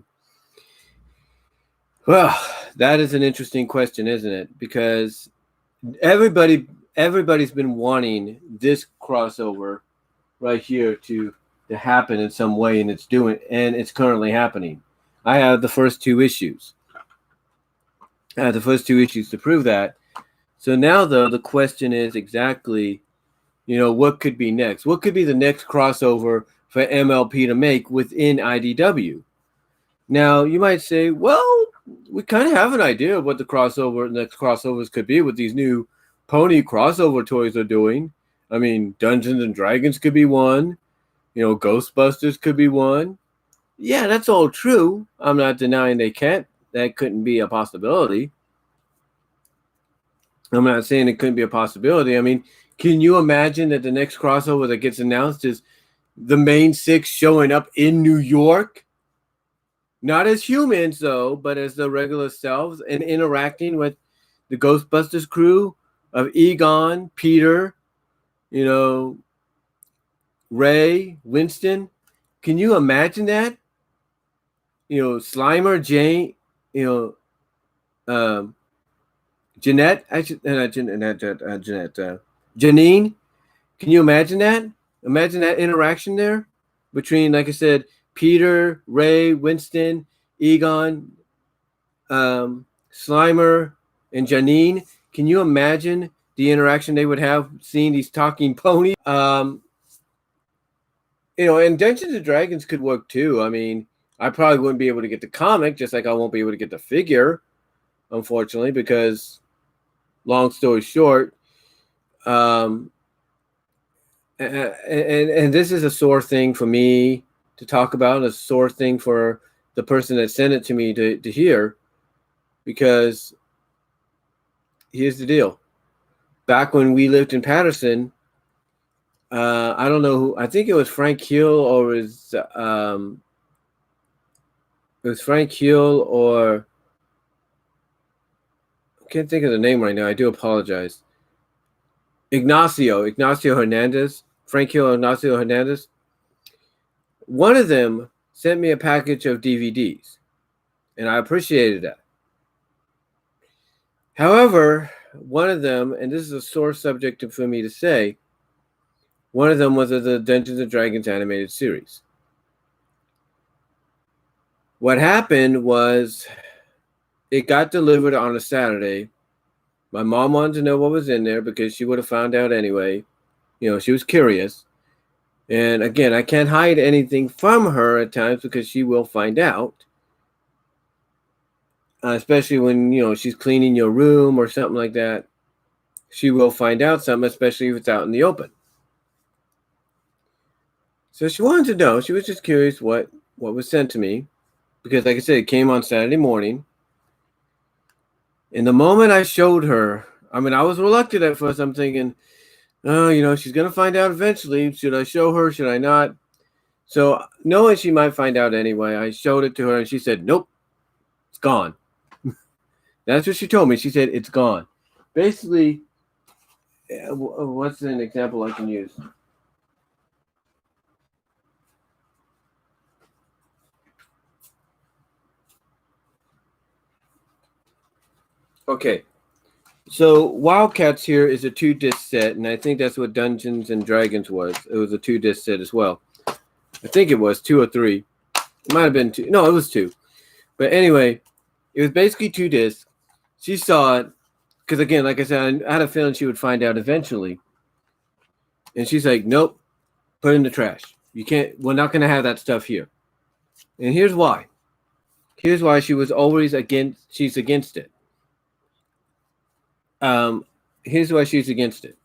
Well, that is an interesting question, isn't it? Because everybody's been wanting this crossover right here to happen in some way, and it's currently happening. I have the first 2 issues. To prove that. So now, though, the question is exactly, what could be next? What could be the next crossover for MLP to make within IDW? Now, you might say, well, we kind of have an idea of what the next crossovers could be with these new pony crossover toys they're doing. I mean, Dungeons and Dragons could be one. Ghostbusters could be one. Yeah, that's all true. I'm not denying that couldn't be a possibility. I'm not saying it couldn't be a possibility. I mean, can you imagine that the next crossover that gets announced is the main 6 showing up in New York? Not as humans, though, but as the regular selves, and interacting with the Ghostbusters crew of Egon, Peter, Ray, Winston. Can you imagine that? Slimer, Jane, Jeanette, Janine. Can you imagine that? Imagine that interaction there between, like I said, Peter, Ray, Winston, Egon, Slimer, and Janine. Can you imagine the interaction they would have seeing these talking ponies? And Dungeons and Dragons could work too. I mean, I probably wouldn't be able to get the comic, just like I won't be able to get the figure, unfortunately, because, long story short, and this is a sore thing for me to talk about, a sore thing for the person that sent it to me to hear, because here's the deal. Back when we lived in Patterson, I don't know who, I think it was Frank Hill, or it was Frank Hill, or I can't think of the name right now. I do apologize. Ignacio Hernandez, Frank Hill, Ignacio Hernandez. One of them sent me a package of DVDs, and I appreciated that. However, one of them, and this is a sore subject for me to say, one of them was the Dungeons and Dragons animated series. What happened was it got delivered on a Saturday. My mom wanted to know what was in there because she would have found out anyway. She was curious. And again, I can't hide anything from her at times because she will find out. Especially when, she's cleaning your room or something like that. She will find out something, especially if it's out in the open. So she wanted to know. She was just curious what was sent to me. Because, like I said, it came on Saturday morning. And the moment I showed her, I was reluctant at first. I'm thinking, oh, she's going to find out eventually. Should I show her? Should I not? So, knowing she might find out anyway, I showed it to her and she said, nope, it's gone. That's what she told me. She said, it's gone. Basically, what's an example I can use? Okay. So Wildcats here is a 2-disc set, and I think that's what Dungeons and Dragons was. It was a 2-disc set as well. I think it was 2 or 3. It might have been 2. No, it was 2. But anyway, it was basically 2 discs. She saw it because, again, like I said, I had a feeling she would find out eventually. And she's like, nope, put it in the trash. You can't. We're not going to have that stuff here. And here's why. Here's why she was always against. She's against it. Here's why she's against it.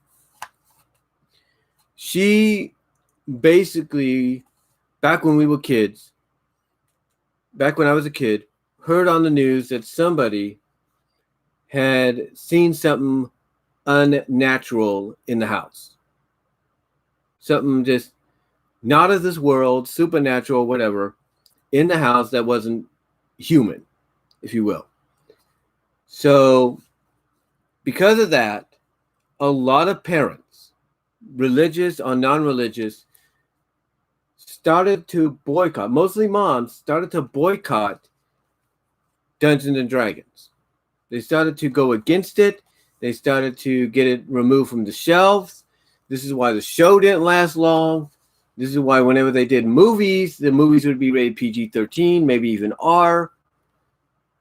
She basically, back when we were kids, back when I was a kid, heard on the news that somebody had seen something unnatural in the house. Something just not of this world, supernatural, whatever, in the house that wasn't human, if you will. So, because of that, a lot of parents, religious or non-religious, started to boycott, mostly moms, started to boycott Dungeons and Dragons. They started to go against it. They started to get it removed from the shelves. This is why the show didn't last long. This is why whenever they did movies, the movies would be rated PG-13, maybe even R,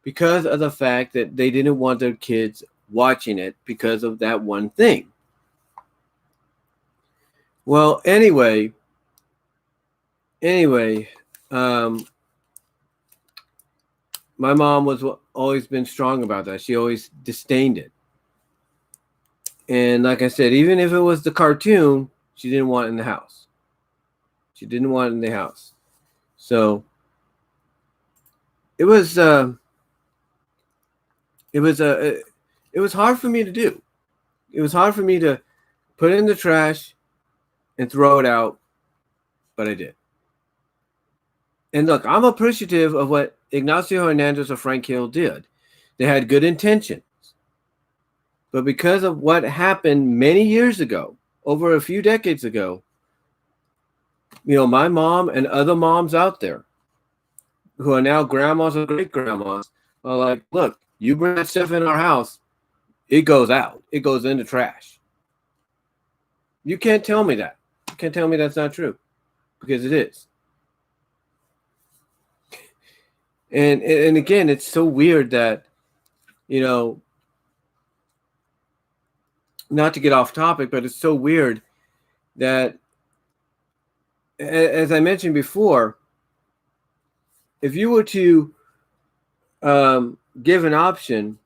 because of the fact that they didn't want their kids watching it because of that one thing. Well, anyway, my mom was always been strong about that. She always disdained it. And like I said, even if it was the cartoon, she didn't want it in the house. She didn't want it in the house. So it was hard for me to do. It was hard for me to put it in the trash and throw it out, but I did. And look, I'm appreciative of what Ignacio Hernandez or Frank Hill did. They had good intentions. But because of what happened many years ago, over a few decades ago, my mom and other moms out there who are now grandmas or great-grandmas are like, look, you bring that stuff in our house, it goes out. It goes in the trash. You can't tell me that. You can't tell me that's not true, because it is. And again, it's so weird that, not to get off topic, but it's so weird that, as I mentioned before, if you were to give an option,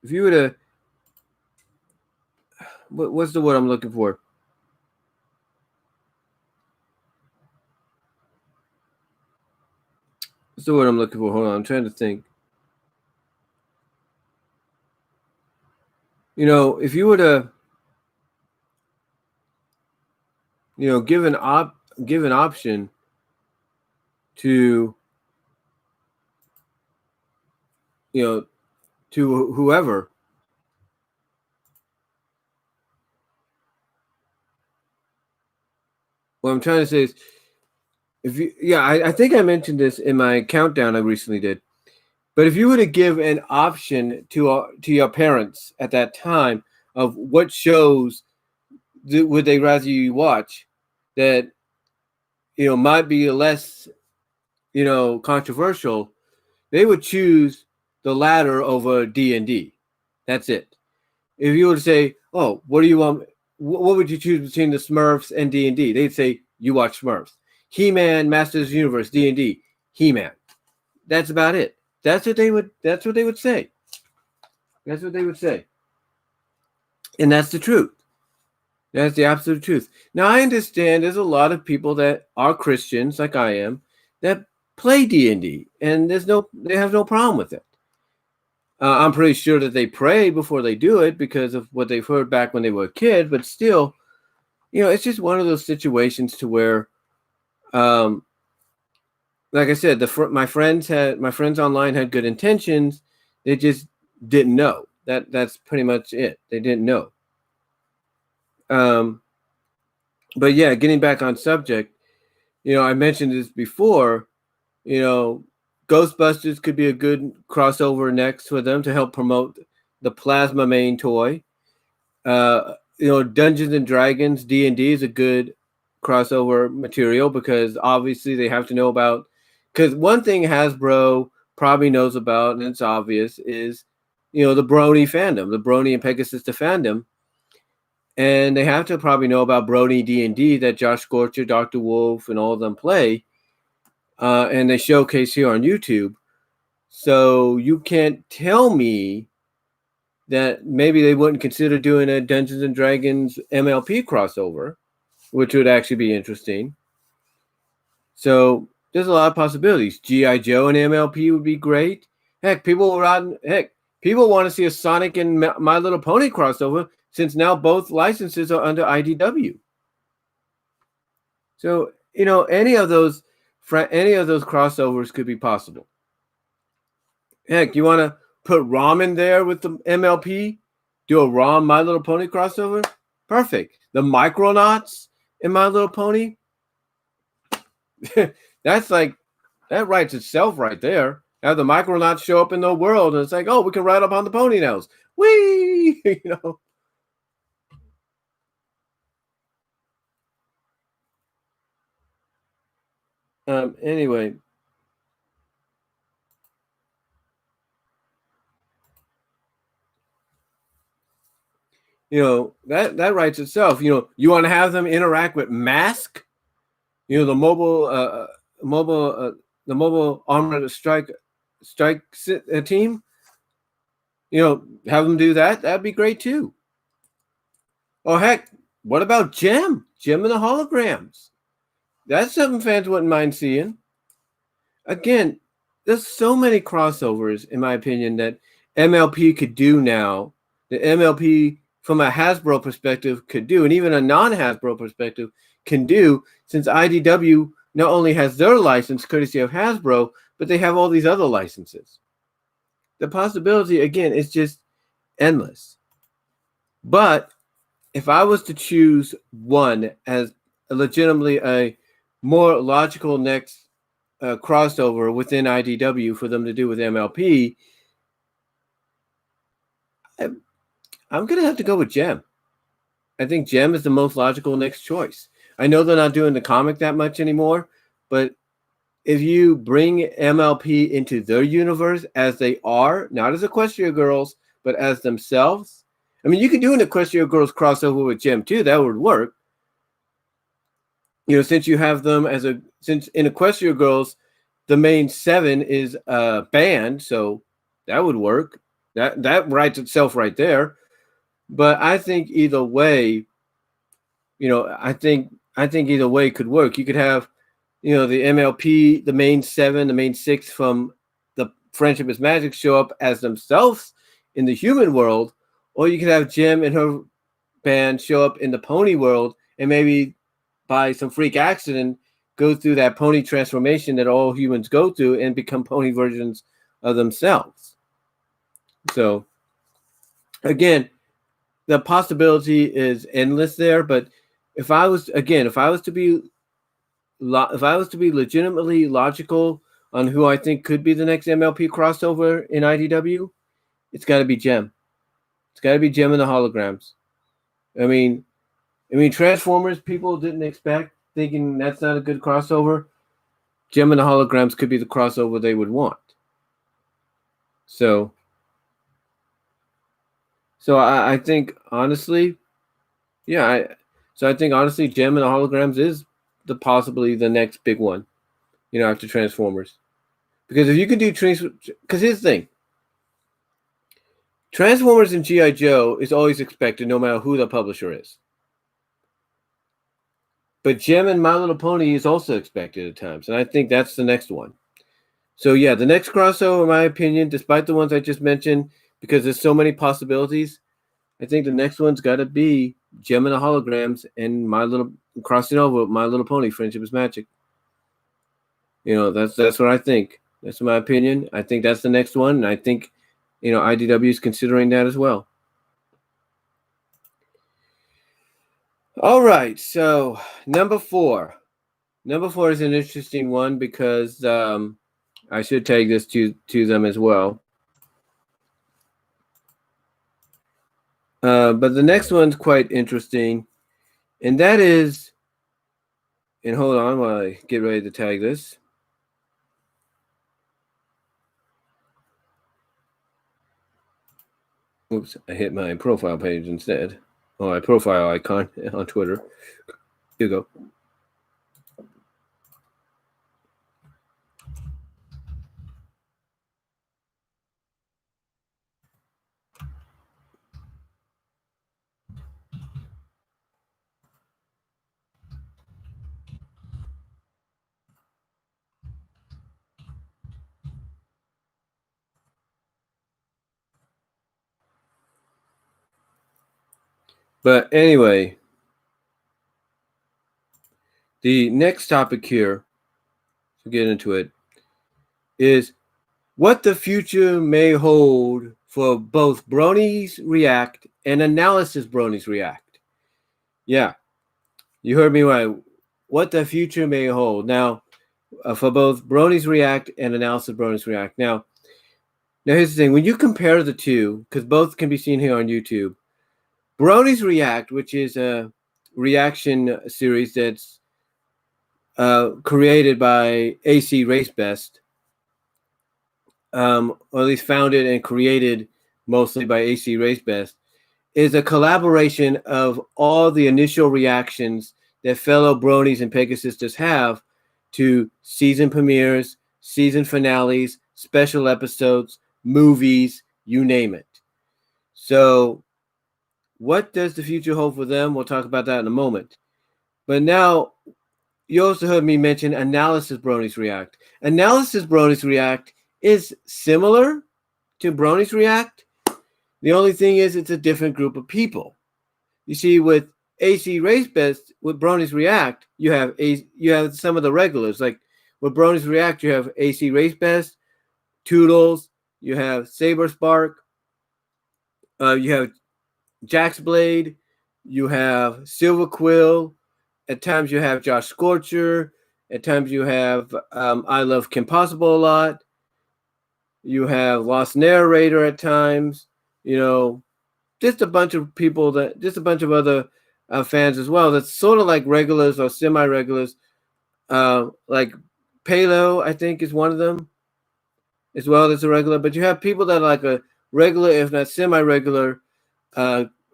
if you were to, what's the word I'm looking for? What's the word I'm looking for? Hold on, I'm trying to think. If you were to, give an option to, to whoever, what I'm trying to say is, I think I mentioned this in my countdown I recently did. But if you were to give an option to your parents at that time of what shows would they rather you watch, that might be less controversial, they would choose the latter over D&D. That's it. If you were to say, "Oh, what do you want? What would you choose between the Smurfs and D&D?" They'd say, "You watch Smurfs." He-Man, Masters of the Universe, D&D, He-Man. That's about it. That's what they would say. That's what they would say. And that's the truth. That's the absolute truth. Now, I understand there's a lot of people that are Christians, like I am, that play D&D, and they have no problem with it. I'm pretty sure that they pray before they do it because of what they've heard back when they were a kid, but still, it's just one of those situations to where, like I said, my friends online had good intentions. They just didn't know. That's pretty much it. They didn't know. But yeah, getting back on subject, I mentioned this before, Ghostbusters could be a good crossover next for them to help promote the Plasma main toy. Dungeons and Dragons D&D is a good crossover material because obviously they have to know about, because one thing Hasbro probably knows about, and it's obvious, is the Brony fandom, the Brony and Pegasus the fandom. And they have to probably know about Brony D&D that Josh Scorcher, Dr. Wolf, and all of them play. And they showcase here on YouTube. So you can't tell me that maybe they wouldn't consider doing a Dungeons and Dragons MLP crossover, which would actually be interesting. So there's a lot of possibilities. G.I. Joe and MLP would be great. Heck, people want to see a Sonic and My Little Pony crossover, since now both licenses are under IDW. So, any of those crossovers could be possible. Heck, you want to put Rom in there with the MLP? Do a Rom My Little Pony crossover? Perfect. The Micronauts in My Little Pony? That's like, that writes itself right there. Have the Micronauts show up in the world, and it's like, oh, we can ride up on the pony nails. Whee! Anyway. That writes itself. You want to have them interact with Mask, the mobile armored strike team. Have them do that. That'd be great too. Oh heck, what about Gem and the holograms? That's something fans wouldn't mind seeing. Again, there's so many crossovers, in my opinion, that MLP could do now. The MLP, from a Hasbro perspective, could do, and even a non-Hasbro perspective can do, since IDW not only has their license courtesy of Hasbro, but they have all these other licenses. The possibility, again, is just endless. But if I was to choose one as legitimately a more logical next crossover within IDW for them to do with MLP, I'm going to have to go with Gem. I think Gem is the most logical next choice. I know they're not doing the comic that much anymore, but if you bring MLP into their universe as they are, not as Equestria Girls, but as themselves, I mean, you could do an Equestria Girls crossover with Gem too. That would work. Since you have them since in Equestria Girls, the main 7 is a band, so that would work. That writes itself right there. But I think either way, I think either way could work. You could have, the MLP, the main 7, the main 6 from the Friendship is Magic show up as themselves in the human world, or you could have Gem and her band show up in the pony world, and maybe by some freak accident go through that pony transformation that all humans go through and become pony versions of themselves. So again, the possibility is endless there, but if I was to be legitimately logical on who I think could be the next MLP crossover in IDW, it's got to be Gem. It's got to be Gem and the Holograms. I mean, Transformers people didn't expect, thinking that's not a good crossover. Gem and the Holograms could be the crossover they would want. So I think honestly, I think honestly, Gem and the Holograms is possibly the next big one, after Transformers. Because if you can do because here's the thing. Transformers and G.I. Joe is always expected no matter who the publisher is. But Gem and My Little Pony is also expected at times, and I think that's the next one. So yeah, the next crossover, in my opinion, despite the ones I just mentioned, because there's so many possibilities, I think the next one's got to be Gem and the Holograms and crossing over with My Little Pony, Friendship is Magic. That's what I think. That's my opinion. I think that's the next one, and I think, IDW is considering that as well. All right, so number 4. Number 4 is an interesting one because I should tag this to them as well. But the next one's quite interesting, and that is, and hold on while I get ready to tag this. Oops, I hit my profile page instead. Oh, my profile icon on Twitter. Here you go. But anyway, the next topic here, to get into it, is what the future may hold for both Bronies React and Analysis Bronies React. Yeah, you heard me right. What the future may hold. Now, for both Bronies React and Analysis Bronies React. Now, here's the thing. When you compare the two, because both can be seen here on YouTube, Bronies React, which is a reaction series that's created by AC Race Best, or at least founded and created mostly by AC Race Best, is a collaboration of all the initial reactions that fellow Bronies and Pegasisters have to season premieres, season finales, special episodes, movies, you name it. So what does the future hold for them? We'll talk about that in a moment. But now, you also heard me mention Analysis Bronies React. Analysis Bronies React is similar to Bronies React. The only thing is it's a different group of people. You see, with AC Race Best, with Bronies React, you have some of the regulars. Like with Bronies React, you have AC Race Best, Toodles, you have Saber Spark, you have Jax Blade, you have Silver Quill, at times you have Josh Scorcher, at times you have I Love Kim Possible a lot, you have Lost Narrator at times, just a bunch of people just a bunch of other fans as well. That's sort of like regulars or semi-regulars. Like Palo, I think, is one of them as well. That's a regular. But you have people that are like a regular, if not semi-regular,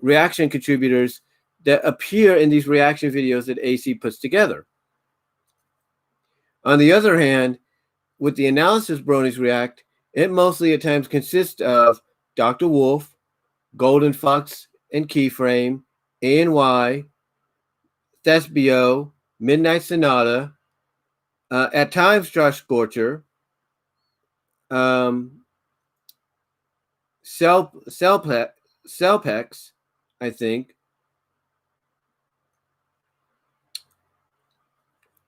reaction contributors that appear in these reaction videos that AC puts together. On the other hand, with the Analysis Bronies React, it mostly at times consists of Dr. Wolf, Golden Fox and Keyframe, ANY, Thespio, Midnight Sonata, at times Josh Scorcher, Cellpex, I think,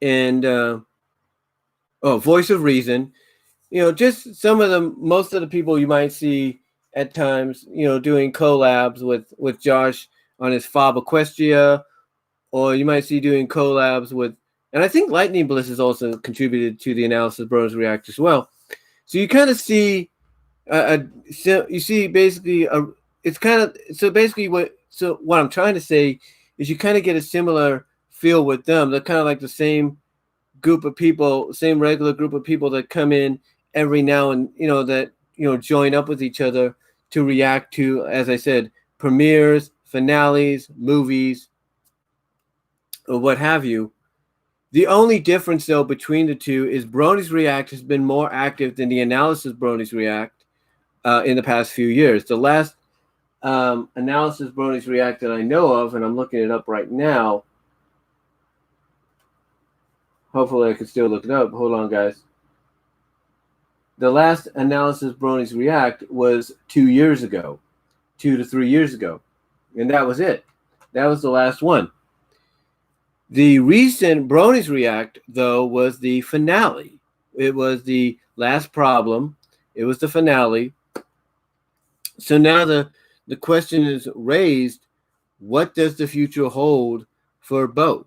and Voice of Reason. Just some of them, most of the people you might see at times, doing collabs with Josh on his Fob Equestria, or you might see doing collabs with, and I think Lightning Bliss has also contributed to the Analysis Bros React as well. So you kind of see, you see basically it's kind of, so basically what I'm trying to say is you kind of get a similar feel with them. They're kind of like the same group of people, same regular group of people that come in every now and that join up with each other to react to, as I said, premieres, finales, movies, or what have you. The only difference, though, between the two is Bronies React has been more active than the Analysis Bronies React in the past few years. The last Analysis Bronies React that I know of, and I'm looking it up right now. Hopefully I can still look it up. Hold on, guys. The last Analysis Bronies React was 2 years ago, 2 to 3 years ago. And that was it. That was the last one. The recent Bronies React, though, was the finale. It was the last problem. It was the finale. So now the question is raised, what does the future hold for both?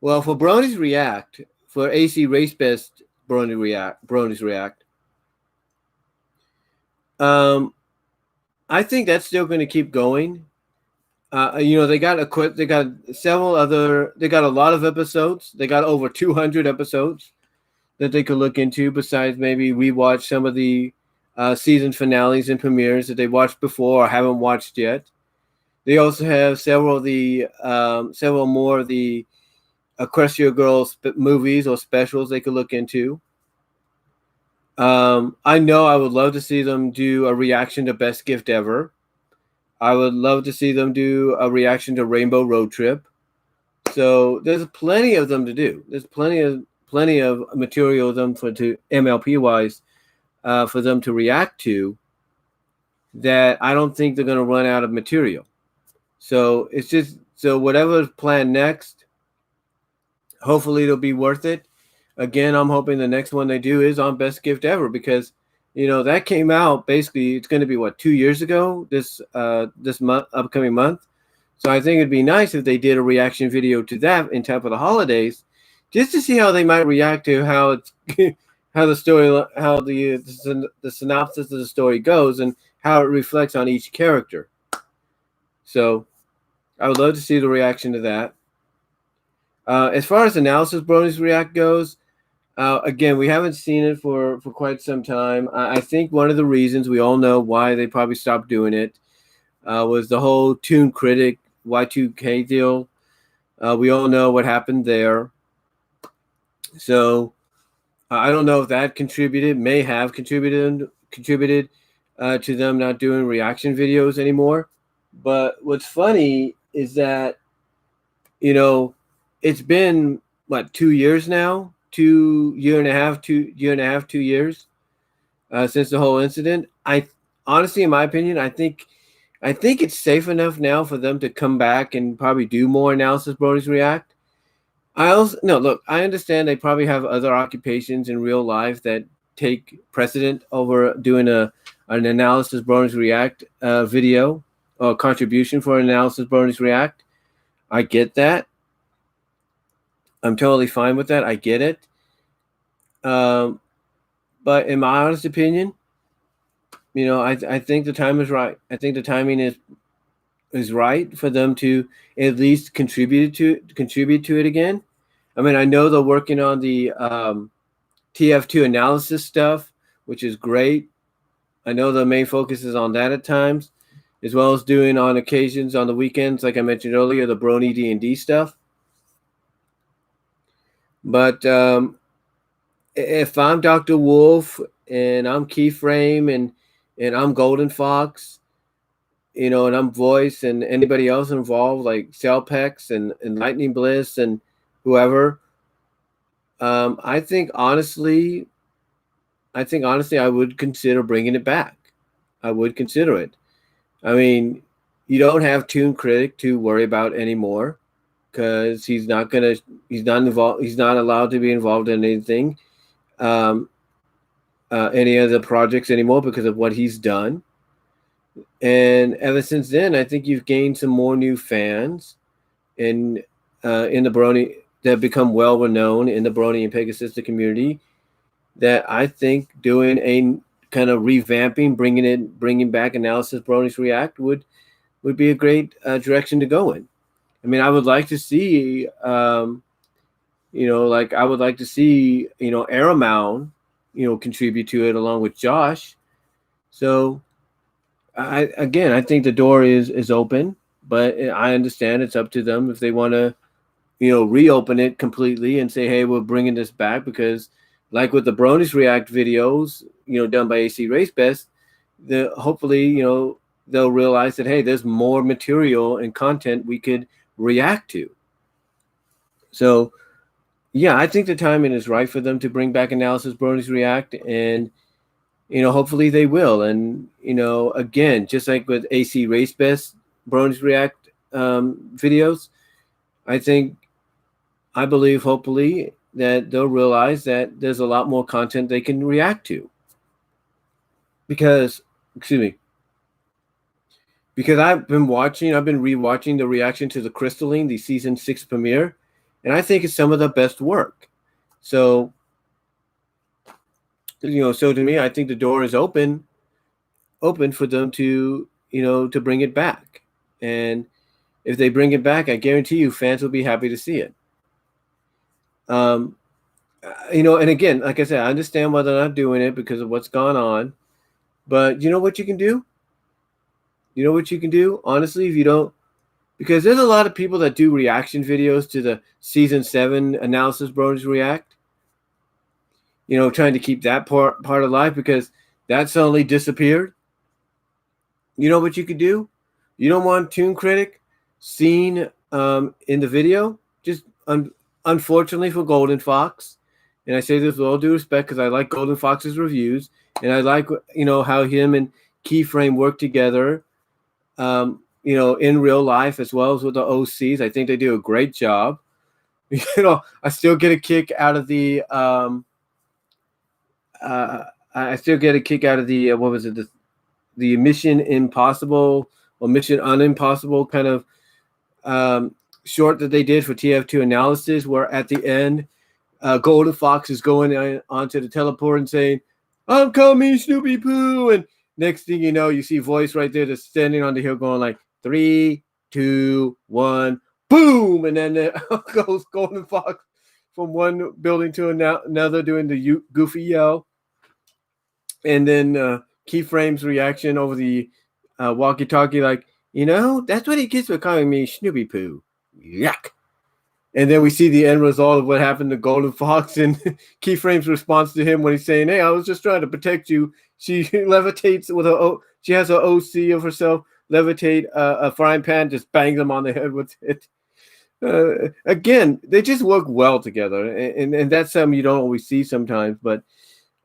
Well, for Bronies React, for AC Race Best Bronies React, I think that's still going to keep going. They got a lot of episodes. They got over 200 episodes that they could look into, besides maybe rewatch some of the season finales and premieres that they watched before or haven't watched yet. They also have several more of the Equestria Girls movies or specials they could look into. I know I would love to see them do a reaction to Best Gift Ever. I would love to see them do a reaction to Rainbow Road Trip. So there's plenty of them to do. There's plenty of material of them to MLP wise for them to react to, that I don't think they're going to run out of material. So it's just, so whatever's planned next, hopefully it'll be worth it. Again, I'm hoping the next one they do is on Best Gift Ever, because that came out, basically it's going to be 2 years ago this upcoming month. So I think it'd be nice if they did a reaction video to that in time for the holidays, just to see how they might react to how it's how the story, how the synopsis of the story goes, and how it reflects on each character. So I would love to see the reaction to that. As far as Analysis Bronies React goes, again, we haven't seen it for quite some time. I think one of the reasons, we all know why they probably stopped doing it, was the whole Toon Critic Y2K deal. We all know what happened there. So I don't know if that may have contributed to them not doing reaction videos anymore. But what's funny is that, it's been 2 years now, 2 years since the whole incident. I honestly, in my opinion, I think it's safe enough now for them to come back and probably do more Analysis Bronies React. I understand they probably have other occupations in real life that take precedent over doing an Analysis Bronies React video or contribution for an Analysis Bronies React. I get that. I'm totally fine with that. I get it. But in my honest opinion, I think the time is right. I think the timing is right for them to at least contribute to it again. I mean, I know they're working on the TF2 analysis stuff, which is great. I know the main focus is on that at times, as well as doing on occasions on the weekends, like I mentioned earlier, the Brony D&D stuff. But if I'm Dr. Wolf and I'm Keyframe and I'm Golden Fox, and I'm Voice, and anybody else involved like Cellpex and Lightning Bliss and whoever, I think honestly I would consider bringing it back. I would consider it. I mean, you don't have Toon Critic to worry about anymore, because he's not allowed to be involved in anything, any of the projects anymore, because of what he's done. And ever since then, I think you've gained some more new fans, and in the Brony that have become well renowned in the Brony and Pegasus community, that I think doing a kind of revamping, bringing back Analysis Bronies React would be a great direction to go in. I mean, I would like to see, like I would like to see, Aramount, contribute to it along with Josh. So, I think the door is open, but I understand it's up to them if they want to, reopen it completely and say, hey, we're bringing this back, because like with the Bronies React videos, done by AC Race Best, hopefully, they'll realize that, hey, there's more material and content we could react to. So, yeah, I think the timing is right for them to bring back Analysis Bronies React, and hopefully they will. And again, just like with AC Race Best Bronies React videos, I believe hopefully that they'll realize that there's a lot more content they can react to. Because I've been rewatching the reaction to the Crystalline, the season 6 premiere, and I think it's some of the best work. So, so to me, I think the door is open for them to, to bring it back. And if they bring it back, I guarantee you fans will be happy to see it. And again, like I said, I understand why they're not doing it because of what's gone on. But you know what you can do? You know what you can do? Honestly, if you don't, because there's a lot of people that do reaction videos to the season 7 Analysis Bronies React. Trying to keep that part alive, because that suddenly disappeared. You know what you could do? You don't want Toon Critic seen in the video? Just unfortunately for Golden Fox, and I say this with all due respect because I like Golden Fox's reviews, and I like how him and Keyframe work together, in real life as well as with the OCs. I think they do a great job. I still get a kick out of the what was it, the Mission Impossible or Mission Unimpossible kind of short that they did for TF2 Analysis, where at the end, Golden Fox is going onto the teleport and saying, "I'm coming, Snoopy Poo," and next thing you know, you see Voice right there just standing on the hill going like 3, 2, 1, boom, and then there goes Golden Fox from one building to another doing the goofy yell, and then Keyframe's reaction over the walkie-talkie, like, that's what he gets for calling me Snoopy Poo. Yuck. And then we see the end result of what happened to Golden Fox, and Keyframe's response to him when he's saying, "Hey, I was just trying to protect you." She levitates with she has an OC of herself levitate a frying pan, just bangs them on the head with it. Again, they just work well together, and that's something you don't always see sometimes, but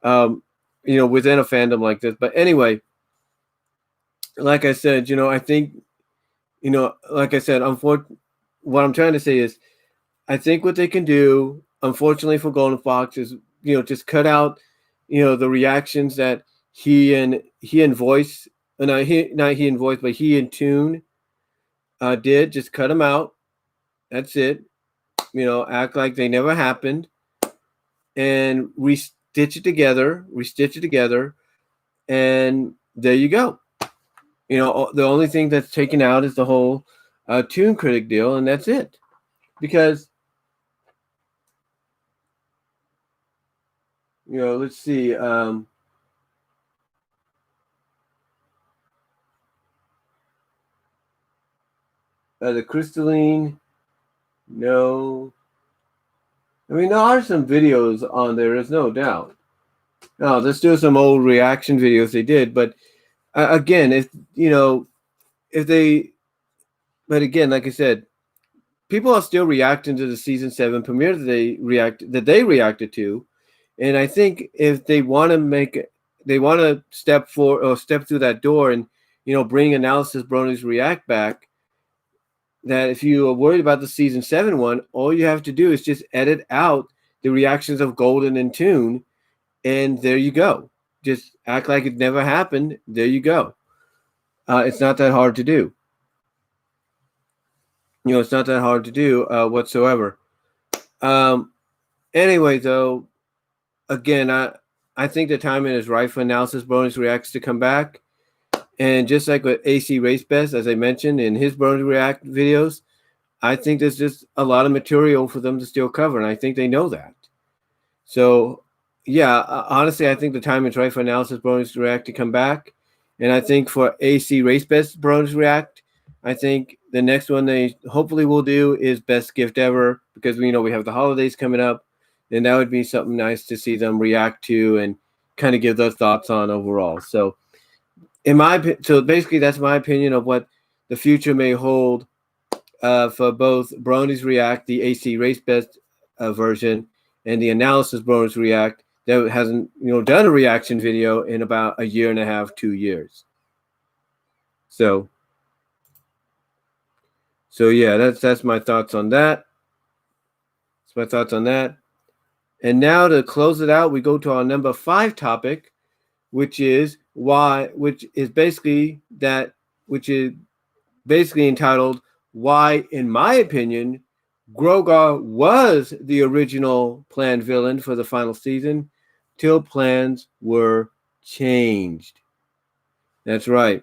within a fandom like this. But anyway, like I said, I think, like I said, what I'm trying to say is, I think what they can do, unfortunately for Golden Fox, is just cut out the reactions that he and Voice, not he and Voice, but he and Toon did. Just cut them out. That's it. Act like they never happened, and restitch it together, and there you go. The only thing that's taken out is the whole Toon Critic deal, and that's it. Because let's see. The Crystalline, no. I mean, there are some videos on there. There's no doubt. No, there's still some old reaction videos they did, but again, but again, like I said, people are still reacting to the season 7 premiere that they reacted to, and I think if they want to step through that door and bring Analysis Bronies React back, that if you are worried about the season 7 one, all you have to do is just edit out the reactions of Golden and Toon, and there you go. Just act like it never happened. There you go. It's not that hard to do. It's not that hard to do whatsoever. Anyway, though, again, I think the timing is right for Analysis Bronies Reacts to come back. And just like with AC Race Best, as I mentioned in his Bronies React videos, I think there's just a lot of material for them to still cover, and I think they know that. So, yeah, honestly, I think the time is right for Analysis Bronies React to come back. And I think for AC Race Best Bronies React, I think the next one they hopefully will do is Best Gift Ever, because we have the holidays coming up, and that would be something nice to see them react to and kind of give their thoughts on overall. So, so basically, that's my opinion of what the future may hold for both Bronies React, the AC Race Best version, and the Analysis Bronies React that hasn't done a reaction video in about a year and a half, 2 years. So yeah, that's my thoughts on that. That's my thoughts on that. And now to close it out, we go to our number 5 topic, which is basically entitled "Why, in my opinion, Grogar was the original planned villain for the final season, till plans were changed." That's right.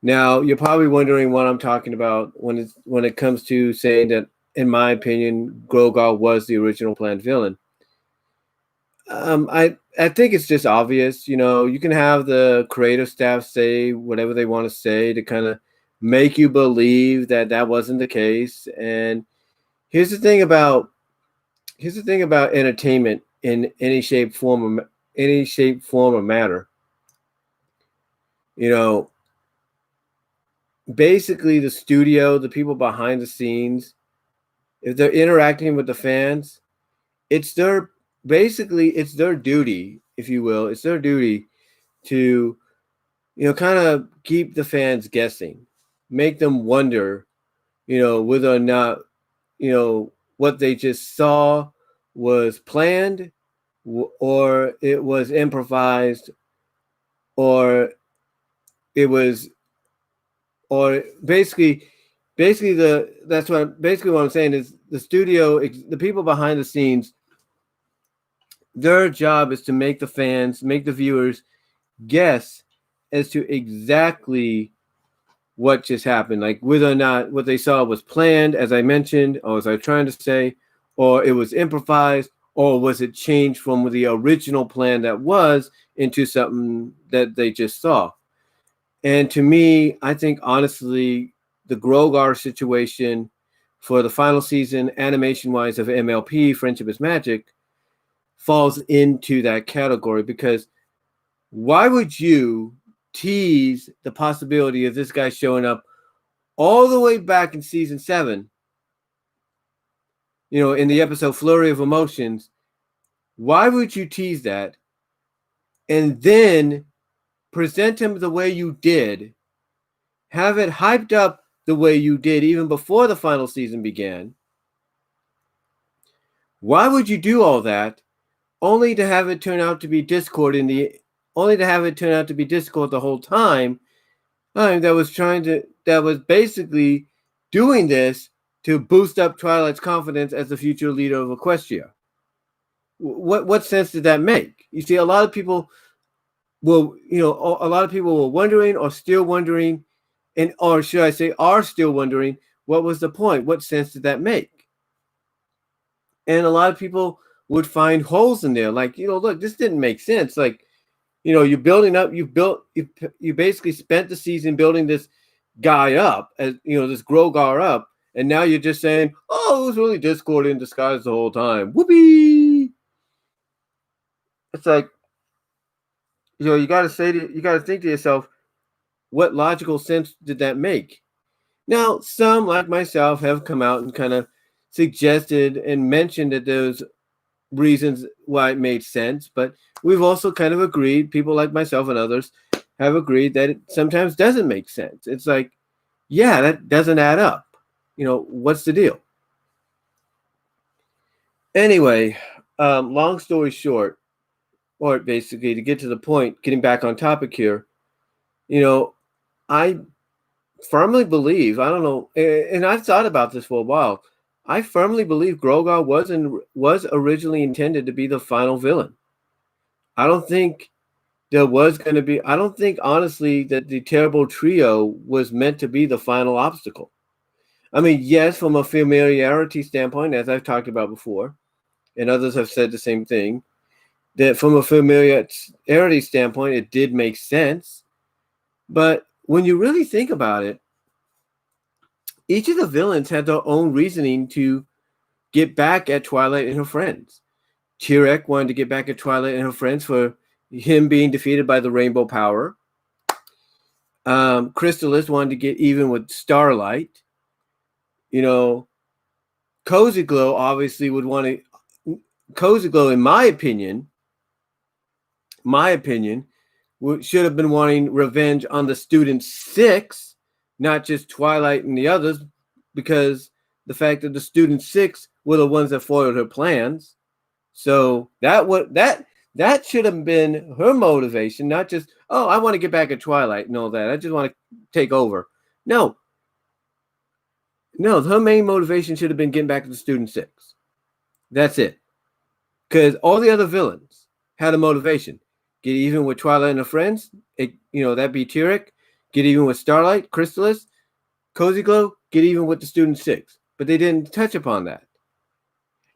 Now, you're probably wondering what I'm talking about when it comes to saying that, in my opinion, Grogar was the original planned villain. I think it's just obvious. You can have the creative staff say whatever they want to say to kind of make you believe that wasn't the case. And here's the thing about entertainment in any shape, form, or matter. Basically, the studio, the people behind the scenes, if they're interacting with the fans, it's their duty, if you will. It's their duty to, kind of keep the fans guessing, make them wonder, whether or not, what they just saw was planned, or it was improvised, or it was, or basically what I'm saying is the studio, the people behind the scenes, their job is to make the viewers guess as to exactly what just happened, like whether or not what they saw was planned, as I mentioned, or as I was trying to say, or it was improvised, or was it changed from the original plan that was into something that they just saw. And to me, I think honestly, the Grogar situation for the final season, animation-wise, of MLP, Friendship is Magic, falls into that category, because why would you tease the possibility of this guy showing up all the way back in season 7, in the episode Flurry of Emotions? Why would you tease that and then present him the way you did, have it hyped up the way you did even before the final season began? Why would you do all that only to have it turn out to be Discord the whole time? That was basically doing this to boost up Twilight's confidence as the future leader of Equestria. What sense did that make? You see, a lot of people were wondering, or still wondering, or should I say, are still wondering, what was the point? What sense did that make? And a lot of people would find holes in there, like, look, this didn't make sense. Like, you're building up, you basically spent the season building this guy up, as this Grogar up, and now you're just saying, oh, it was really Discord in disguise the whole time. Whoopee! It's like, you got to think to yourself, what logical sense did that make? Now, some, like myself, have come out and kind of suggested and mentioned that there's reasons why it made sense, but we've also kind of agreed, people like myself and others have agreed, that it sometimes doesn't make sense. It's like, yeah, that doesn't add up. What's the deal? Anyway, long story short, or basically to get to the point, getting back on topic here, I firmly believe, I don't know, and I've thought about this for a while. I firmly believe Grogar was originally intended to be the final villain. I don't think there was going to be. I don't think honestly that the terrible trio was meant to be the final obstacle. I mean, yes, from a familiarity standpoint, as I've talked about before, and others have said the same thing, that from a familiarity standpoint, it did make sense. But when you really think about it, each of the villains had their own reasoning to get back at Twilight and her friends. Tirek wanted to get back at Twilight and her friends for him being defeated by the Rainbow Power. Crystallis wanted to get even with Starlight. You know, Cozy Glow obviously would want to. Cozy Glow, in my opinion, should have been wanting revenge on the Student Six, not just Twilight and the others, because the fact that the Student Six were the ones that foiled her plans. So that should have been her motivation, not just, oh, I want to get back at Twilight and all that. I just want to take over. No, her main motivation should have been getting back to the Student Six. That's it. Because all the other villains had a motivation. Get even with Twilight and her friends. That'd be Tirek. Get even with Starlight, Crystallis, Cozy Glow. Get even with the Student Six. But they didn't touch upon that.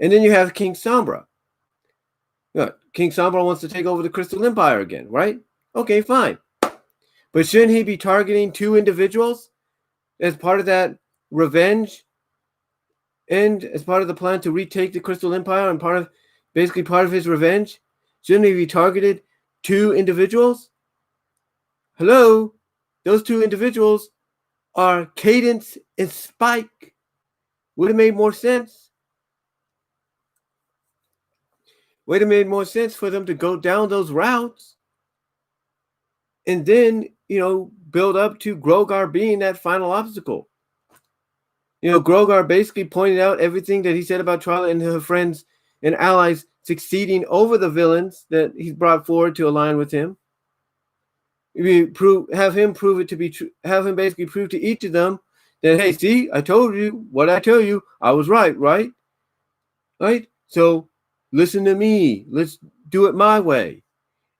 And then you have King Sombra. King Sombra wants to take over the Crystal Empire again, right? Okay, fine. But shouldn't he be targeting two individuals as part of that revenge and as part of the plan to retake the Crystal Empire and part of his revenge? Shouldn't he be targeted two individuals? Hello? Those two individuals are Cadence and Spike. Would have made more sense. Would have made more sense for them to go down those routes and then, build up to Grogar being that final obstacle. Grogar basically pointed out everything that he said about Twilight and her friends and allies succeeding over the villains that he's brought forward to align with him. Have him prove it to be true. Have him basically prove to each of them that, hey, see, I told you what I tell you. I was right? Right? So listen to me. Let's do it my way.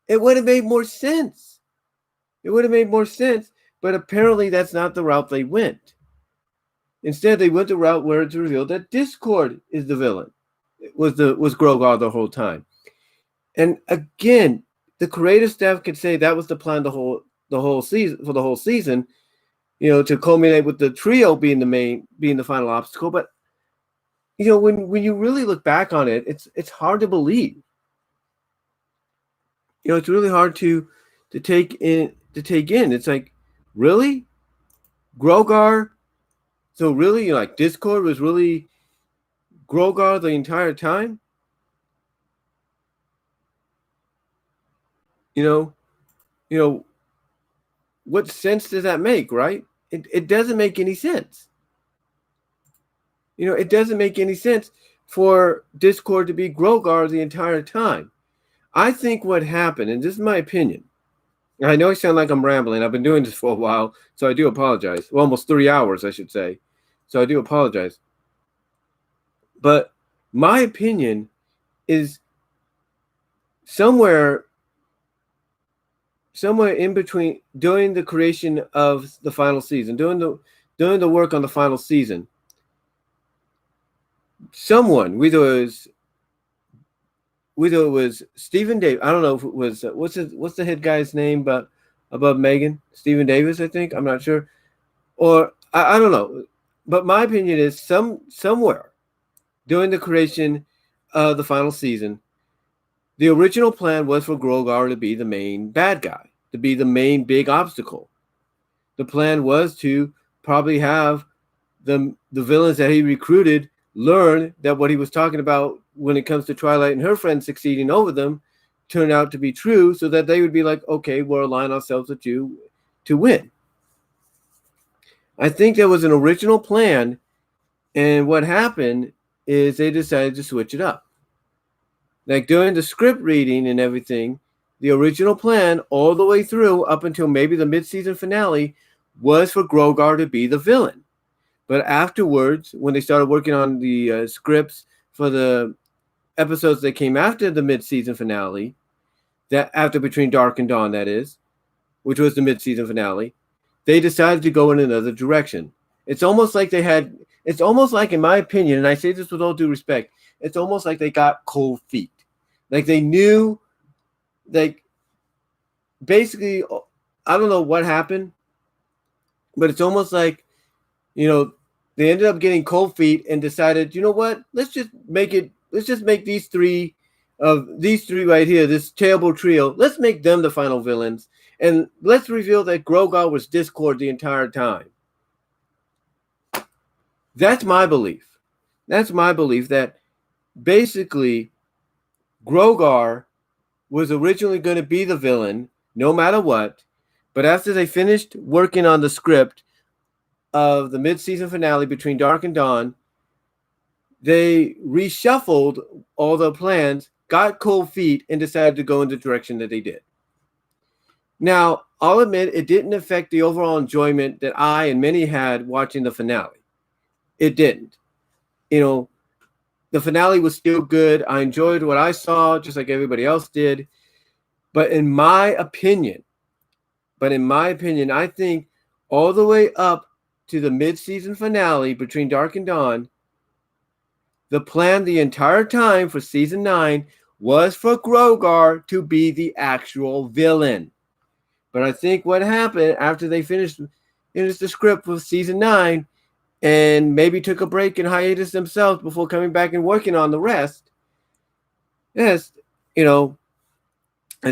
It would have made more sense. But apparently that's not the route they went. Instead, they went the route where it's revealed that Discord is the villain. It was Grogar the whole time. And again, the creative staff could say that was the plan the whole season, to culminate with the trio being the final obstacle. But when you really look back on it, it's hard to believe. It's really hard to take in. It's like, really? Grogar? So really, Discord was really Grogar the entire time? What sense does that make, right? It doesn't make any sense. It doesn't make any sense for Discord to be Grogar the entire time. I think what happened, and this is my opinion, I know I sound like I'm rambling. I've been doing this for a while, so I do apologize. Well, almost 3 hours, I should say. So I do apologize. But my opinion is somewhere in between, during the creation of the final season, doing the work on the final season, someone, whether it was Stephen Davis, I don't know if it was what's the head guy's name, but above Megan, Stephen Davis, I think, I'm not sure, or I don't know, but my opinion is somewhere during the creation of the final season, the original plan was for Grogar to be the main bad guy, to be the main big obstacle. The plan was to probably have the villains that he recruited learn that what he was talking about when it comes to Twilight and her friends succeeding over them turned out to be true, so that they would be like, okay, we'll align ourselves with you to win. I think there was an original plan, and what happened is they decided to switch it up. Like during the script reading and everything, the original plan all the way through up until maybe the mid-season finale was for Grogar to be the villain. But afterwards, when they started working on the scripts for the episodes that came after the mid-season finale, that after Between Dark and Dawn, that is, which was the mid-season finale, they decided to go in another direction. It's almost like in my opinion, and I say this with all due respect, it's almost like they got cold feet. Like they knew, like, basically, I don't know what happened, but it's almost like, they ended up getting cold feet and decided, you know what, let's just make these three right here, this terrible trio, let's make them the final villains, and let's reveal that Grogar was Discord the entire time. That's my belief. That basically Grogar was originally going to be the villain no matter what, but after they finished working on the script of the mid-season finale Between Dark and Dawn, they reshuffled all the plans, got cold feet, and decided to go in the direction that they did. Now, I'll admit it didn't affect the overall enjoyment that I and many had watching the finale. It didn't. The finale was still good. I enjoyed what I saw, just like everybody else did. But in my opinion, I think all the way up to the mid-season finale Between Dark and Dawn, the plan the entire time for season 9 was for Grogar to be the actual villain. But I think what happened after they finished the script for season 9 and maybe took a break and hiatus themselves before coming back and working on the rest, I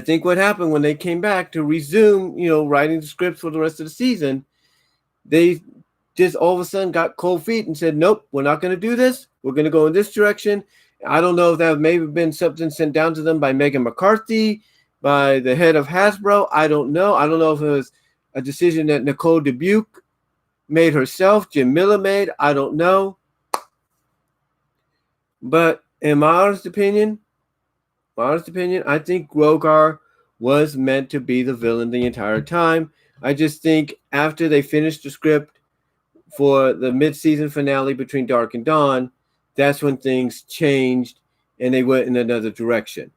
think what happened when they came back to resume, writing the scripts for the rest of the season, they just all of a sudden got cold feet and said, nope, we're not going to do this. We're going to go in this direction. I don't know if that may have been something sent down to them by Megan McCarthy, by the head of Hasbro. I don't know. I don't know if it was a decision that Nicole Dubuque made herself, Jim Miller made. I don't know. But in my honest opinion, I think Grogar was meant to be the villain the entire time. I just think after they finished the script for the mid-season finale Between Dark and Dawn, that's when things changed and they went in another direction.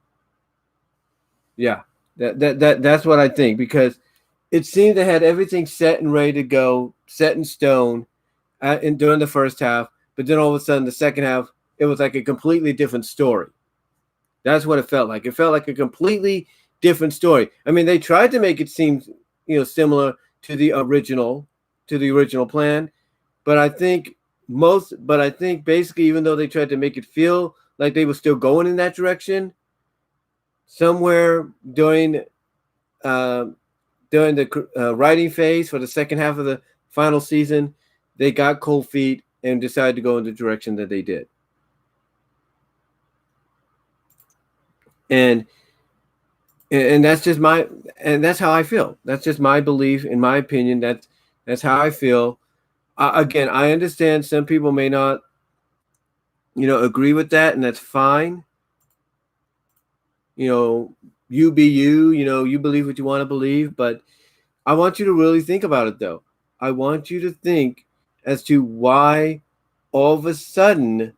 Yeah, that's what I think, because it seemed they had everything set and ready to go, set in stone during the first half, but then all of a sudden the second half, it was like a completely different story. That's what it felt like. It felt like a completely different story. I mean, they tried to make it seem, similar to the original plan, but I think basically, even though they tried to make it feel like they were still going in that direction, somewhere during the writing phase for the second half of the final season, they got cold feet and decided to go in the direction that they did. And that's just that's how I feel. That's just my belief, in my opinion. That's how I feel. Again, I understand some people may not, agree with that, and that's fine. You be you. You believe what you want to believe, but I want you to really think about it, though. I want you to think as to why all of a sudden,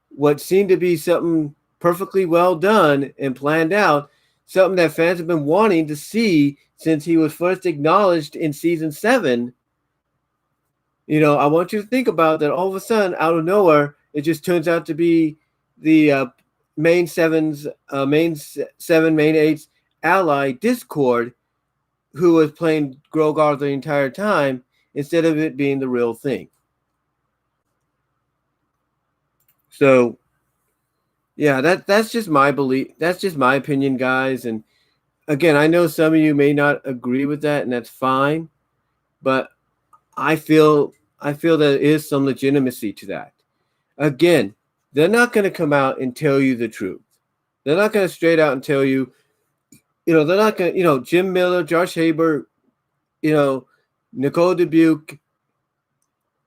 what seemed to be something perfectly well done and planned out, something that fans have been wanting to see since he was first acknowledged in season 7. I want you to think about that. All of a sudden, out of nowhere, it just turns out to be the main 8's ally, Discord, who was playing Grogar the entire time instead of it being the real thing. So, yeah, that's just my belief. That's just my opinion, guys. And again, I know some of you may not agree with that, and that's fine. But I feel there is some legitimacy to that. Again, they're not going to come out and tell you the truth. They're not going to straight out and tell you, they're not going to, Jim Miller, Josh Habert, Nicole Dubuque,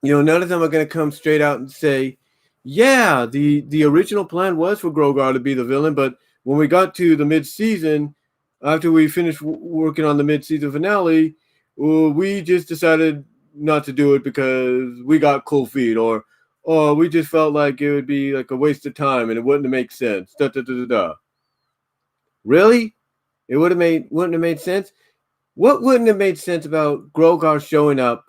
none of them are going to come straight out and say, yeah, the original plan was for Grogar to be the villain, but when we got to the mid-season, after we finished working on the mid-season finale, well, we just decided not to do it because we got cold feet, or we just felt like it would be like a waste of time and it wouldn't have made sense. Da, da, da, da, da. Really? It wouldn't have made sense? What wouldn't have made sense about Grogar showing up,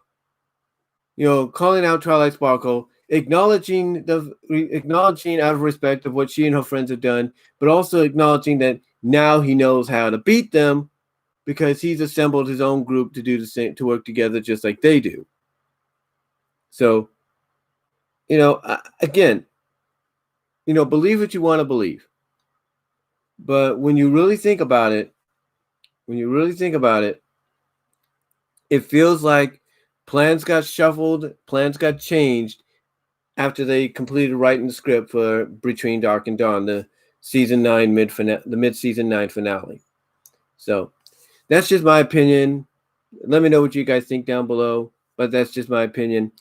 calling out Twilight Sparkle, acknowledging out of respect of what she and her friends have done, but also acknowledging that now he knows how to beat them because he's assembled his own group to do the same, to work together just like they do. So, again, believe what you want to believe. But when you really think about it, it feels like plans got shuffled, plans got changed after they completed writing the script for Between Dark and Dawn, the mid-season 9 finale. So that's just my opinion. Let me know what you guys think down below, but that's just my opinion.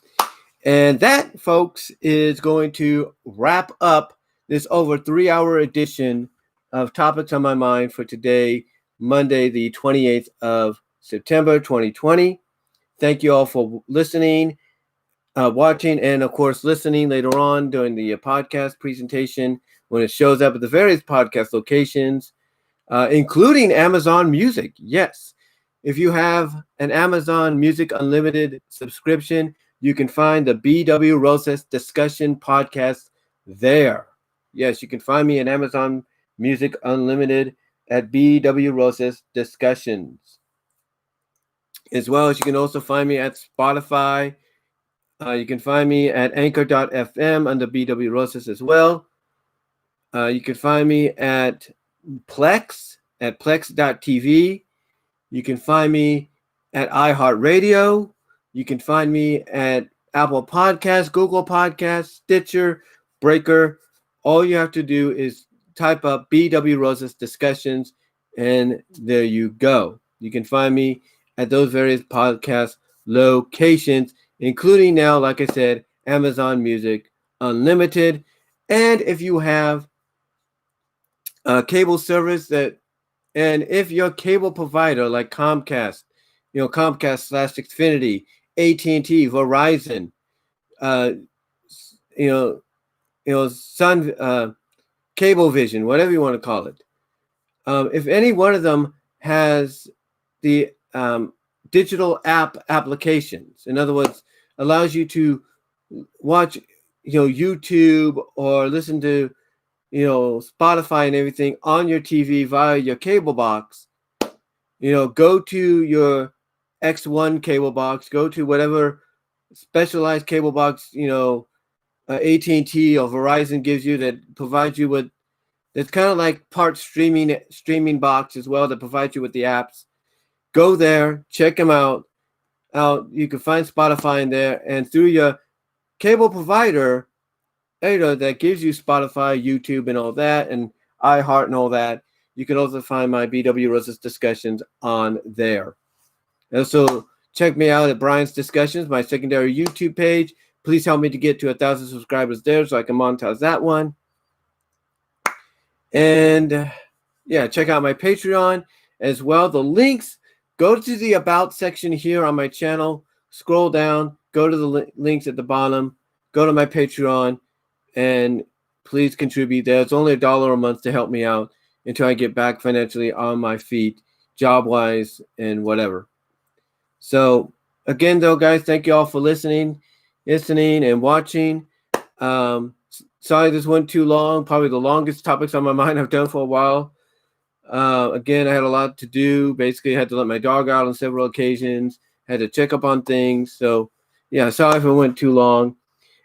And that, folks, is going to wrap up this over 3-hour edition of Topics on My Mind for today, Monday, the 28th of September, 2020. Thank you all for listening, watching, and, of course, listening later on during the podcast presentation when it shows up at the various podcast locations, including Amazon Music. Yes, if you have an Amazon Music Unlimited subscription, you can find the BW Roses Discussion podcast there. Yes, you can find me at Amazon Music Unlimited at BW Roses Discussions. As well as you can also find me at Spotify. You can find me at anchor.fm under BW Roses as well. You can find me at Plex, at plex.tv. You can find me at iHeartRadio. You can find me at Apple Podcasts, Google Podcasts, Stitcher, Breaker. All you have to do is type up BW Roses Discussions, and there you go. You can find me at those various podcast locations, including now, like I said, Amazon Music Unlimited. And if you have a cable service and if your cable provider like Comcast, Comcast/Xfinity, AT&T, Verizon, Sun, Cablevision, whatever you want to call it. If any one of them has the digital applications, in other words, allows you to watch, YouTube or listen to, Spotify and everything on your TV via your cable box, go to your X1 cable box, go to whatever specialized cable box, AT&T or Verizon gives you that provides you with, it's kind of like part streaming box as well that provides you with the apps. Go there, check them out. You can find Spotify in there, and through your cable provider, that gives you Spotify, YouTube, and all that, and iHeart and all that, you can also find my BW Roses Discussions on there. Also, check me out at Brian's Discussions, my secondary YouTube page. Please help me to get to 1,000 subscribers there so I can monetize that one. And check out my Patreon as well. The links, go to the About section here on my channel, scroll down, go to the links at the bottom, go to my Patreon, and please contribute there. It's only $1 a month to help me out until I get back financially on my feet, job-wise and whatever. So, again, though, guys, thank you all for listening and watching. Sorry this went too long. Probably the longest Topics on My Mind I've done for a while. Again, I had a lot to do. Basically, I had to let my dog out on several occasions. Had to check up on things. So, sorry if it went too long.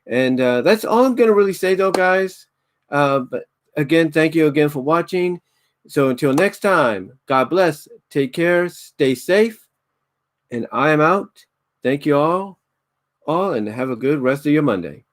And that's all I'm going to really say, though, guys. But again, thank you again for watching. So until next time, God bless. Take care. Stay safe. And I am out. Thank you all, and have a good rest of your Monday.